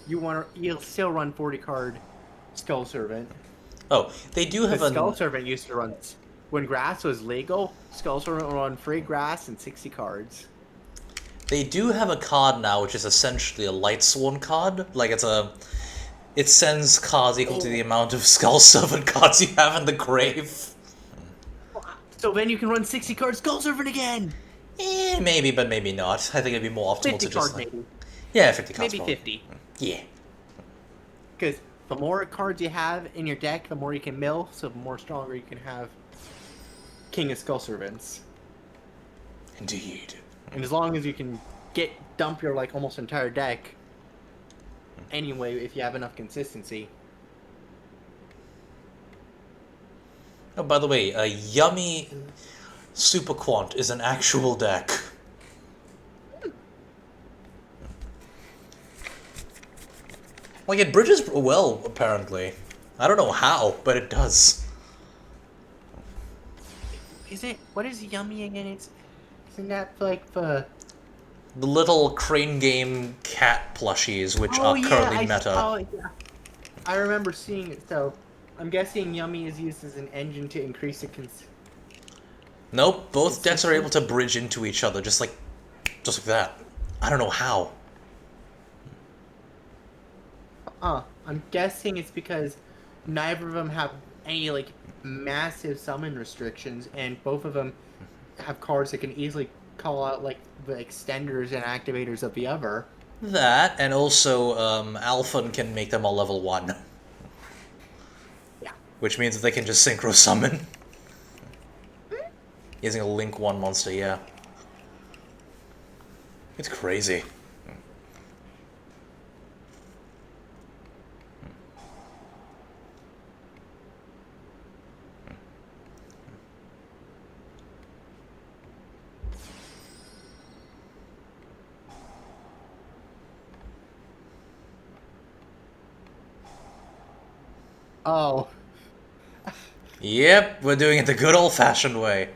you'll still run 40 card Skull Servant. Oh, they do have Because Skull an. Servant used to run when grass was legal. Skull Servant would run free grass and 60 cards. They do have a card now, which is essentially a Light Sworn card. Like it's a. It sends cards equal to the amount of Skull Servant cards you have in the grave. So then you can run 60 card Skull Servant again. Maybe, but maybe not. I think it'd be more optimal 50 to just card like. maybe. Yeah, 50 cards Maybe probably. 50. Yeah. Because the more cards you have in your deck, the more you can mill, so the more stronger you can have King of Skull Servants. Indeed. And as long as you can dump your like almost entire deck anyway if you have enough consistency. Oh, by the way, a Yummy Super Quant is an actual deck. Like, it bridges well, apparently. I don't know how, but it does. What is Yummy again? Isn't that like the... The little Crane Game cat plushies, which Oh are yeah, currently meta. yeah. I remember seeing it, so I'm guessing Yummy is used as an engine to increase the Nope, both decks are able to bridge into each other, just like that. I don't know how. I'm guessing it's because neither of them have any like massive summon restrictions, and both of them have cards that can easily call out like the extenders and activators of the other. That, and also, Alpha can make them all level 1. Yeah. Which means that they can just synchro summon. Using a Link 1 monster, yeah. It's crazy. Oh. Yep, we're doing it the good old-fashioned way.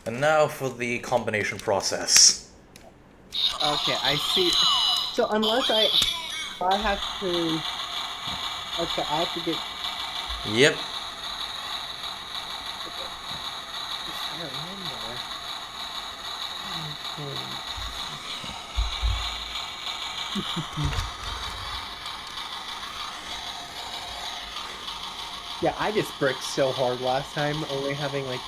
And now for the combination process. Okay, I see. So unless I have to. Okay, I have to get. Yep. I remember. Yeah, I just bricked so hard last time, only having like.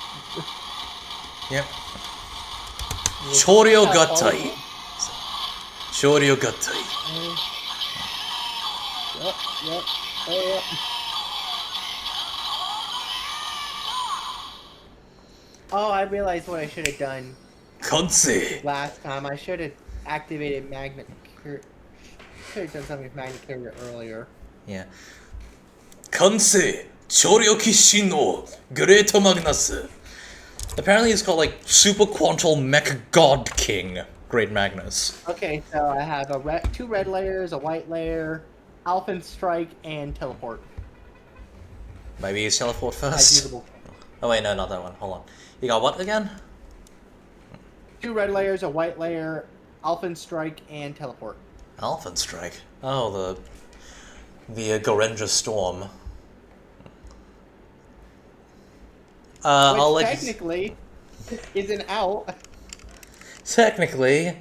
Yep. That's Choryo how hard Gattai. Choryo Gattai. Yep, yep, oh, yep. Oh, I realized what I should have done Kansei. last time. I should have activated Magnet. Should have done something with Magnet Carrier earlier. Yeah. Kansei. Choryo Kishin no Great Magnus. Apparently it's called like Super Quantal Mech God King Great Magnus. Okay, so I have two red layers, a white layer, Alpha Strike, and Teleport. Maybe use Teleport As first. usable. Oh wait, no, not that one. Hold on. You got what again? Two red layers, a white layer, Alpha Strike, and Teleport. Alpha Strike. Oh, the Gorenja Storm. Which I'll let technically isn't out. Technically.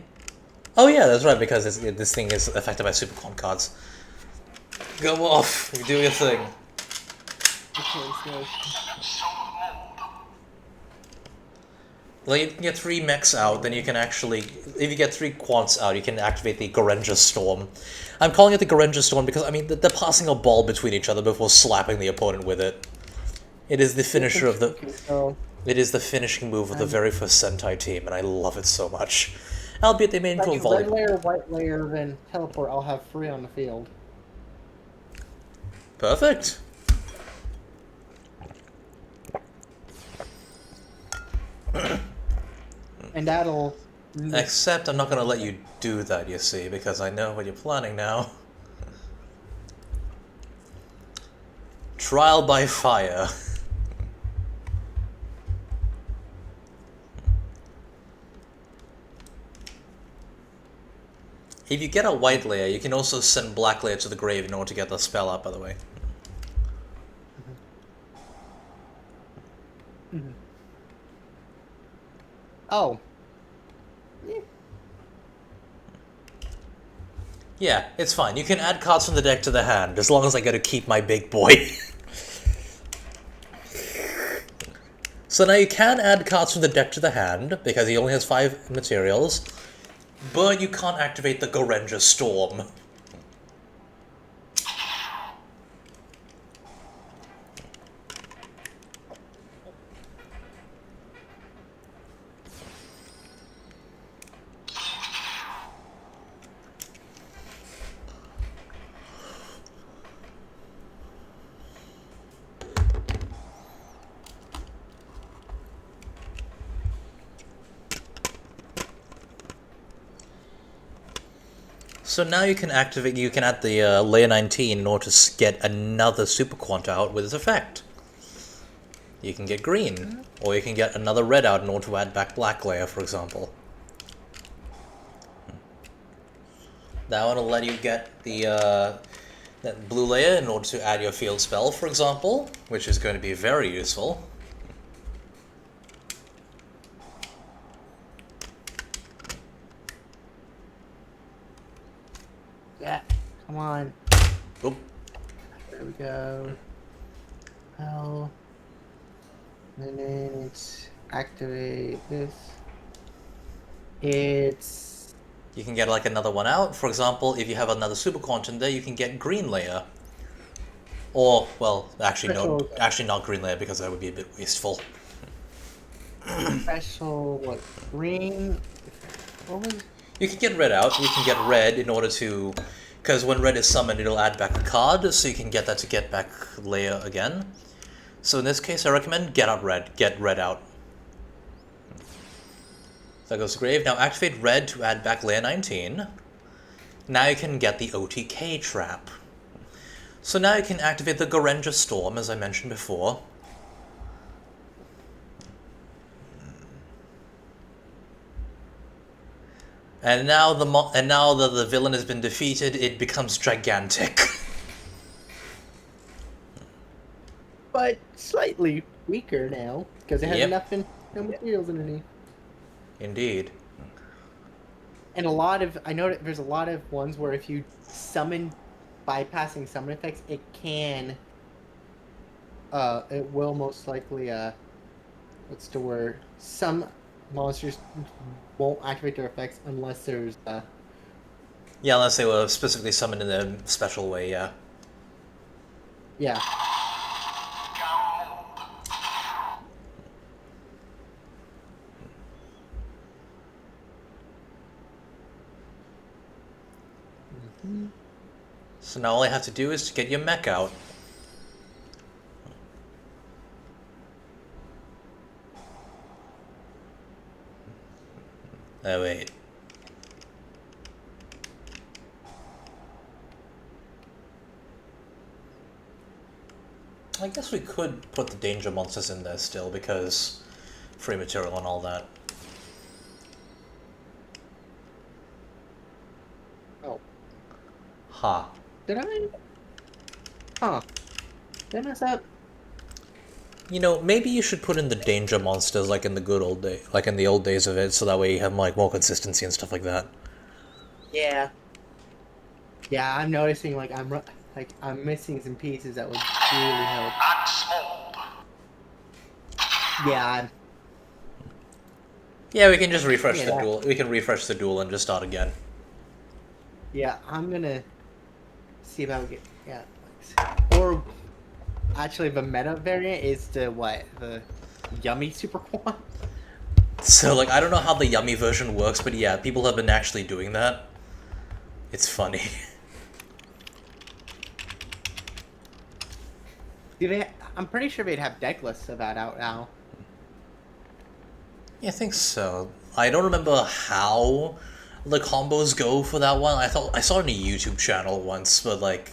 Oh yeah, that's right, because this thing is affected by Super Quant cards. Go off, you do your thing. Okay, so Like, you can get 3 mechs out, then you can actually... If you get 3 quants out, you can activate the Gorenja Storm. I'm calling it the Gorenja Storm because, I mean, they're passing a ball between each other before slapping the opponent with it. It is the finisher of the... okay, so It is the finishing move of the very first Sentai team, and I love it so much. Albeit they made it into a if I do red volleyball. layer, white layer, then Teleport, I'll have 3 on the field. Perfect. And that'll... Except I'm not going to let you do that, you see, because I know what you're planning now. Trial by fire. If you get a white layer, you can also send black layer to the grave in order to get the spell up, by the way. Oh. Yeah, it's fine. You can add cards from the deck to the hand, as long as I get to keep my big boy. So now you can add cards from the deck to the hand, because he only has 5 materials, but you can't activate the Gorenja Storm. So now you can activate. You can add the layer 19 in order to get another super quant out with this effect. You can get green, or you can get another red out in order to add back black layer, for example. That one will let you get the that blue layer in order to add your field spell, for example, which is going to be very useful. Yeah, come on. Oop. There we go. Well, and then it's activate this. It's You can get like another one out. For example, if you have another super quant in there, you can get green layer. Or, well, actually no, special. actually not green layer because that would be a bit wasteful. Special what? Green. What was? You can get red out. You can get red in order to, because when red is summoned, it'll add back a card, so you can get that to get back layer again. So in this case, I recommend get red out. That goes to grave. Now activate red to add back layer 19. Now you can get the OTK trap. So now you can activate the Gorenja Storm, as I mentioned before. And now that the villain has been defeated, it becomes gigantic. But slightly weaker now because it has Yep. nothing, no materials underneath. Indeed. And a lot of I know that there's a lot of ones where if you summon bypassing summon effects, it can. It will most likely what's the word? Some monsters won't activate their effects unless there's Yeah, unless they were specifically summoned in a special way, yeah. yeah. So now all I have to do is to get your mech out. Oh, wait. I guess we could put the danger monsters in there still, because free material and all that. Oh, Ha. did I? Huh? Did I mess up? You know, maybe you should put in the danger monsters like in the good old day, like in the old days of it, so that way you have like more consistency and stuff like that. Yeah. Yeah, I'm noticing like I'm missing some pieces that would really help. Yeah, Yeah, we can just refresh yeah, the duel. We can refresh the duel and just start again. yeah. I'm gonna see if I can get or actually the meta variant is the yummy super quant. So, like, I don't know how the yummy version works, but yeah, people have been actually doing that. It's funny. Do they? I'm pretty sure they'd have deck lists of that out now. Yeah, I think so. I don't remember how the combos go for that one. I saw it on a YouTube channel once, but like,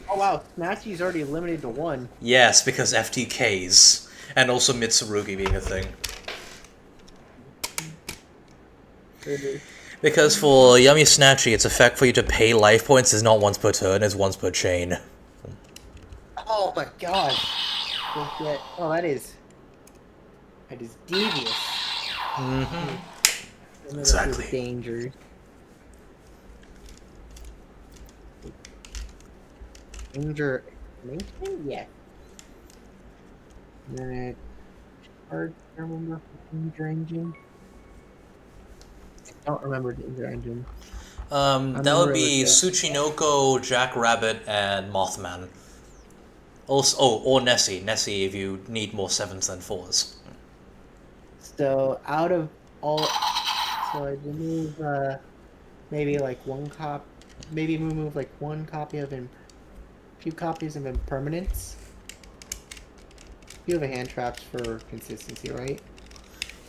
Oh wow, Snatchy's already limited to one. yes, because FTKs and also Mitsurugi being a thing. Because for Yummy Snatchy, its effect for you to pay life points is not once per turn, it's once per chain. Oh my god. Oh, that is devious. Mm-hmm. Exactly. Danger. Danger. Yeah. And then it hard to remember Danger Engine. I don't remember Danger Engine. That would be Tsuchinoko, Jackrabbit, and Mothman. Also, or Nessie. Nessie if you need more 7s than 4s. So out of all, so I remove maybe like one maybe remove like one copy of few copies of impermanence. Few of the hand traps for consistency, right?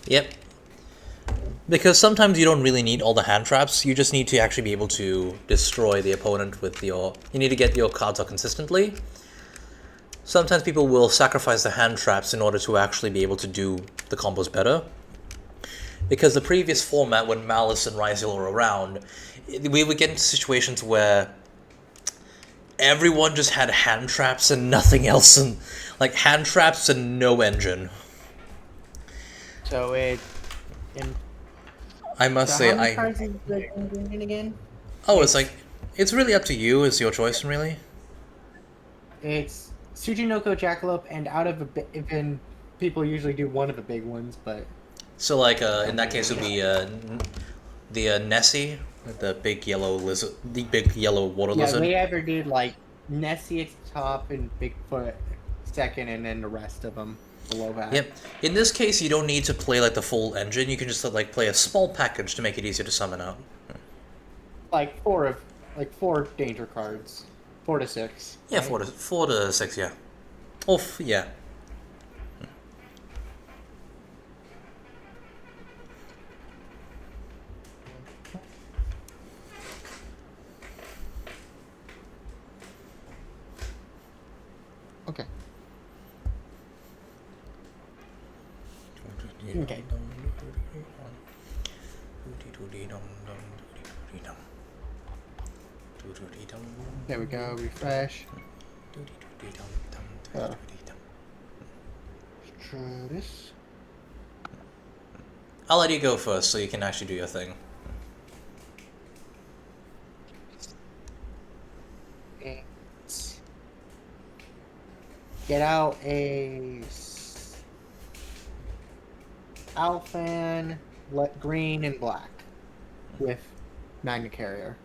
Yep. Because sometimes you don't really need all the hand traps, you just need to actually be able to destroy the opponent with your... You need to get your cards out consistently. Sometimes people will sacrifice the hand traps in order to actually be able to do the combos better. Because the previous format, when Malice and Ryzel were around, we would get into situations where everyone just had hand traps and nothing else, and like hand traps and no engine. So I must so say, how many cards is the engine again? Oh, it's like, it's really up to you. It's your choice, really. It's Tsuchinoko Jackalope, and out of even people usually do one of the big ones, but So, like, in that case, it would be the Nessie, the big yellow lizard, the big yellow water lizard. they ever did like Nessie at the top and Bigfoot second, and then the rest of them below that. Yep. In this case, you don't need to play like the full engine. You can just like play a small package to make it easier to summon out. Like four danger cards, 4 to 6. Yeah, right? 4 to 6. Yeah. Oh, yeah. Okay. Okay. There we go. Refresh. Let's try this. I'll let you go first so you can actually do your thing. Get out a Alphan, green and black with Magna Carrier.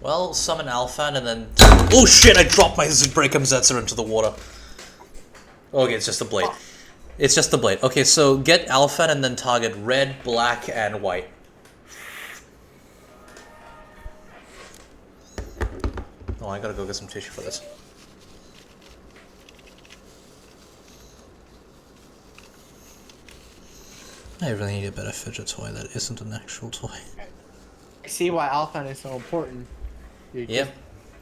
Well, summon Alphan and then... Oh shit, I dropped my Breakum Zetzer into the water. Okay, it's just the blade. It's just the blade. Okay, so get Alphan and then target red, black, and white. Oh, I gotta go get some tissue for this. I really need a better fidget toy that isn't an actual toy. I see why Alphan is so important. Yep.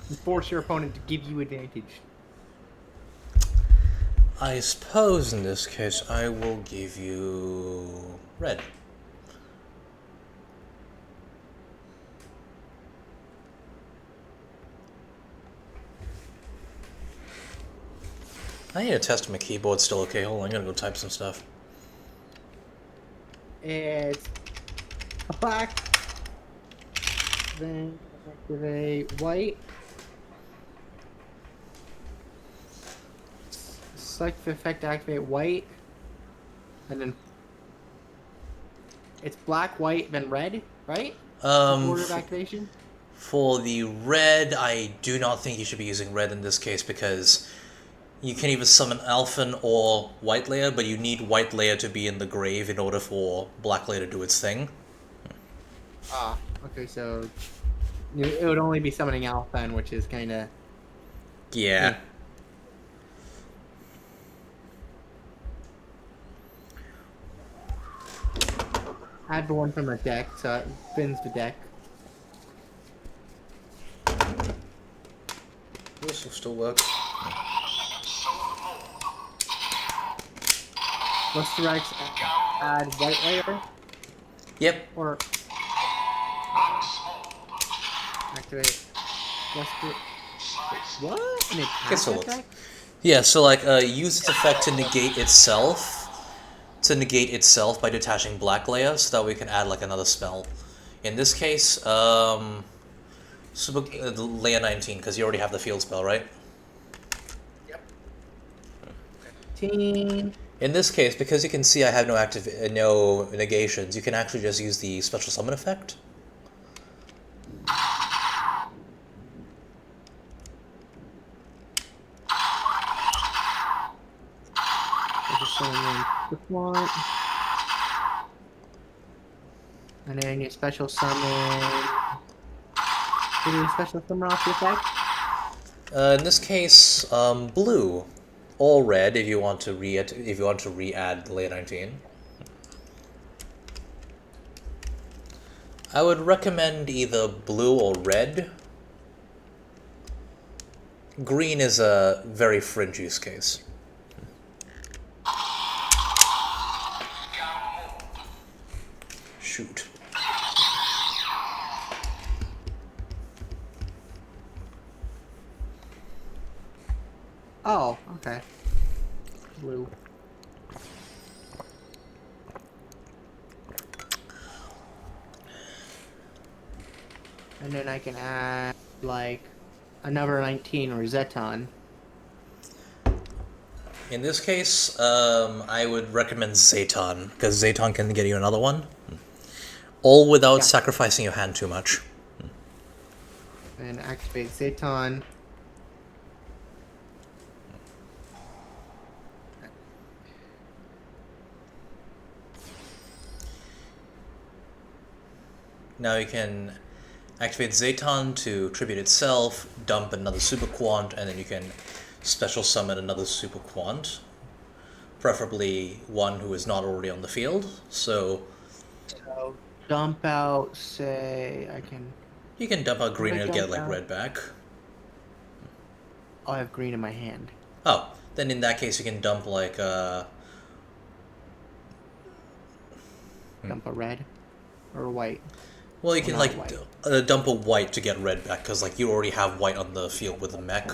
You force your opponent to give you advantage. I suppose in this case I will give you red. I need to test if my keyboard's still okay. Hold on, I'm gonna go type some stuff. It's a black, then activate white. Select the effect to activate white, and then it's black, white, then red, right? Order of activation. For the red, I do not think you should be using red in this case because you can either summon Alphan or White Layer, but you need White Layer to be in the grave in order for Black Layer to do its thing. Ah, okay, so it would only be summoning Alphan, which is kind of... Yeah. Add one from a deck, so it spins the deck. This will still work. Luster X, add White Layer, Yep. or activate Luster... What? And it Guess has what? that? Yeah, so like use its effect to negate itself. By detaching Black Layer, so that we can add like another spell. In this case, Layer 19, because you already have the field spell, right? Yep. 15. In this case, because you can see I have no negations, you can actually just use the special summon effect. This one. And then your special summon. Do you special summon off the effect? In this case, blue or red if you want to re-add layer 19. I would recommend either blue or red. Green is a very fringe use case. Shoot. Oh, okay. Blue. And then I can add, like, another 19 or Zeton. In this case, I would recommend Zaton, because Zaton can get you another one. All without Yeah. sacrificing your hand too much. And activate Zeton. Now you can activate Zaton to tribute itself, dump another Super Quant, and then you can special summon another Super Quant. Preferably one who is not already on the field. So So dump out, say, I can... you can dump out green I and dump get like out? red back. Oh, I have green in my hand. Oh, then in that case you can dump like Dump a red or white. well, you Well, can not like white. dump a white to get red back, because like you already have white on the field with the mech.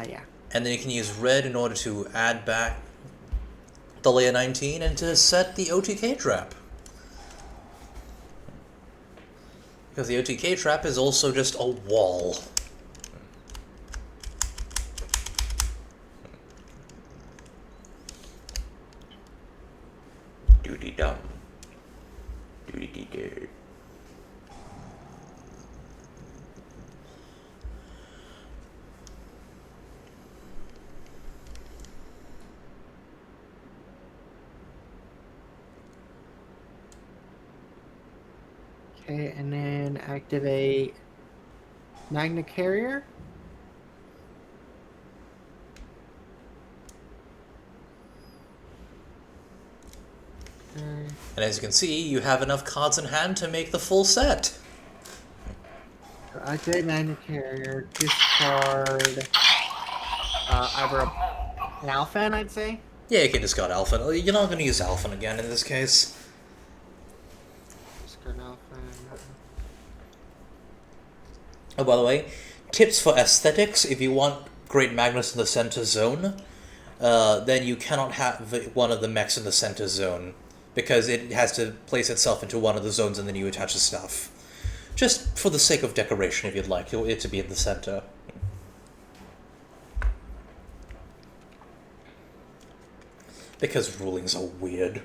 Yeah. And then you can use red in order to add back the layer 19 and to set the OTK trap. Because the OTK trap is also just a wall. Doody dum. Doody dee doo. Okay, and then activate Magna Carrier. And as you can see, you have enough cards in hand to make the full set. Activate Magna Carrier. Discard either an Alphan, I'd say. Yeah, you can discard Alphen. You're not going to use Alphen again in this case. Discard an Alphan. Oh, by the way, tips for aesthetics: if you want Great Magnus in the center zone, then you cannot have one of the mechs in the center zone, because it has to place itself into one of the zones and then you attach the stuff. Just for the sake of decoration, if you'd like it to be in the center. Because rulings are weird.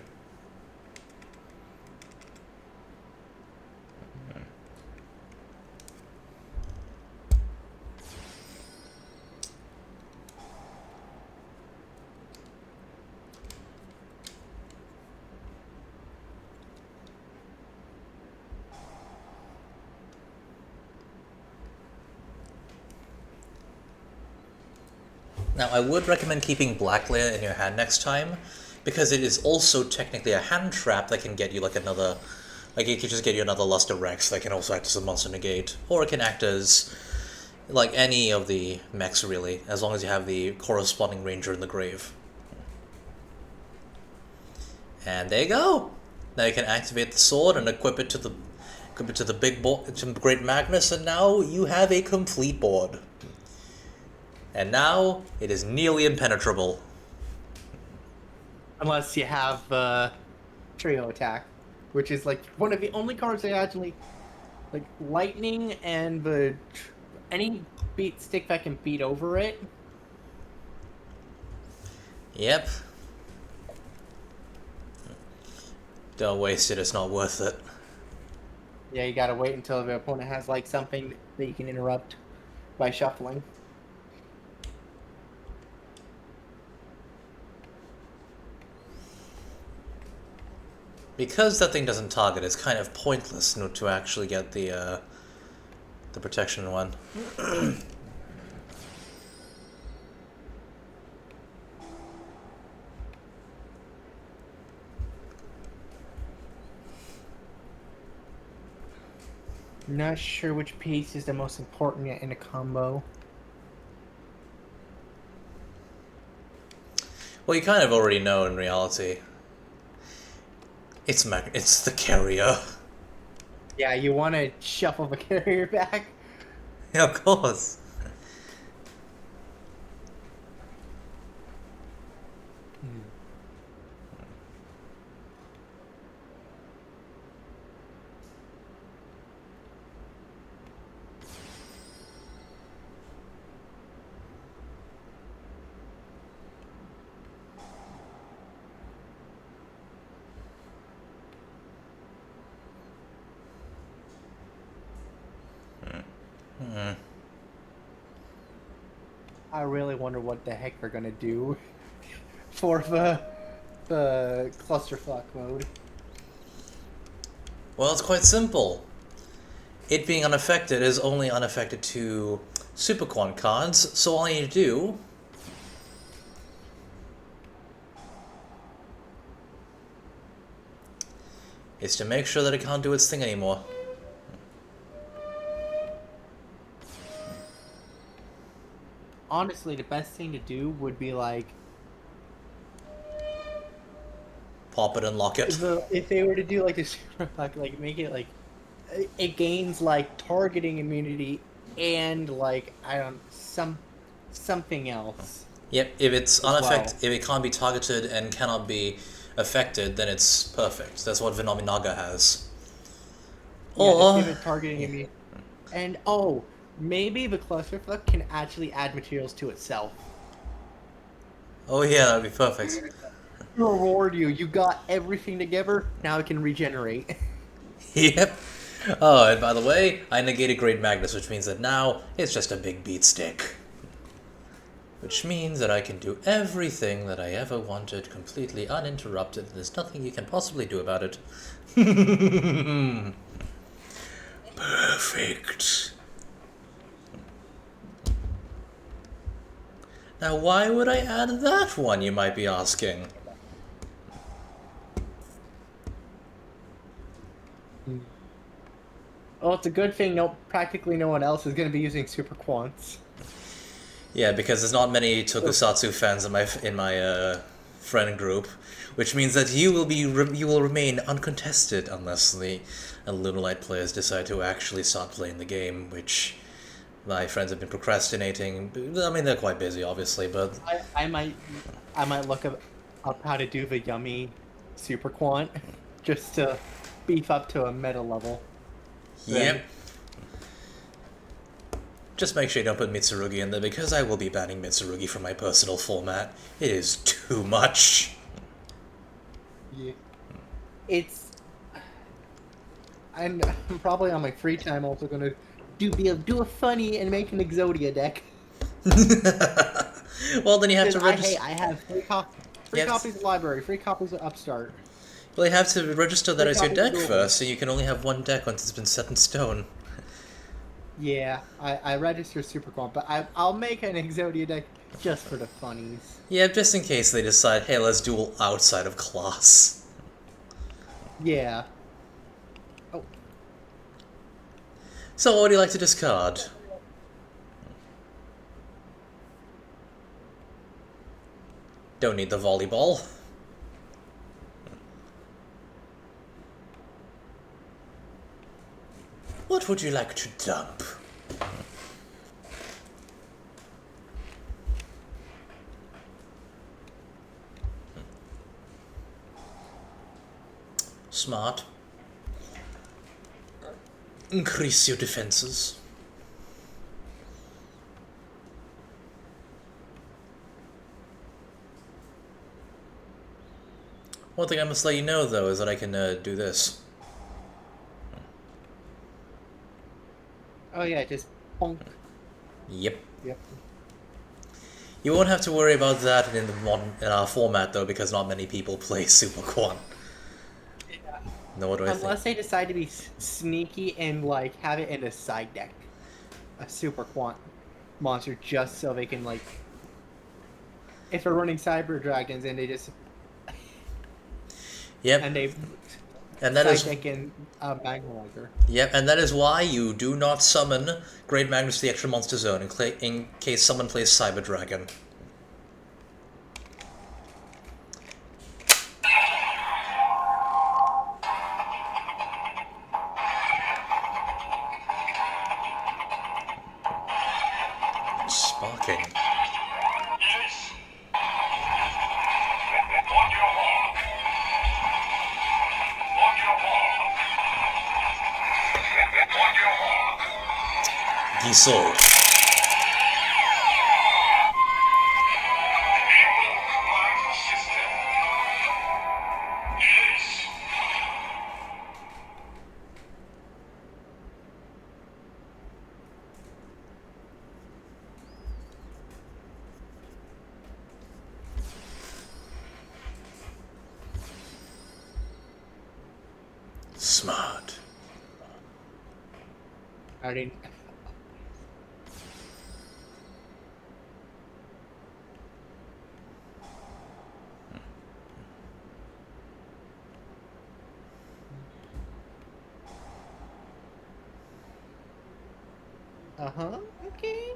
Now, I would recommend keeping Black Layer in your hand next time, because it is also technically a hand trap that can get you like another... Like, it can just get you another Luster Rex that can also act as a monster negate, or it can act as, like, any of the mechs, really, as long as you have the corresponding ranger in the grave. And there you go! Now you can activate the sword and equip it to the big board, to Great Magnus, and now you have a complete board. And now it is nearly impenetrable. Unless you have Trio Attack, which is like one of the only cards that actually, like, Lightning and any stick that can beat over it. Yep. Don't waste it, it's not worth it. Yeah, you gotta wait until the opponent has like something that you can interrupt by shuffling. Because that thing doesn't target, it's kind of pointless to actually get the protection one. Not sure which piece is the most important yet in a combo. Well, you kind of already know in reality. It's the carrier. Yeah, you want to shuffle the carrier back. Yeah, of course. Hmm. I really wonder what the heck they're gonna do for the clusterfuck mode. Well, it's quite simple. It being unaffected is only unaffected to Super Quant cards, so all you need to do is to make sure that it can't do its thing anymore. Honestly, the best thing to do would be like Pop it and lock it. if they were to do like the superfuck, like make it like it gains like targeting immunity and like I don't something else Yep, if it's as well. unaffected, if it can't be targeted and cannot be affected, then it's perfect. That's what Venominaga has. Yeah, just give Or, it targeting yeah. immunity. And oh, maybe the clusterfuck can actually add materials to itself. Oh yeah, that'd be perfect. Reward you. You got everything together. Now it can regenerate. Yep. Oh, and by the way, I negated Great Magnus, which means that now it's just a big beat stick. Which means that I can do everything that I ever wanted completely uninterrupted. There's nothing you can possibly do about it. Perfect. Now, why would I add that one, you might be asking? Well, it's a good thing practically no one else is going to be using super quants. Yeah, because there's not many Tokusatsu fans in my friend group, which means that you will remain uncontested unless the Lunalight players decide to actually start playing the game, which my friends have been procrastinating. I mean, they're quite busy, obviously, but I might look up how to do the yummy super quant just to beef up to a meta level. yep. Then Just make sure you don't put Mitsurugi in there, because I will be banning Mitsurugi from my personal format. It is too much. yeah, it's I'm probably on my free time also gonna do a funny and make an Exodia deck. Well, then you have to Hey, register. I have free Yes. copies of Library, free copies of Upstart, Well, you have to register that free as your copies of deck Duel. first, so you can only have one deck once it's been set in stone. Yeah, I register Superquant, but I'll make an Exodia deck just for the funnies. Yeah, just in case they decide, hey, let's duel outside of class. Yeah. Oh, So, what do you like to discard? Don't need the volleyball. What would you like to dump? Smart. Increase your defenses. One thing I must let you know, though, is that I can do this. oh yeah, just bonk. Yep. Yep. You won't have to worry about that in our format, though, because not many people play Super Quan. Nor do I think. Unless they decide to be sneaky and like have it in a side deck, a super quant monster, just so they can like, if they're running cyber dragons and they just Yep. and they And that is Psychic and Magma. Yep, and that is why you do not summon Great Magnus to the extra monster zone in case someone plays Cyber Dragon. Sparking. Gisol. Smart. I didn't. Uh-huh. Okay.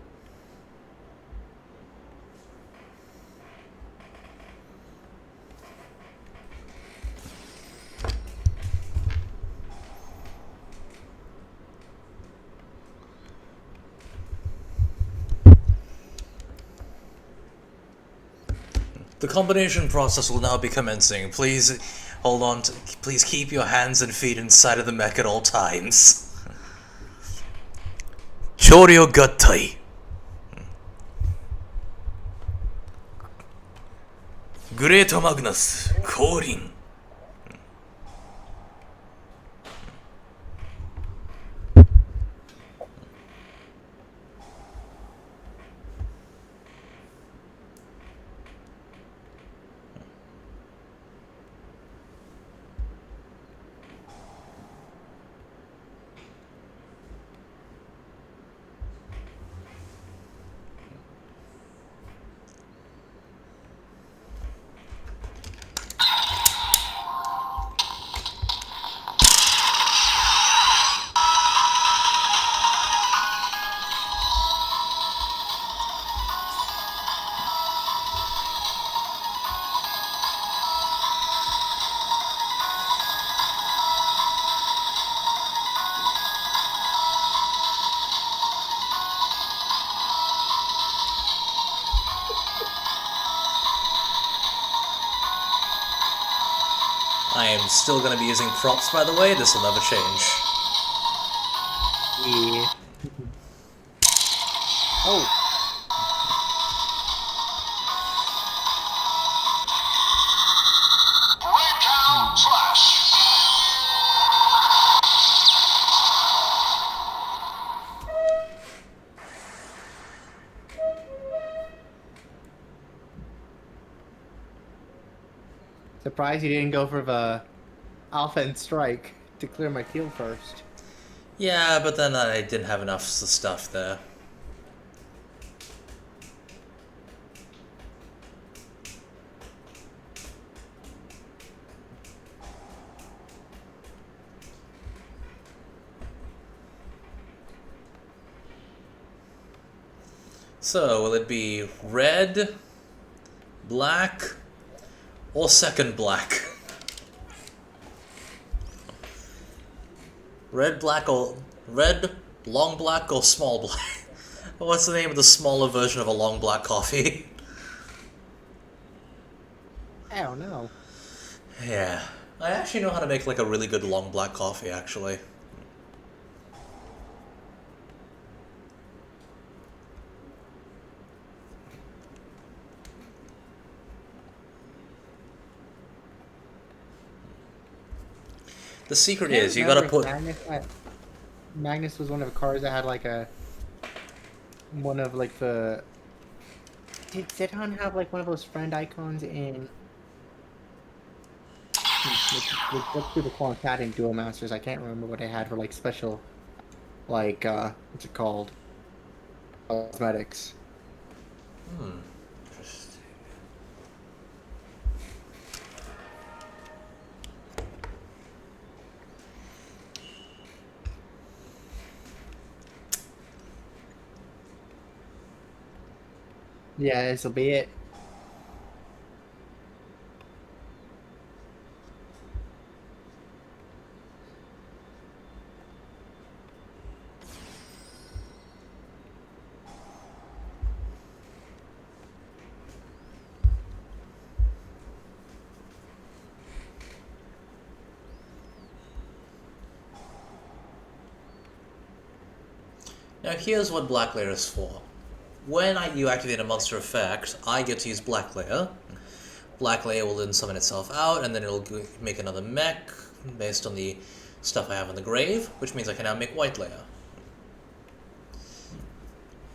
The combination process will now be commencing. Please hold on to. Please keep your hands and feet inside of the mech at all times. Choryo Gattai. Great Magnus. Korin. I am still going to be using props, by the way. This will never change. Yeah. Oh. Surprised you didn't go for the Alpha and Strike to clear my field first. Yeah, but then I didn't have enough stuff there. So, will it be red, black, or second black? Red, black, or red, long black, or small black? What's the name of the smaller version of a long black coffee? I don't know. Yeah. I actually know how to make like a really good long black coffee, actually. The secret is you gotta put. Magnus was one of the cars that had like one of like the. Did Zidane have like one of those friend icons in? Let's do the Quantat in Duel Masters. I can't remember what I had for like special, like what's it called? Cosmetics. Interesting. Yeah, this'll be it. Now here's what Black Layer is for. When you activate a monster effect, I get to use Black Layer. Black Layer will then summon itself out, and then it'll make another mech based on the stuff I have in the grave, which means I can now make White Layer.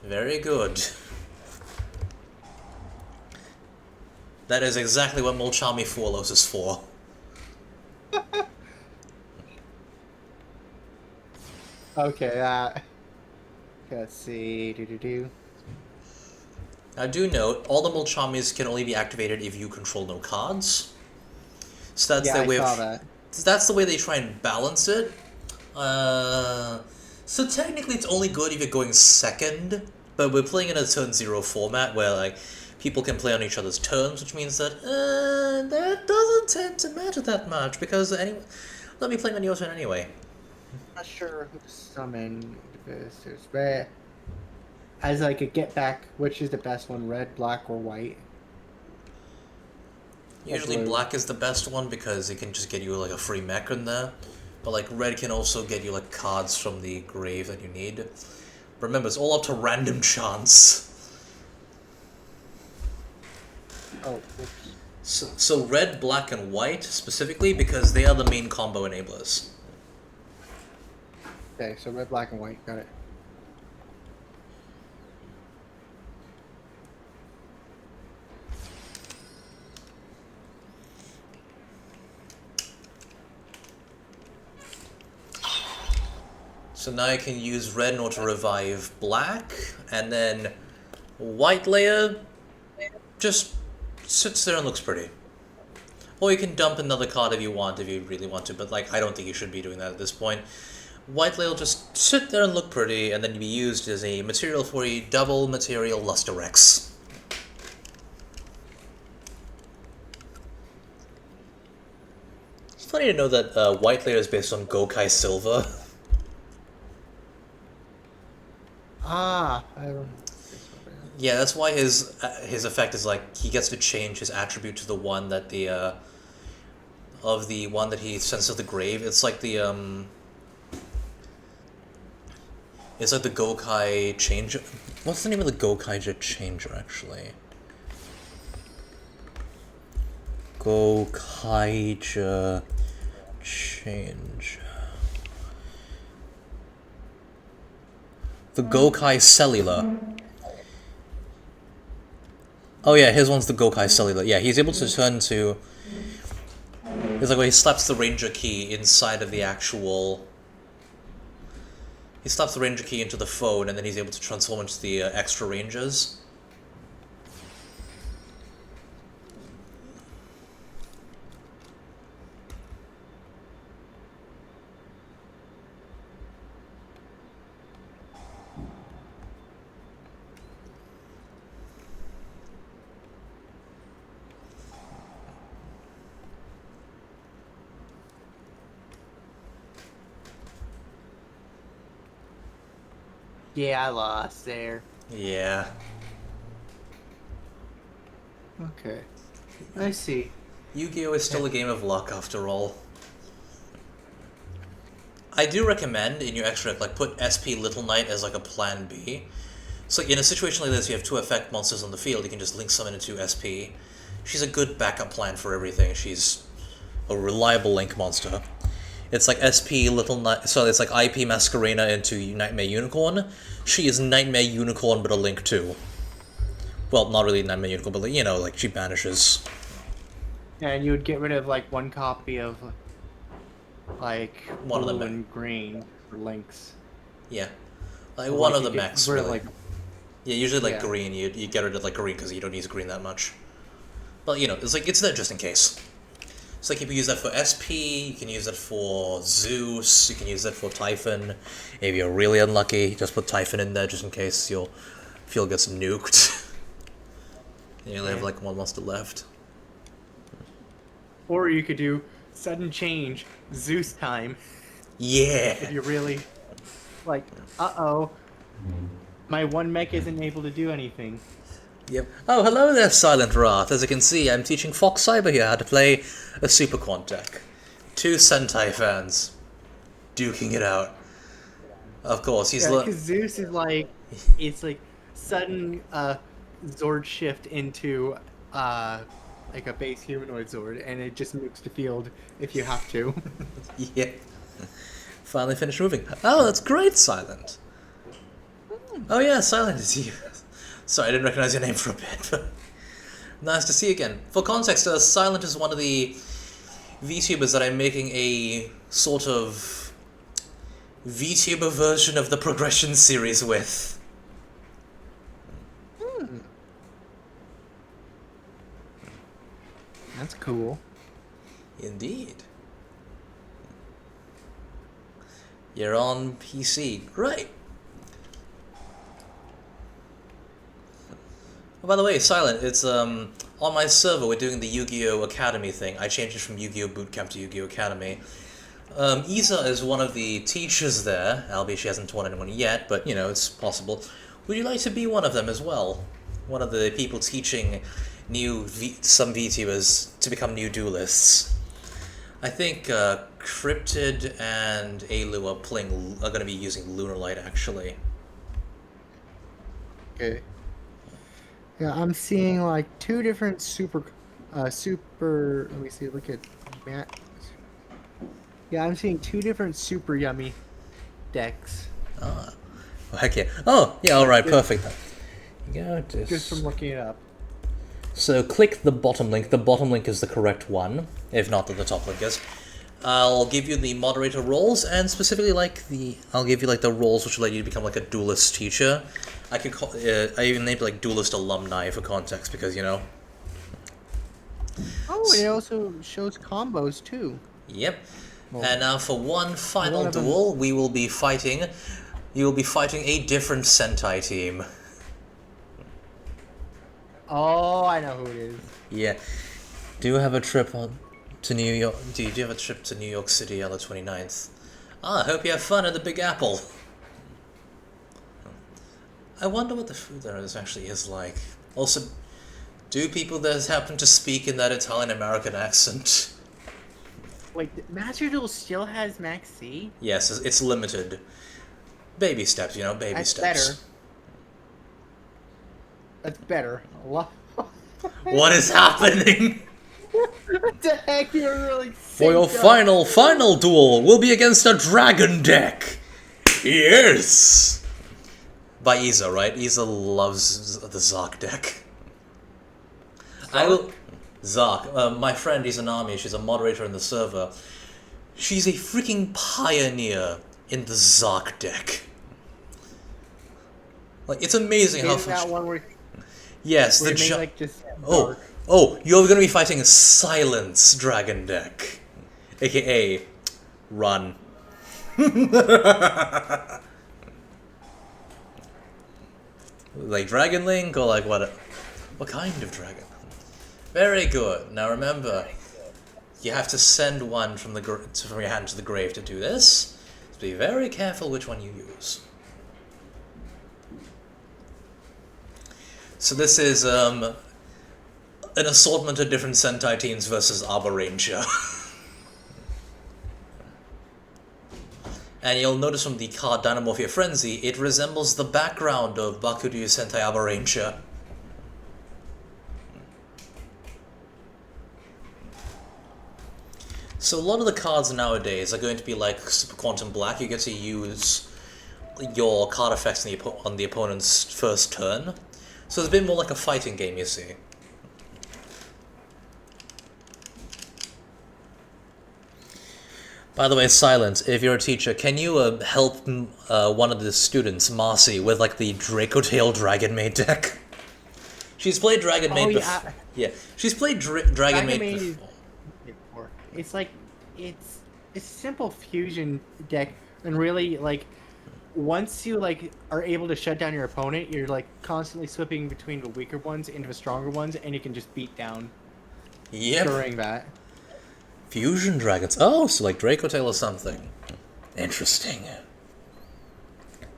Very good. That is exactly what Mulchami Forlos is for. Okay, let's see. Now do note, all the Mulchamis can only be activated if you control no cards. So that's Yeah, their I way saw of, that. that's the way they try and balance it. So technically it's only good if you're going second, but we're playing in a turn 0 format where like people can play on each other's turns, which means that that doesn't tend to matter that much because they'll be playing on your turn anyway. Not sure who to summon. There's red. As like a get back, which is the best one, red, black, or white? Usually blue. black is the best one because it can just get you like a free mech in there. But like red can also get you like cards from the grave that you need. Remember, it's all up to random chance. Oh, oops. So red, black, and white specifically because they are the main combo enablers. Okay, so red, black, and white. Got it. So now I can use red in order to revive black, and then white layer just sits there and looks pretty. Or you can dump another card if you want, if you really want to, but like I don't think you should be doing that at this point. White layer will just sit there and look pretty, and then be used as a material for a double material Luster Rex. It's funny to know that white layer is based on Gokai Silver. Ah, I don't. Yeah, that's why his effect is like he gets to change his attribute to the one that the of the one that he sends to the grave. It's like the it's like the Gokai change. What's the name of the Gokai changer actually? Gokai change. The Gokai Cellular. Oh yeah, his one's the Gokai Cellular. Yeah, he's able to turn to... It's like when he slaps the Ranger key inside of the actual... He slaps the Ranger key into the phone, and then he's able to transform into the extra Rangers. Yeah, I lost there. Yeah. Okay, I see. Yu-Gi-Oh! Is still a game of luck, after all. I do recommend, in your extra deck, like, put SP Little Knight as, like, a plan B. So, in a situation like this, you have two effect monsters on the field, you can just link summon into SP. She's a good backup plan for everything. She's a reliable link monster. It's like SP Little Knight, so it's like IP Masquerena into Nightmare Unicorn. She is Nightmare Unicorn, but a link too. Well, not really Nightmare Unicorn, but, like, you know, like, she banishes. And you would get rid of like one copy of like One of blue the and green for links. Yeah. Like, Or, one like, of the you get mechs, rid of, really. like, Yeah, usually, like, Yeah. green, you get rid of, like, green because you don't use green that much. But, you know, it's like, it's there just in case. It's like, if you use that for SP, you can use that for Zeus, you can use that for Typhon. If you're really unlucky, just put Typhon in there just in case your field gets nuked. You only have like one monster left. Or you could do sudden change, Zeus time. Yeah. If you really like, my one mech isn't able to do anything. Yep. Oh, hello there, Silent Wrath. As you can see, I'm teaching Fox Cyber here how to play a Super Quant deck. 2 Sentai fans duking it out. Of course, he's because Zeus is like, it's like sudden Zord shift into like a base humanoid Zord, and it just nukes the field if you have to. Yeah. Finally finished moving. Oh, that's great, Silent. Oh yeah, Silent is you. Sorry, I didn't recognize your name for a bit, but nice to see you again. For context, Silent is one of the VTubers that I'm making a sort of VTuber version of the Progression series with. That's cool. Indeed. You're on PC. Great. Oh, by the way, Silent, it's on my server we're doing the Yugioh Academy thing. I changed it from Yu-Gi-Oh! Bootcamp to Yu-Gi-Oh! Academy. Isa is one of the teachers there, albeit she hasn't taught anyone yet, but, you know, it's possible. Would you like to be one of them as well? One of the people teaching some VTubers to become new duelists. I think Cryptid and Alu are going to be using Lunar Light, actually. Okay. Yeah, I'm seeing like 2 different super. Let me see. Look at Matt. Yeah, I'm seeing 2 different super yummy decks. Ah. Oh, heck yeah. Oh, yeah, alright, perfect then. Just from looking it up. So click the bottom link. The bottom link is the correct one, if not the top link is. I'll give you the moderator roles, and specifically I'll give you like the roles which will let you become like a duelist teacher. I even named like duelist alumni for context because, you know. Oh, it also shows combos too. Yep. And now for one final duel, you will be fighting a different Sentai team. Oh, I know who it is. Yeah. Do you have a trip to New York? Do you have a trip to New York City on the 29th? I hope you have fun at the Big Apple. I wonder what the food there actually is like. Also, do people there happen to speak in that Italian-American accent? Wait, Master Duel still has Max C? Yes, it's limited. Baby steps, you know, baby That's steps. better. That's better. A lot. What is happening? What the heck? You're really For your final duel will be against a dragon deck. Yes! By Isa, right? Isa loves the Zark deck. Zark. My friend Izanami, she's a moderator in the server. She's a freaking pioneer in the Zark deck. Like, it's amazing how... that one where... Yes, where the... like just Oh, you're gonna be fighting a Silence dragon deck. AKA... Run. Like Dragon Link, or like what? What kind of dragon? Very good. Now remember, you have to send one from from your hand to the grave to do this. So be very careful which one you use. So this is an assortment of different Sentai teams versus Arbor Ranger. And you'll notice from the card Dynamorphia Frenzy, it resembles the background of Bakuryu Sentai Arbor Ranger. So a lot of the cards nowadays are going to be like Super Quantum Black. You get to use your card effects on the opponent's first turn. So it's a bit more like a fighting game, you see. By the way, Silence, if you're a teacher, can you help one of the students, Marcy, with like the Draco Tail Dragon Maid deck? She's played Dragon Maid before. Yeah, she's played Dragon Maid before. It's like it's a simple fusion deck, and really like once you like are able to shut down your opponent, you're like constantly slipping between the weaker ones into the stronger ones, and you can just beat down Yep. during that. Fusion dragons. Oh, so like Draco Tail or something. Interesting.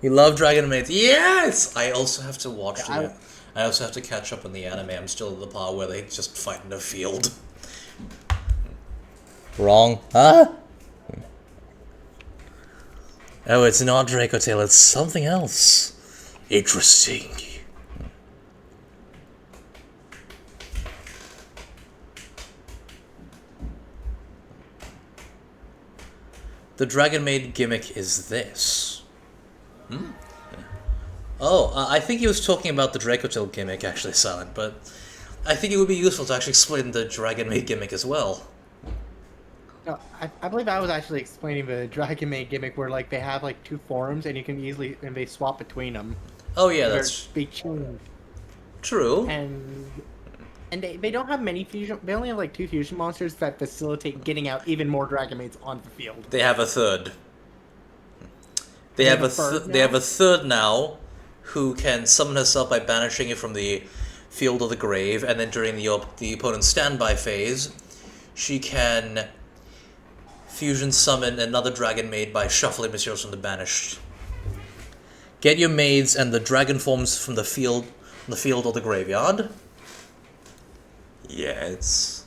You love Dragon Maids? Yes! I also have to watch I, I also have to catch up on the anime. I'm still at the part where they just fight in a field. Wrong. Huh? Oh, it's not Draco Tail, it's something else. Interesting. The Dragon Maid gimmick is this. Oh, I think he was talking about the Draco Tail gimmick, actually, Silent, but I think it would be useful to actually explain the Dragon Maid gimmick as well. no, I believe I was actually explaining the Dragon Maid gimmick where like they have like two forms and you can easily and they swap between them. Oh yeah, They're that's they change true. and they don't have many fusion. They only have like two fusion monsters that facilitate getting out even more Dragon Maids on the field. They have a third. They have a third They have now? a third now, who can summon herself by banishing it from the field of the grave, and then during the opponent's standby phase, she can fusion summon another dragon maid by shuffling materials from the banished. Get your maids and the dragon forms from the field or the graveyard. Yeah, it's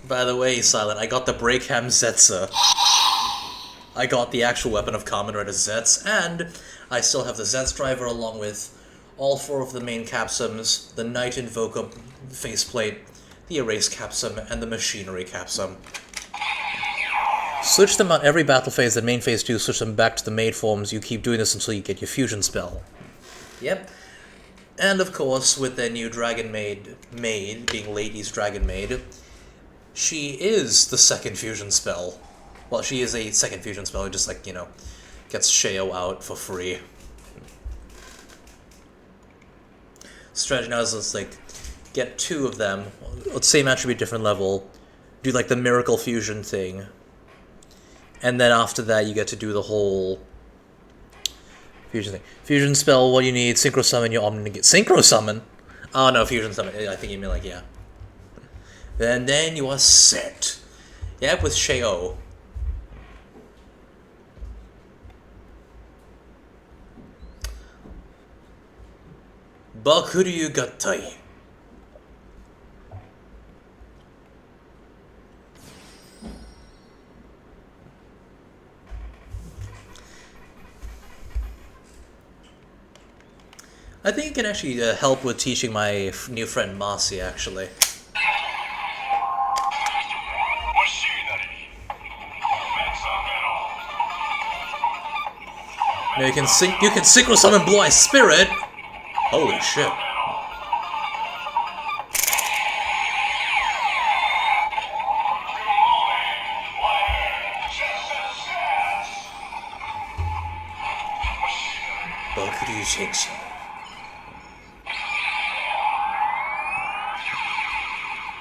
By the way, Silent, I got the Breakham Zetsa. I got the actual weapon of Kamen Rider Zets, and I still have the Zets driver along with all four of the main capsums, the Knight Invoker faceplate, the Erase capsum, and the Machinery capsum. Switch them out every battle phase, and main phase 2, switch them back to the maid forms. You keep doing this until you get your fusion spell. Yep. And of course, with their new Dragon Maid, being Lady's Dragon Maid, she is the second fusion spell. Well, she is a second fusion spell, who just, like, you know, gets Sheo out for free. Strategy now is let's, like, get two of them, same attribute, different level, do, like, the Miracle Fusion thing, and then after that you get to do the whole fusion thing. Fusion spell, what you need, Synchro Summon your Omnigate. Synchro Summon? Oh no, Fusion Summon, I think you mean, like, yeah. And then you are set. Yep, with Sheo. Bakuryu Gattai. I think it can actually help with teaching my new friend Marcy, actually. Now you can synchro summon Blue Eye Spirit. Holy shit. Bakuryu Sensei.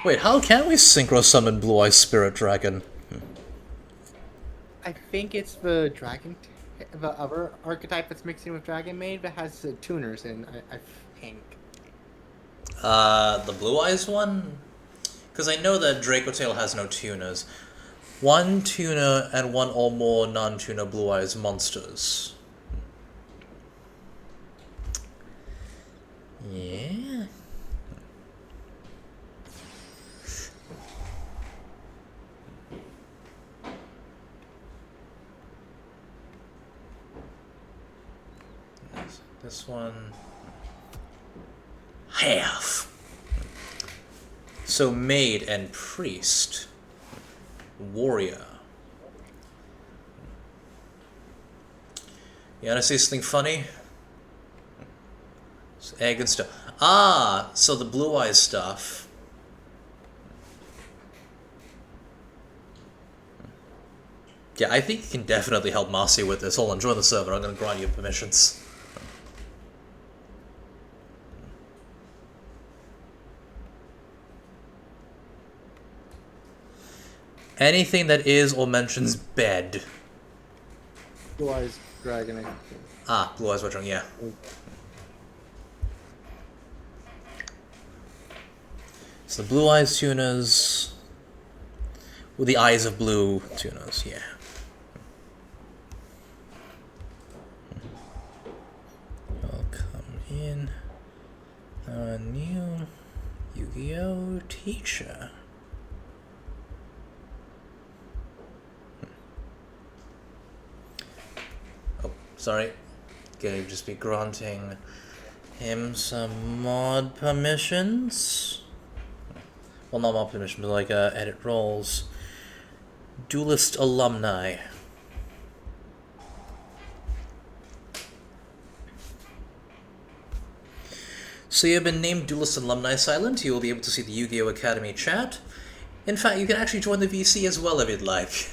Wait, how can we synchro summon Blue Eye Spirit Dragon? I think it's the the other archetype that's mixing with Dragon Maid that has tuners in. I think. The Blue Eyes one? Because I know that Draco Tail has no tuners. One tuner and one or more non-tuner Blue Eyes monsters. Yeah. This one. Half. So Maid and Priest. Warrior. You wanna see something funny? It's egg and stuff. Ah, so the blue eyes stuff. Yeah, I think you can definitely help Marcy with this. Hold on, join the server. I'm gonna grant you permissions. Anything that is or mentions bed. Blue Eyes Dragon. Ah, blue eyes were yeah. So the blue eyes tunas with the eyes of blue tunas, yeah. Welcome in our new Yu-Gi-Oh teacher. Oh, sorry. Gonna just be granting him some mod permissions. Well, not mod permissions, but like edit roles. Duelist alumni. So you have been named Duelist Alumni Silent. You will be able to see the Yugioh Academy chat. In fact, you can actually join the VC as well if you'd like.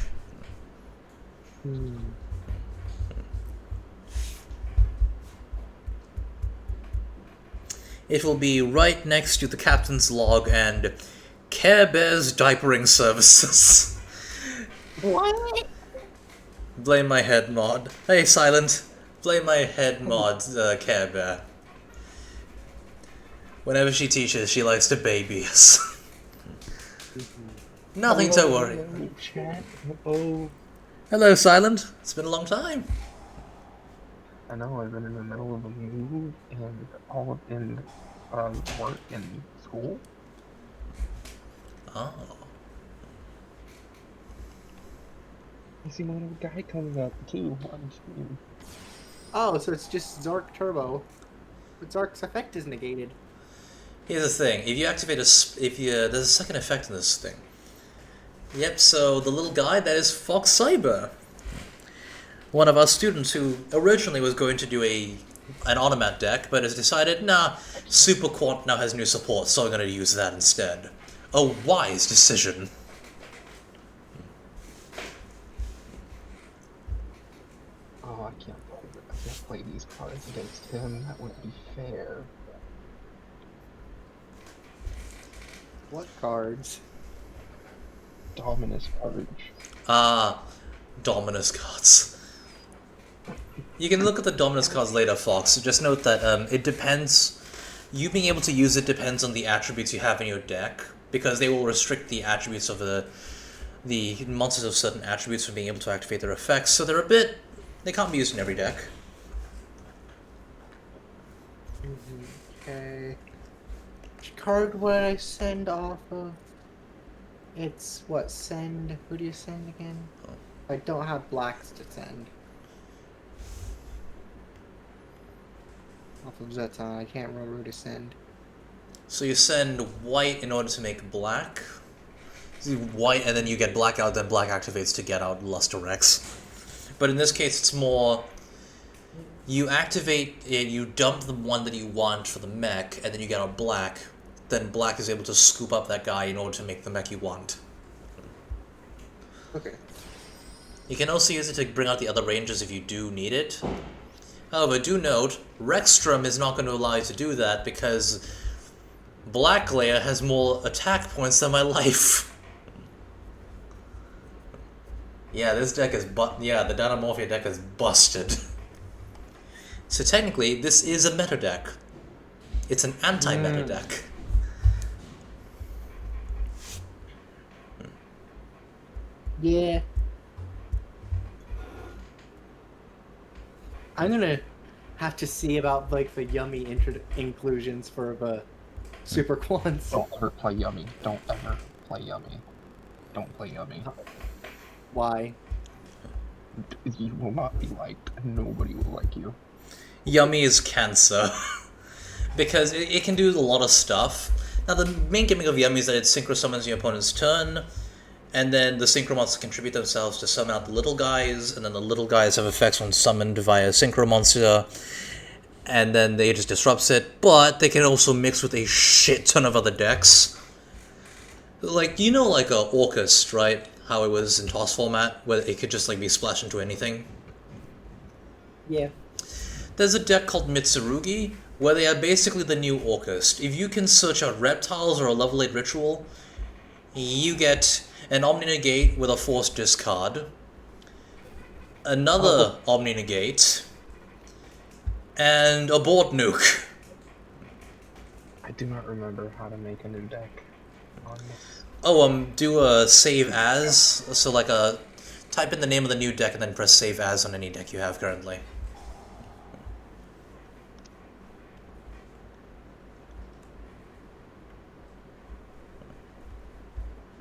It will be right next to the captain's log and Care Bear's diapering services. What? Blame my head mod. Hey, Silent. Blame my head mod, Care Bear. Whenever she teaches, she likes to baby us. Nothing to worry. Hello, chat. Hello. Hello, Silent. It's been a long time. I know I've been in the middle of a move and all in work and school. Oh. I see my little guy coming up too on stream. Oh, so it's just Zork Turbo. But Zork's effect is negated. Here's the thing: if you activate there's a second effect in this thing. Yep. So the little guy, that is Fox Cyber, one of our students who originally was going to do an automat deck, but has decided, nah, Super Quant now has new support, so I'm going to use that instead. A wise decision. Oh, I can't play these cards against him. That wouldn't be fair. What cards? Dominus Purge. Ah, Dominus cards. You can look at the Dominus cards later, Fox. Just note that it depends. You being able to use it depends on the attributes you have in your deck, because they will restrict the attributes of the monsters of certain attributes from being able to activate their effects. So they can't be used in every deck. Okay. Which card would I send off of? It's what, send? Who do you send again? I don't have blacks to send. Off of Zeton, I can't remember who to send. So you send white in order to make black. White, and then you get black out, then black activates to get out Luster Rex. But in this case, it's more... You activate it, you dump the one that you want for the mech, and then you get out black. Then black is able to scoop up that guy in order to make the mech you want. Okay. You can also use it to bring out the other rangers if you do need it. However, do note, Rexstrom is not going to allow you to do that because Black Layer has more attack points than my life. Yeah, this deck is the Dynamorphia deck is busted. So technically, this is a meta deck. It's an anti-meta deck. Yeah. I'm gonna have to see about like the yummy inclusions for the super quants. Don't ever play Yummy. Don't ever play Yummy. Don't play Yummy. Why? You will not be liked. Nobody will like you. Yummy is cancer. Because it can do a lot of stuff. Now, the main gimmick of Yummy is that it synchro summons your opponent's turn, And then the synchro monsters contribute themselves to summon out the little guys, and then the little guys have effects when summoned via synchro monster, and then they just disrupts it. But they can also mix with a shit ton of other decks. Like, you know, like a Orcust, right? How it was in toss format, where it could just like be splashed into anything. Yeah. There's a deck called Mitsurugi, where they are basically the new Orcust. If you can search out reptiles or a level 8 ritual, you get an Omni Negate with a force discard, another Omni Negate, and a board nuke. I do not remember how to make a new deck on this. Oh, do a save as. So like type in the name of the new deck and then press save as on any deck you have currently.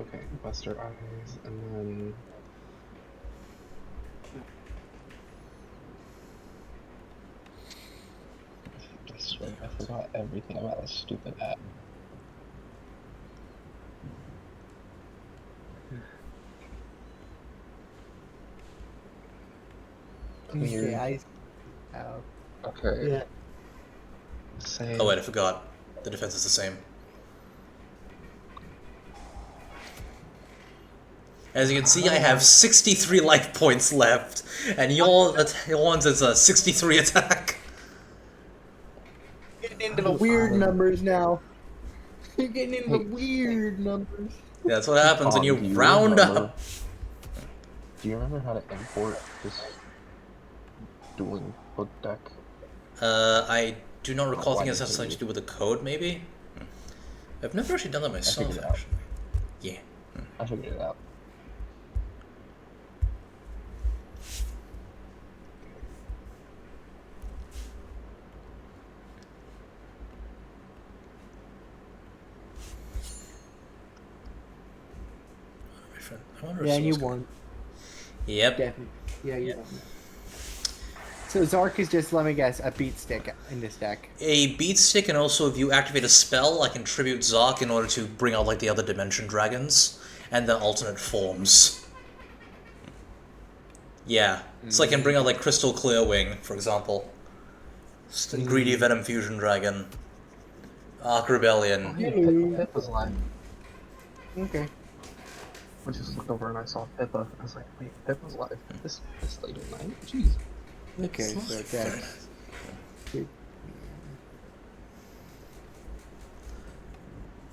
Okay, Buster Eyes, and then... I swear, I forgot everything about this stupid app. Okay, oh. Okay. Yeah. Say... Oh wait, I forgot. The defense is the same. As you can see, I have 63 life points left, and yours is a 63 attack. Getting into the weird numbers now. You're getting into the weird numbers. Yeah, that's what happens when you round up. Do you remember how to import this dueling book deck? I do not recall thinking it has something to do with the code, maybe? I've never actually done that myself, figured it out. actually. Yeah. I figured it out. I wonder if Yeah, and you someone's won. Yep. Definitely. Yeah, you won. So Zark is just, let me guess, a beat stick in this deck. A beat stick, and also if you activate a spell, I can tribute Zark in order to bring out like the other dimension dragons and their alternate forms. Yeah, so I can bring out like Crystal Clearwing, for example. Greedy Venom Fusion Dragon. Arc Rebellion. Pip was live. Okay. I just looked over and I saw Pippa. I was like, wait, Pippa's live. This late at night? Jeez. Okay, so that's...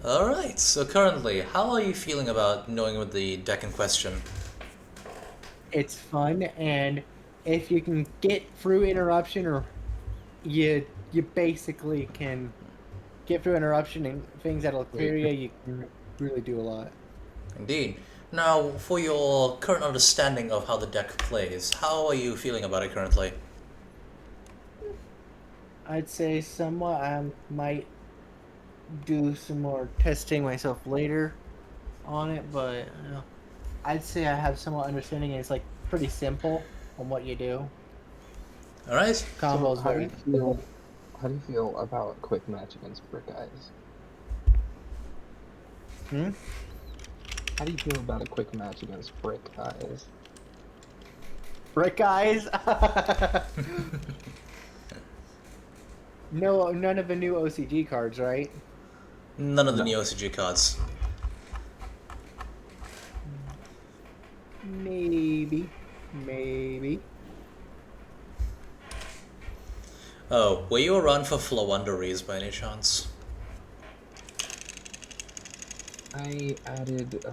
Alright, so currently, how are you feeling about knowing with the deck in question? It's fun, and if you can get through interruption, or you basically can get through interruption and things that'll clear you can really do a lot. Indeed. Now, for your current understanding of how the deck plays, how are you feeling about it currently? I'd say somewhat. I might do some more testing myself later on it, but I'd say I have somewhat understanding, and it's like pretty simple on what you do. Alright? Combos So how very... do you feel about quick match against Brick Eyes? How do you feel about a quick match against Brick Eyes? Brick Eyes? No, none of the new OCG cards, right? None of the Neo OCG cards. Maybe. Oh, were you around for Flawunderies by any chance? I added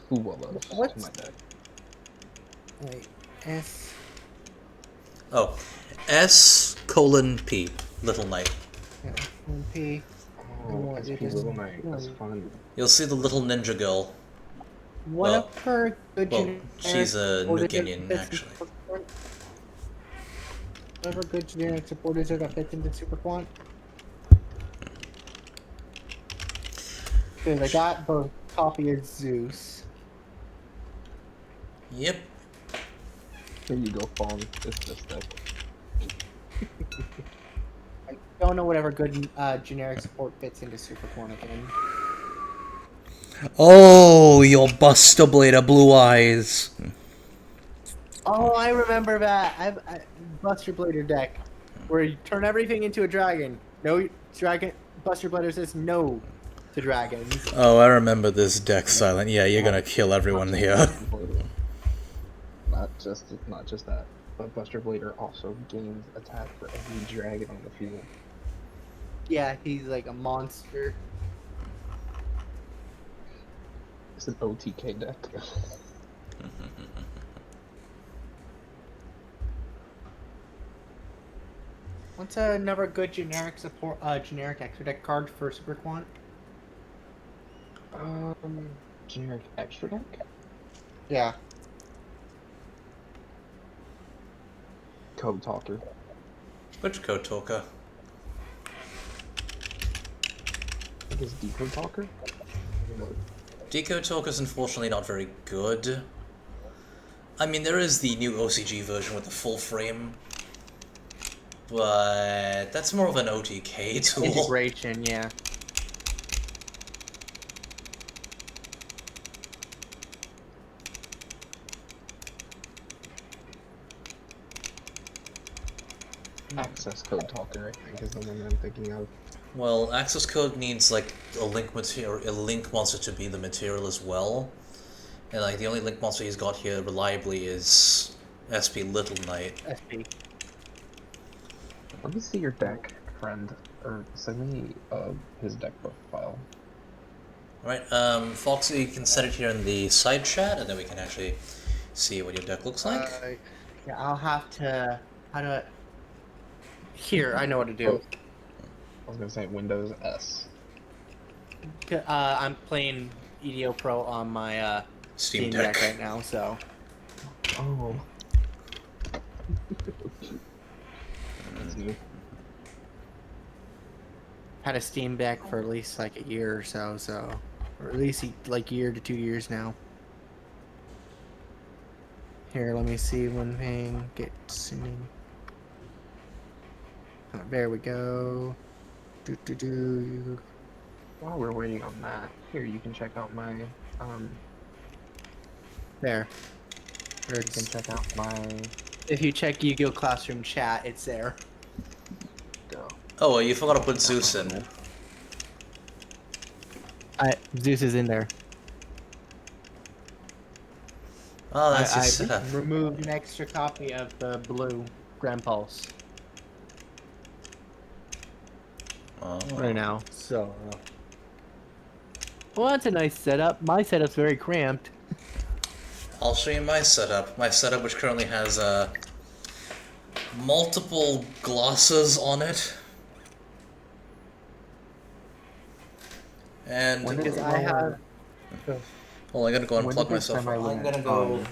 Fuwalos to my deck. Wait, S. Oh, S:P, Little Knight. Yeah, P. Oh, SP Little Knight. That's fun. You'll see the little ninja girl. One Well- of her good Well, generic she's a supporters Nuginian, that fits actually. in Super Quant. One of her good generic supporters that fits into Super Quant. Because I got both copy of Zeus. Yep. There you go, Fawn. It's this deck. I don't know whatever good generic support fits into Super Quant again. Oh, your Buster Blader blue eyes. Oh, I remember that. Buster Blader deck, where you turn everything into a dragon. No dragon. Buster Blader says no to dragons. Oh, I remember this deck, Silent. Yeah, you're gonna kill everyone here. Not just that, but Buster Blader also gains attack for every dragon on the field. Yeah, he's like a monster. It's an OTK deck. What's another good generic support? Generic extra deck card for Super Quant? Generic extra deck? Yeah. Code Talker. Which Code Talker? Is Decode Talker? Decode Talker's unfortunately not very good. I mean, there is the new OCG version with the full frame, but that's more of an OTK tool. Integration, yeah. Access Code Talker, I think, is the one that I'm thinking of. Well, access code needs like a link monster to be the material as well, and like the only link monster he's got here reliably is SP Little Knight. SP. Let me see your deck, friend, or send me his deck profile. Right, Foxy, you can set it here in the side chat, and then we can actually see what your deck looks like. Yeah, I'll have to. How do I? Here, I know what to do. I was gonna say Windows S. I'm playing EDO Pro on my Steam Steam Deck Deck right now, so. Oh. That's new. Had a Steam Deck for at least like a year or so, or at least like year to 2 years now. Here, let me see one thing. Get singing. Oh, there we go. While we're waiting on that, here you can check out my There. you can check out my If you check Yu-Gi-Oh! Classroom chat, it's there. Oh, well, you forgot to put Zeus in. Zeus is in there. Oh, that's I your setup. removed an extra copy of the blue Grand Pulse Oh. right now. So, well, that's a nice setup. My setup's very cramped. I'll show you my setup. My setup, which currently has multiple glosses on it. And Because I have. well, I'm gonna go and When plug did they myself. semi I'm limit gonna go. on-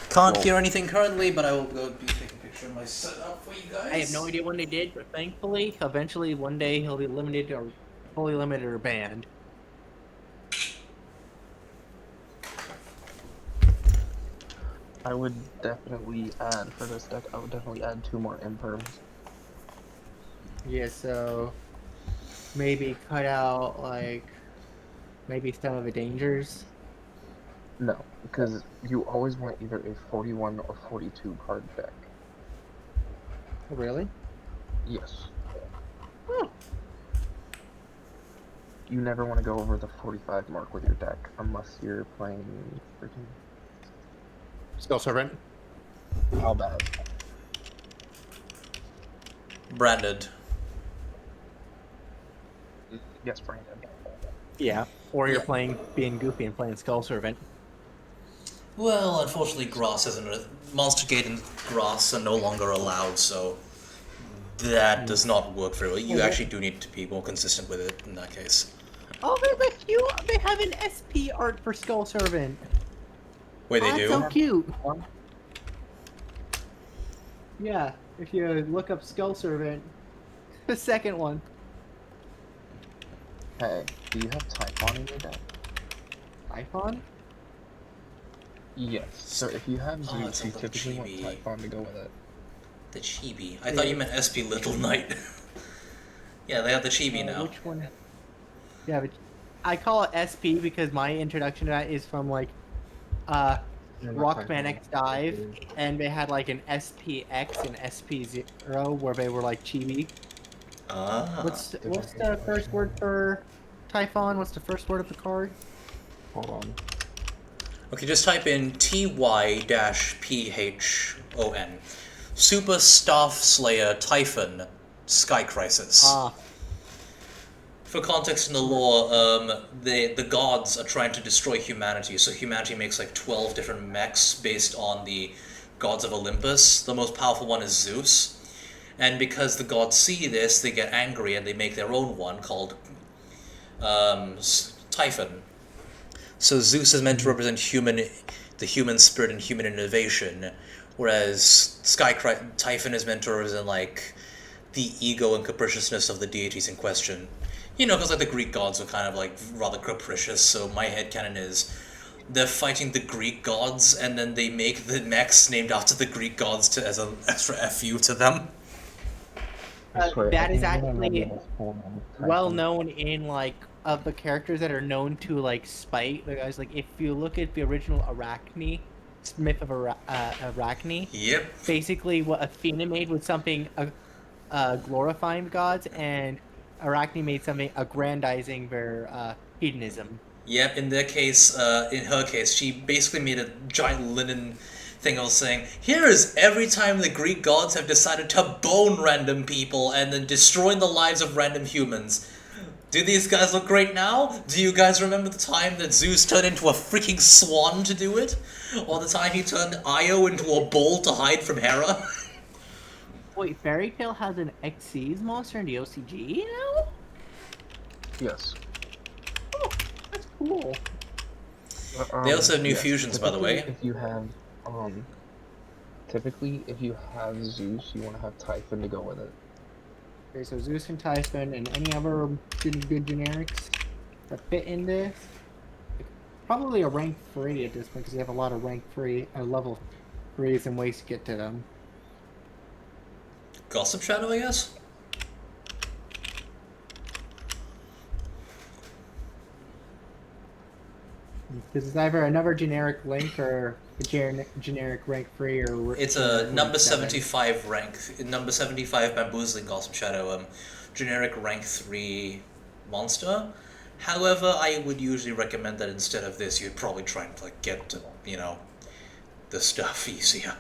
Can't hear anything currently, but I will go take a picture of my setup for you guys. I have no idea when they did, but thankfully, eventually, one day he'll be limited or fully limited or banned. I would definitely add for this deck. I would definitely add 2 more imperms. Yeah, so maybe cut out like maybe some of the dangers. No, because you always want either a 41 or 42 card deck. Oh, really? Yes. Oh. You never want to go over the 45 mark with your deck unless you're playing freaking. Skull Servant. How bad? Branded. Yes, Brandon. Yeah. Or you're playing being goofy and playing Skull Servant. Well, unfortunately, grass isn't a Monster Gate and grass are no longer allowed, so that does not work very well. You actually do need to be more consistent with it in that case. Oh, they have an SP art for Skull Servant. Wait, they That's do? so cute. Yeah, if you look up Skull Servant, the second one. Hey, do you have Typhon in your deck? Typhon? Yes. So if you have Oh, Zeus, it's you a little typically want chibi. Typhon to go with it. The chibi. I thought you meant SP Little Knight. Yeah, they have the chibi now. Which one? Yeah, but I call it SP because my introduction to that is from like You're not Rockman typing. X Dive, and they had like an SPX and SP0 where they were like chibi. Ah. What's the first word for Typhon? What's the first word of the card? Hold on. Okay, just type in TY-PHON. Super Staff Slayer Typhon Sky Crisis. Ah, For context in the lore, the gods are trying to destroy humanity, so humanity makes like 12 different mechs based on the gods of Olympus. The most powerful one is Zeus. And because the gods see this, they get angry and they make their own one called Typhon. So Zeus is meant to represent the human spirit and human innovation, whereas Typhon is meant to represent like the ego and capriciousness of the deities in question. You know, because like the Greek gods are kind of like rather capricious. So my headcanon is they're fighting the Greek gods, and then they make the mechs named after the Greek gods as an extra fu to them. I swear, that I is can't remember actually this full name. well Typhon. known in like of the characters that are known to like spite the guys. Like if you look at the original Arachne, Myth of Arachne, Yep. basically what Athena made was something glorifying gods, and Arachne made something aggrandizing their hedonism. Yep, in her case, she basically made a giant linen thing of saying, here is every time the Greek gods have decided to bone random people and then destroying the lives of random humans. Do these guys look great now? Do you guys remember the time that Zeus turned into a freaking swan to do it? Or the time he turned Io into a bull to hide from Hera? Wait, Fairy Tail has an Xyz monster in the OCG now? Yes. Oh, that's cool. They also have new yes. fusions, by the way. If you have, typically, if you have Zeus, you want to have Typhon to go with it. Okay, so Zeus and Typhon and any other good generics that fit in this. Probably a rank 3 at this point because they have a lot of rank 3 level 3s and ways to get to them. Gossip Shadow, I guess? Because it's either another generic link or a generic rank 3 or... It's a number 75 rank, number 75 Bamboozling Gossip Shadow, generic rank 3 monster. However, I would usually recommend that instead of this, you'd probably try and like get to, the stuff easier.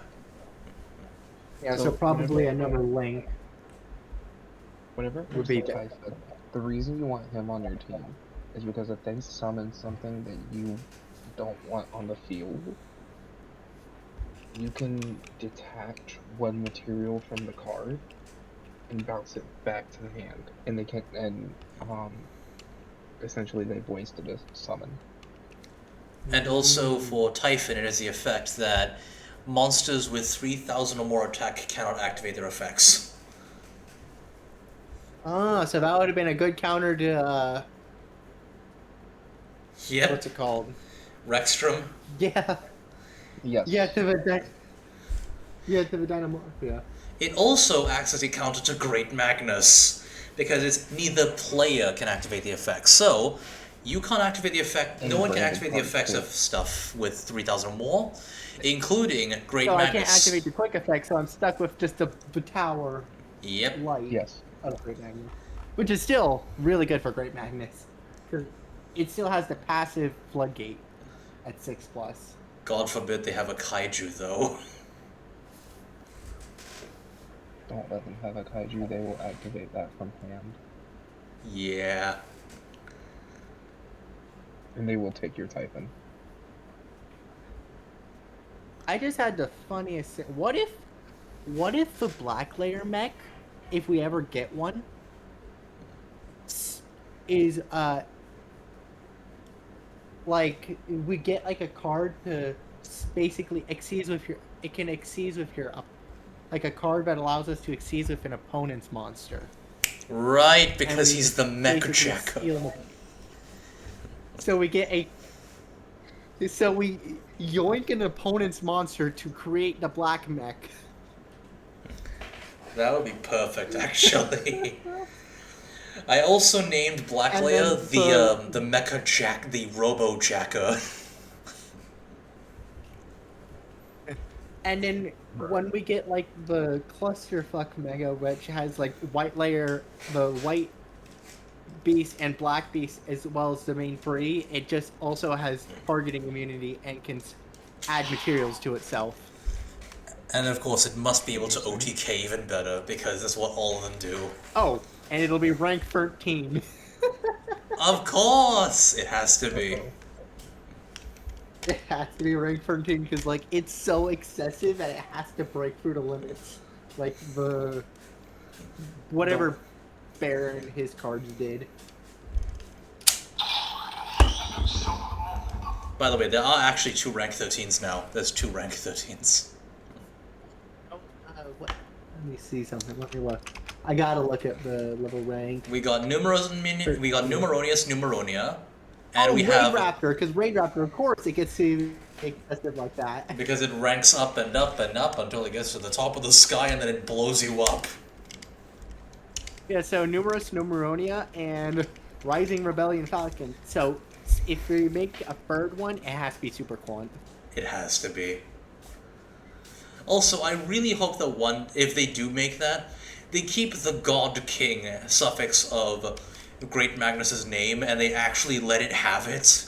Yeah, so probably another link. Whenever it comes to Typhon, the reason you want him on your team is because if they summon something that you don't want on the field, you can detach one material from the card and bounce it back to the hand, and they can essentially they've wasted a summon. And also for Typhon, it has the effect that monsters with 3,000 or more attack cannot activate their effects. Ah, so that would have been a good counter to Yep. what's it called? Rexstrom. Yeah. Yes. Yeah, to the Dynamo. Yeah. It also acts as a counter to Great Magnus, because it's neither player can activate the effects. So, you can't activate the effect, no one can activate the effects of stuff with 3,000 or more, including Great Magnus. I can't activate the quick effect, so I'm stuck with just the tower Yep. light Yes. of Great Magnus. Which is still really good for Great Magnus. Because it still has the passive floodgate at 6+. God forbid they have a kaiju, though. Don't let them have a kaiju, they will activate that from hand. Yeah. And they will take your Typhon. I just had the funniest... What if the Black Layer mech, if we ever get one, is, like, we get, like, a card to basically exceed with your... It can exceed with your... like, a card that allows us to exceed with an opponent's monster. Right, because he's the Mecha Checker. So we get a... So we yoink an opponent's monster to create the black mech. That would be perfect, actually. I also named Black And Leia then for the Mecha Jack, the Robo Jacker. and then when we get like the clusterfuck mega, which has like white layer, the white beast and black beast as well as the main three, it just also has targeting immunity and can add materials to itself. And of course, it must be able to OTK even better, because that's what all of them do. Oh, and it'll be rank 13. Of course! It has to be. Uh-oh. It has to be rank 13 because like it's so excessive that it has to break through the limits. Like the whatever Baron his cards did. By the way, there are actually 2 rank 13s now. There's 2 rank 13s. Oh, what? Let me see something. Let me look. I gotta look at the level rank. We got we got Numeronius Numeronia, and Oh, we Raid have Raptor, because Raid Raptor, of course, it gets to excessive like that. because it ranks up and up and up until it gets to the top of the sky, and then it blows you up. Yeah, so Numerous Numeronia and Rising Rebellion Falcon. So if we make a third one, it has to be Super Quant. It has to be. Also, I really hope that if they do make that, they keep the God King suffix of Great Magnus's name, and they actually let it have it.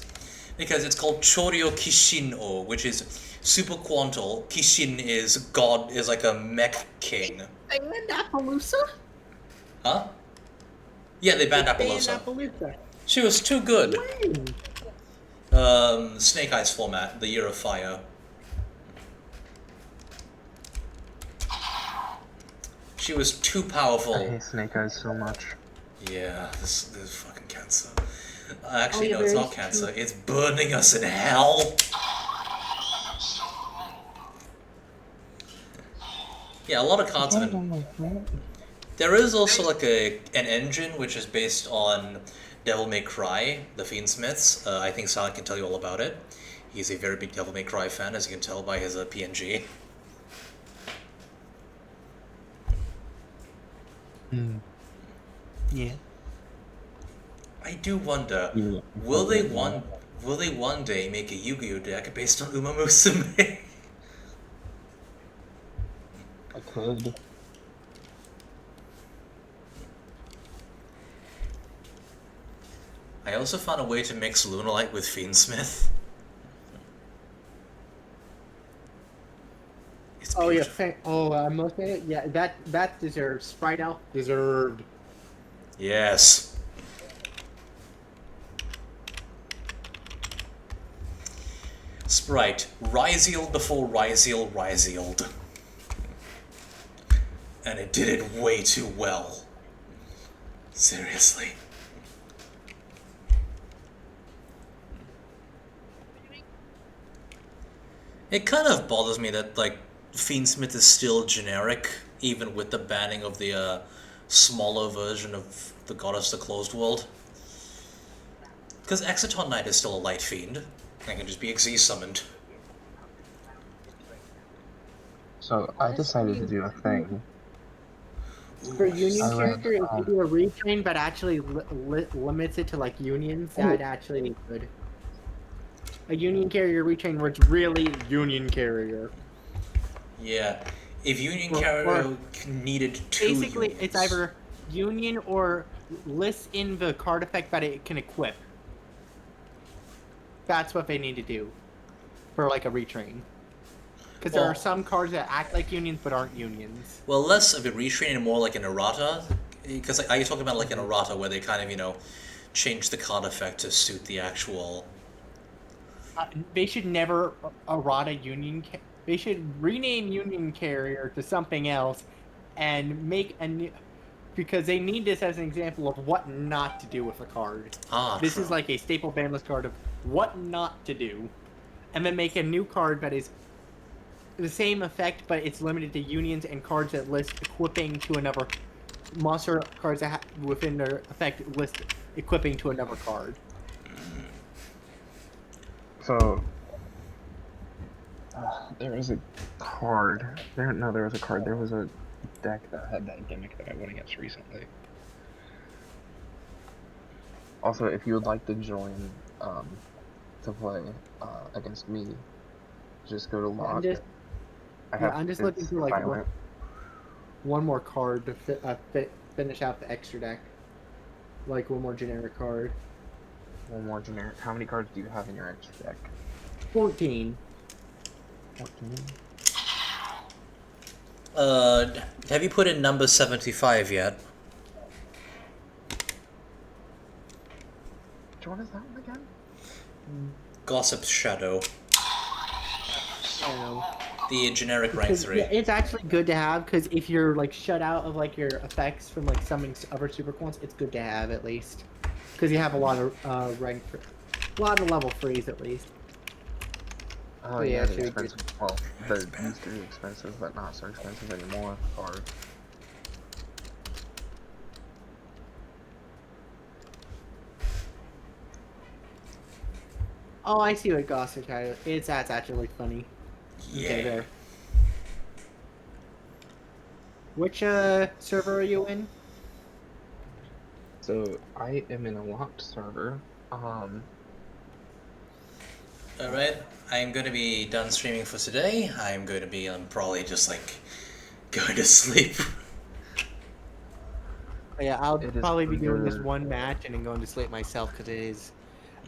Because it's called Choryo Kishin-o, which is super quantal. Kishin is God, is like a mech king. And Appaloosa? Huh? Yeah, they banned Appaloosa. Appaloosa. She was too good. When? Snake Eyes format, the Year of Fire. She was too powerful. I hate Snake Eyes so much. Yeah, this is fucking cancer. Actually, yeah, no, it's there not is cancer. It's burning us in hell. Yeah, a lot of cards have been... There is also like an engine which is based on Devil May Cry, the Fiendsmiths. I think Silent can tell you all about it. He's a very big Devil May Cry fan, as you can tell by his PNG. Yeah. I do wonder, will they one day make a Yu-Gi-Oh deck based on Uma Musume? I could. I also found a way to mix Lunalight with Fiendsmith. It's Oh yeah, beautiful. I must say, yeah, that deserves. Sprite Elf deserved. Yes. Sprite, Ryzield before Ryzield. And it did it way too well. Seriously. It kind of bothers me that, like, Fiendsmith is still generic, even with the banning of the smaller version of the Goddess of the Closed World. Because Exciton Knight is still a light fiend. And can just be Xyz summoned. So I decided to do a thing. For Union I read, character, if you do a retrain but actually limits it to like unions, that actually be good. A Union carrier retrain where it's really Union carrier. Yeah. If Union Or- Carrier needed 2 Basically, unions. it's either Union or lists in the card effect that it can equip. That's what they need to do for like a retrain. Because there Well- are some cards that act like unions but aren't unions. Well, less of a retrain and more like an errata. Because like, are you talking about like an errata where they kind of, change the card effect to suit the actual... They should never errata Union. They should rename Union Carrier to something else, and make a new. Because they need this as an example of what not to do with a card. This true. is like a staple banlist card of what not to do, and then make a new card that is the same effect, but it's limited to unions and cards that list equipping to another monster cards that within their effect list equipping to another card. So there was a card. There was a card. There was a deck that had that gimmick that I went against recently. Also, if you would like to join to play against me, just go to Yeah, I'm lock. just I yeah, have I'm just looking it's for like silent. one more card to finish out the extra deck. Like one more generic card. One more generic. How many cards do you have in your extra deck? 14. 14. Have you put in number 75 yet? Which one is that one again? Gossip's Shadow. So, The generic rank because 3. yeah, it's actually good to have because if you're like shut out of like your effects from like summoning other super coins, it's good to have at least because you have a lot of a lot of level threes at least. Oh So yeah, yeah, the should be good. expensive. Well, the used to be expensive, but not so expensive anymore. Card. Oh, I see what Gossip had. That's actually funny. Okay, Yeah. there. Which server are you in? So I am in a locked server. Alright, I'm going to be done streaming for today. I'm going to be probably just like going to sleep. Oh, yeah, I'll It is probably be doing this under. one match and then going to sleep myself because it is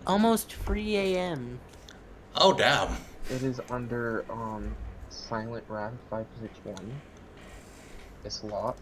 almost 3 a.m. Oh, damn. It is under Silent Wrath 561. It's locked.